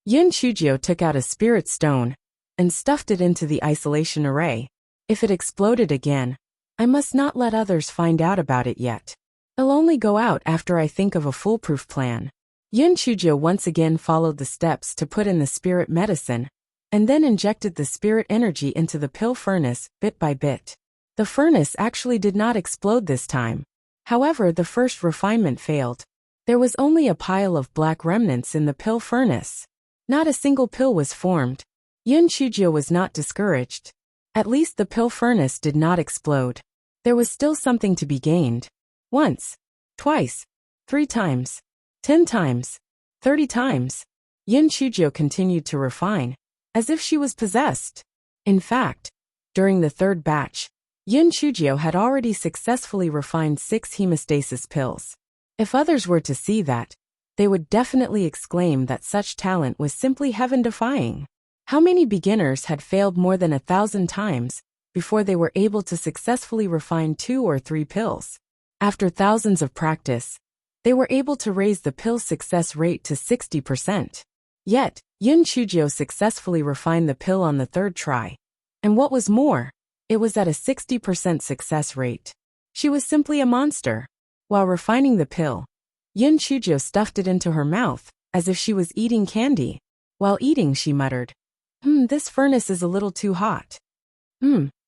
Yun Chujio took out a spirit stone and stuffed it into the isolation array. If it exploded again, I must not let others find out about it yet. I'll only go out after I think of a foolproof plan. Yun Chujio once again followed the steps to put in the spirit medicine, and then injected the spirit energy into the pill furnace, bit by bit. The furnace actually did not explode this time. However, the first refinement failed. There was only a pile of black remnants in the pill furnace. Not a single pill was formed. Yun Chujio was not discouraged. At least the pill furnace did not explode. There was still something to be gained. Once, twice, 3 times, 10 times, 30 times. Yun Chujio continued to refine, as if she was possessed. In fact, during the 3rd batch, Yun Chujio had already successfully refined 6 hemostasis pills. If others were to see that, they would definitely exclaim that such talent was simply heaven-defying. How many beginners had failed more than 1,000 times before they were able to successfully refine 2 or 3 pills? After thousands of practice, they were able to raise the pill success rate to 60%. Yet, Yun Chujio successfully refined the pill on the 3rd try. And what was more, it was at a 60% success rate. She was simply a monster. While refining the pill, Yun Chujio stuffed it into her mouth, as if she was eating candy. While eating, she muttered, This furnace is a little too hot.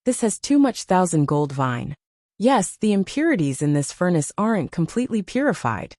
This has too much 1,000 gold vine. Yes, the impurities in this furnace aren't completely purified."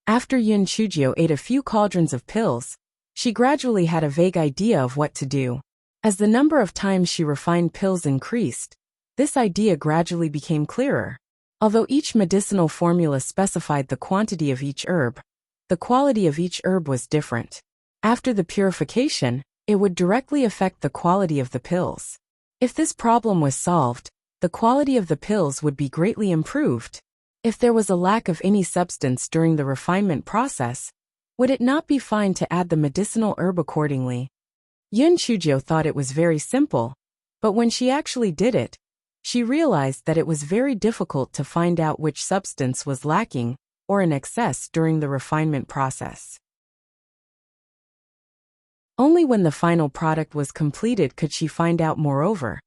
After Yun Chujio ate a few cauldrons of pills, she gradually had a vague idea of what to do. As the number of times she refined pills increased, this idea gradually became clearer. Although each medicinal formula specified the quantity of each herb, the quality of each herb was different. After the purification, it would directly affect the quality of the pills. If this problem was solved, the quality of the pills would be greatly improved. If there was a lack of any substance during the refinement process, would it not be fine to add the medicinal herb accordingly? Yun Chujio thought it was very simple, but when she actually did it, She realized that it was very difficult to find out which substance was lacking or in excess during the refinement process. Only when the final product was completed could she find out. Moreover,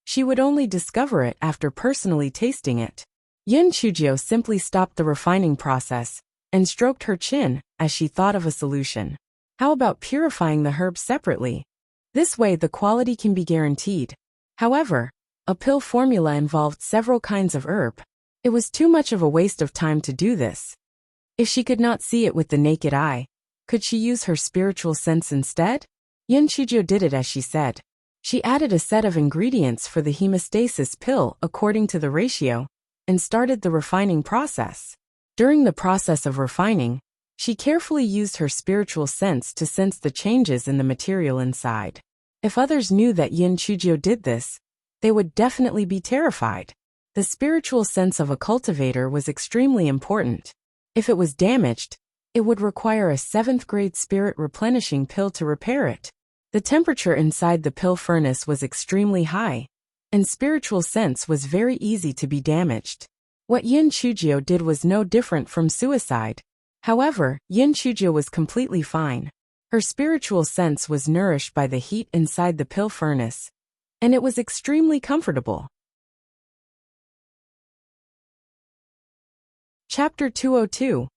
she would only discover it after personally tasting it. Yin Chujio simply stopped the refining process and stroked her chin as she thought of a solution. How about purifying the herbs separately? This way the quality can be guaranteed. However, a pill formula involved several kinds of herb. It was too much of a waste of time to do this. If she could not see it with the naked eye, could she use her spiritual sense instead? Yin Chujio did it as she said. She added a set of ingredients for the hemostasis pill according to the ratio and started the refining process. During the process of refining, she carefully used her spiritual sense to sense the changes in the material inside. If others knew that Yin Chujio did this, they would definitely be terrified. The spiritual sense of a cultivator was extremely important. If it was damaged, it would require a 7th grade spirit replenishing pill to repair it. The temperature inside the pill furnace was extremely high, and spiritual sense was very easy to be damaged. What Yin Chujio did was no different from suicide. However, Yin Chujio was completely fine. Her spiritual sense was nourished by the heat inside the pill furnace, and it was extremely comfortable. Chapter 202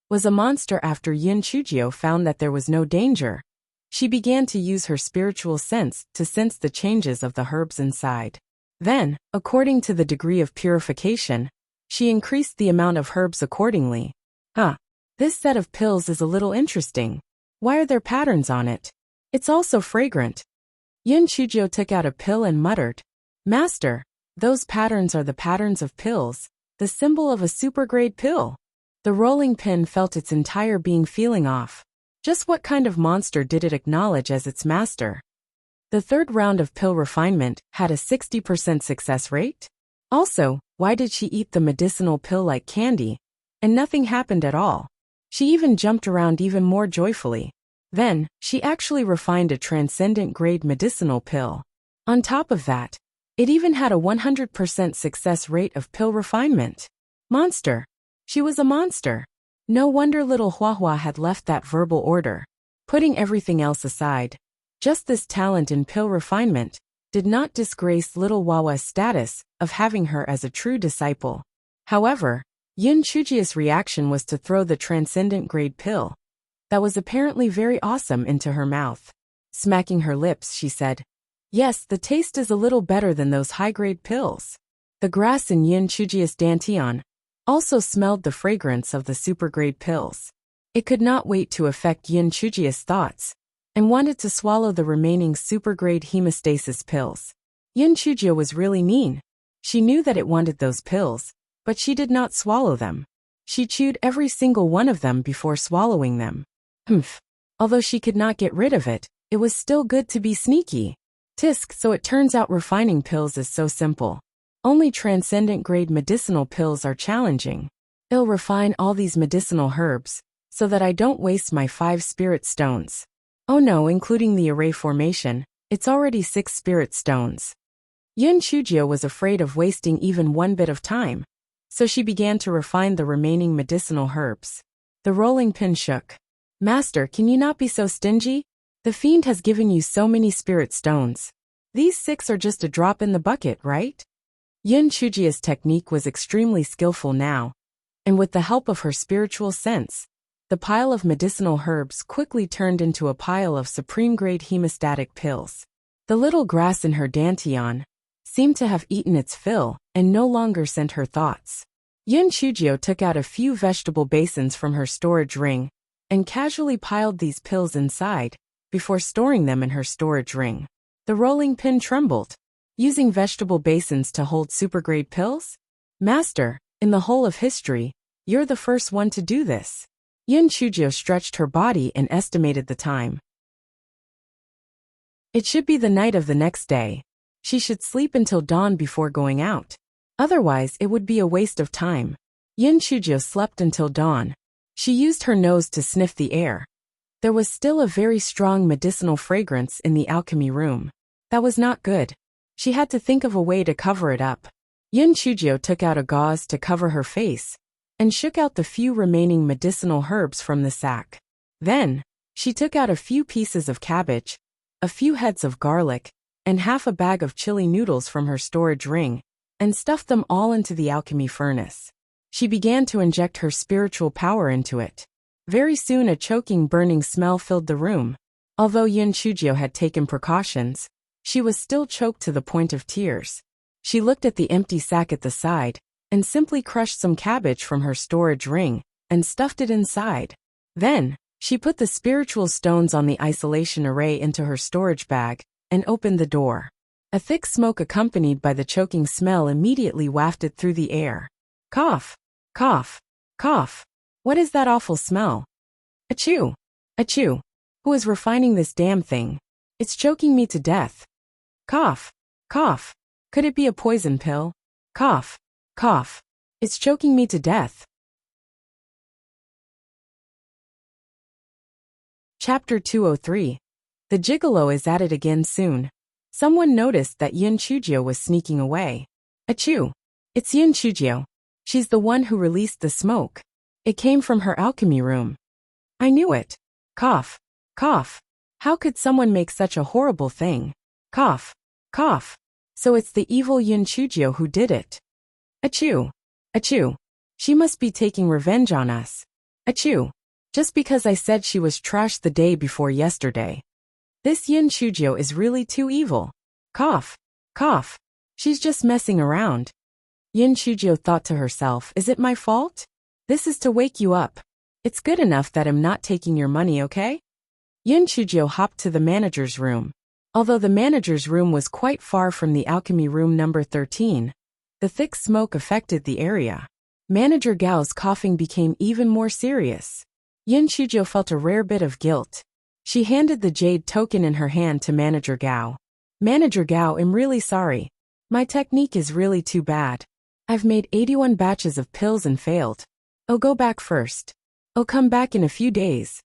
was a monster. After Yin Chujio found that there was no danger, she began to use her spiritual sense to sense the changes of the herbs inside. Then, according to the degree of purification, she increased the amount of herbs accordingly. This set of pills is a little interesting. Why are there patterns on it? It's also fragrant. Yin Chujio took out a pill and muttered, "Master, those patterns are the patterns of pills, the symbol of a super-grade pill." The rolling pin felt its entire being feeling off. Just what kind of monster did it acknowledge as its master? The third round of pill refinement had a 60% success rate. Also, why did she eat the medicinal pill like candy, and nothing happened at all? She even jumped around even more joyfully. Then, she actually refined a transcendent grade medicinal pill. On top of that, it even had a 100% success rate of pill refinement. Monster. She was a monster. No wonder little Huahua had left that verbal order. Putting everything else aside, just this talent in pill refinement did not disgrace little Huahua's status of having her as a true disciple. However, Yin Chujio's reaction was to throw the transcendent grade pill that was apparently very awesome into her mouth. Smacking her lips, she said, "Yes, the taste is a little better than those high-grade pills." The grass in Yin Chujio's dantian also smelled the fragrance of the super-grade pills. It could not wait to affect Yin Chujio's thoughts and wanted to swallow the remaining super-grade hemostasis pills. Yin Chujio was really mean. She knew that it wanted those pills, but she did not swallow them. She chewed every single one of them before swallowing them. Although she could not get rid of it, it was still good to be sneaky. Tisk, so it turns out refining pills is so simple. Only transcendent grade medicinal pills are challenging. I'll refine all these medicinal herbs, so that I don't waste my 5 spirit stones. Oh no, including the array formation, it's already 6 spirit stones. Yin Chujio was afraid of wasting even one bit of time, so she began to refine the remaining medicinal herbs. The rolling pin shook. "Master, can you not be so stingy? The fiend has given you so many spirit stones. These 6 are just a drop in the bucket, right?" Yin Chujio's technique was extremely skillful now, and with the help of her spiritual sense, the pile of medicinal herbs quickly turned into a pile of supreme-grade hemostatic pills. The little grass in her dantian seemed to have eaten its fill and no longer sent her thoughts. Yin Chujio took out a few vegetable basins from her storage ring and casually piled these pills inside before storing them in her storage ring. The rolling pin trembled. Using vegetable basins to hold supergrade pills? Master, in the whole of history, you're the first one to do this. Yin Chujio stretched her body and estimated the time. It should be the night of the next day. She should sleep until dawn before going out. Otherwise, it would be a waste of time. Yin Chujio slept until dawn. She used her nose to sniff the air. There was still a very strong medicinal fragrance in the alchemy room. That was not good. She had to think of a way to cover it up. Yun Chujio took out a gauze to cover her face and shook out the few remaining medicinal herbs from the sack. Then, she took out a few pieces of cabbage, a few heads of garlic, and half a bag of chili noodles from her storage ring, and stuffed them all into the alchemy furnace. She began to inject her spiritual power into it. Very soon a choking burning smell filled the room. Although Yun Chujio had taken precautions, she was still choked to the point of tears. She looked at the empty sack at the side, and simply crushed some cabbage from her storage ring, and stuffed it inside. Then, she put the spiritual stones on the isolation array into her storage bag, and opened the door. A thick smoke accompanied by the choking smell immediately wafted through the air. Cough! Cough! Cough! What is that awful smell? Achoo! Achoo! Who is refining this damn thing? It's choking me to death. Cough! Cough! Could it be a poison pill? Cough! Cough! It's choking me to death. Chapter 203. The gigolo is at it again soon. Someone noticed that Yun Chujio was sneaking away. Achoo! It's Yun Chujio. She's the one who released the smoke. It came from her alchemy room. I knew it. Cough! Cough! How could someone make such a horrible thing? Cough! Cough! So it's the evil Yun Chujio who did it. Achoo! Achoo! She must be taking revenge on us. Achoo! Just because I said she was trashed the day before yesterday. This Yun Chujio is really too evil. Cough! Cough! She's just messing around. Yun Chujio thought to herself, is it my fault? This is to wake you up. It's good enough that I'm not taking your money, okay? Yun Chujio hopped to the manager's room. Although the manager's room was quite far from the alchemy room number 13, the thick smoke affected the area. Manager Gao's coughing became even more serious. Yun Chujio felt a rare bit of guilt. She handed the jade token in her hand to Manager Gao. Manager Gao, I'm really sorry. My technique is really too bad. I've made 81 batches of pills and failed. Oh, go back first. Oh, come back in a few days.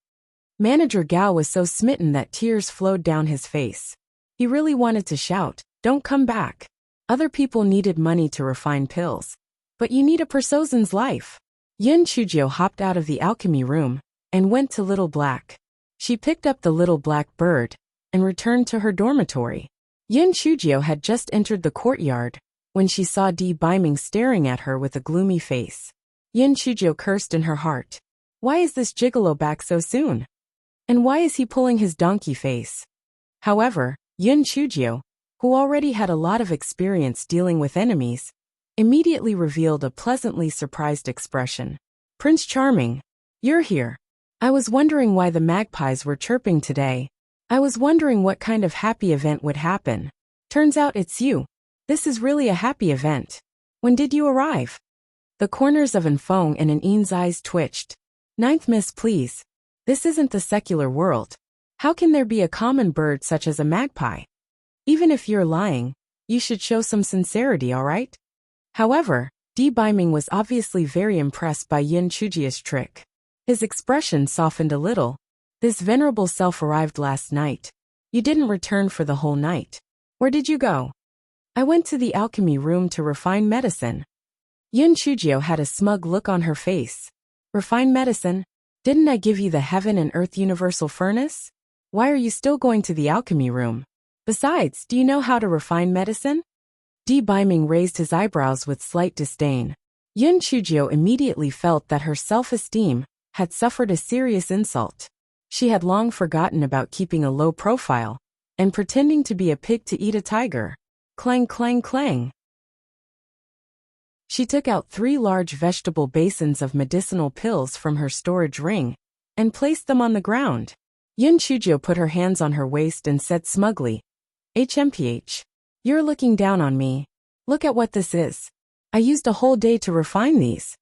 Manager Gao was so smitten that tears flowed down his face. He really wanted to shout, don't come back. Other people needed money to refine pills. But you need a person's life. Yun Chujio hopped out of the alchemy room and went to Little Black. She picked up the little black bird and returned to her dormitory. Yun Chujio had just entered the courtyard when she saw Di Biming staring at her with a gloomy face. Yun Chujio cursed in her heart. Why is this gigolo back so soon? And why is he pulling his donkey face? However, Yun Chujio, who already had a lot of experience dealing with enemies, immediately revealed a pleasantly surprised expression. Prince Charming, you're here. I was wondering why the magpies were chirping today. I was wondering what kind of happy event would happen. Turns out it's you. This is really a happy event. When did you arrive? The corners of An Feng and An Yin's eyes twitched. Ninth Miss, please. This isn't the secular world. How can there be a common bird such as a magpie? Even if you're lying, you should show some sincerity, all right? However, Di Biming was obviously very impressed by Yun Chujio's trick. His expression softened a little. This venerable self arrived last night. You didn't return for the whole night. Where did you go? I went to the alchemy room to refine medicine. Yun Chujio had a smug look on her face. Refine medicine? Didn't I give you the heaven and earth universal furnace? Why are you still going to the alchemy room? Besides, do you know how to refine medicine? Di Biming raised his eyebrows with slight disdain. Yun Chujio immediately felt that her self-esteem had suffered a serious insult. She had long forgotten about keeping a low profile and pretending to be a pig to eat a tiger. Clang, clang, clang. She took out 3 large vegetable basins of medicinal pills from her storage ring and placed them on the ground. Yun Chujio put her hands on her waist and said smugly, HMPH. You're looking down on me. Look at what this is. I used a whole day to refine these.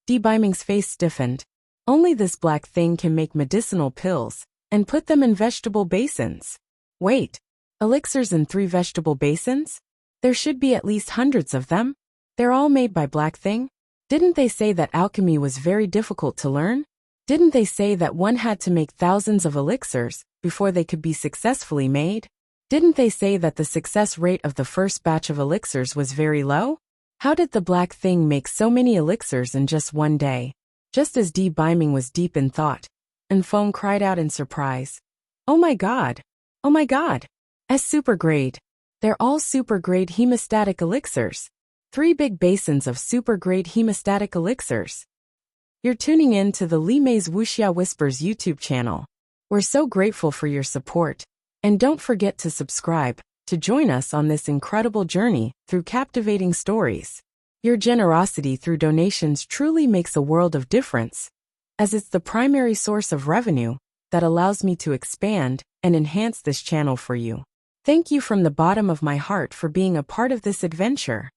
Di Biming's face stiffened. Only this black thing can make medicinal pills and put them in vegetable basins. Wait, elixirs in 3 vegetable basins? There should be at least hundreds of them. They're all made by Black Thing? Didn't they say that alchemy was very difficult to learn? Didn't they say that one had to make thousands of elixirs before they could be successfully made? Didn't they say that the success rate of the first batch of elixirs was very low? How did the black thing make so many elixirs in just one day? Just as Dee Biming was deep in thought, and Feng cried out in surprise. Oh my god! Oh my god! Super grade. They're all super grade hemostatic elixirs. 3 big basins of super grade hemostatic elixirs. You're tuning in to the Li Mei's Wuxia Whispers YouTube channel. We're so grateful for your support. And don't forget to subscribe to join us on this incredible journey through captivating stories. Your generosity through donations truly makes a world of difference, as it's the primary source of revenue that allows me to expand and enhance this channel for you. Thank you from the bottom of my heart for being a part of this adventure.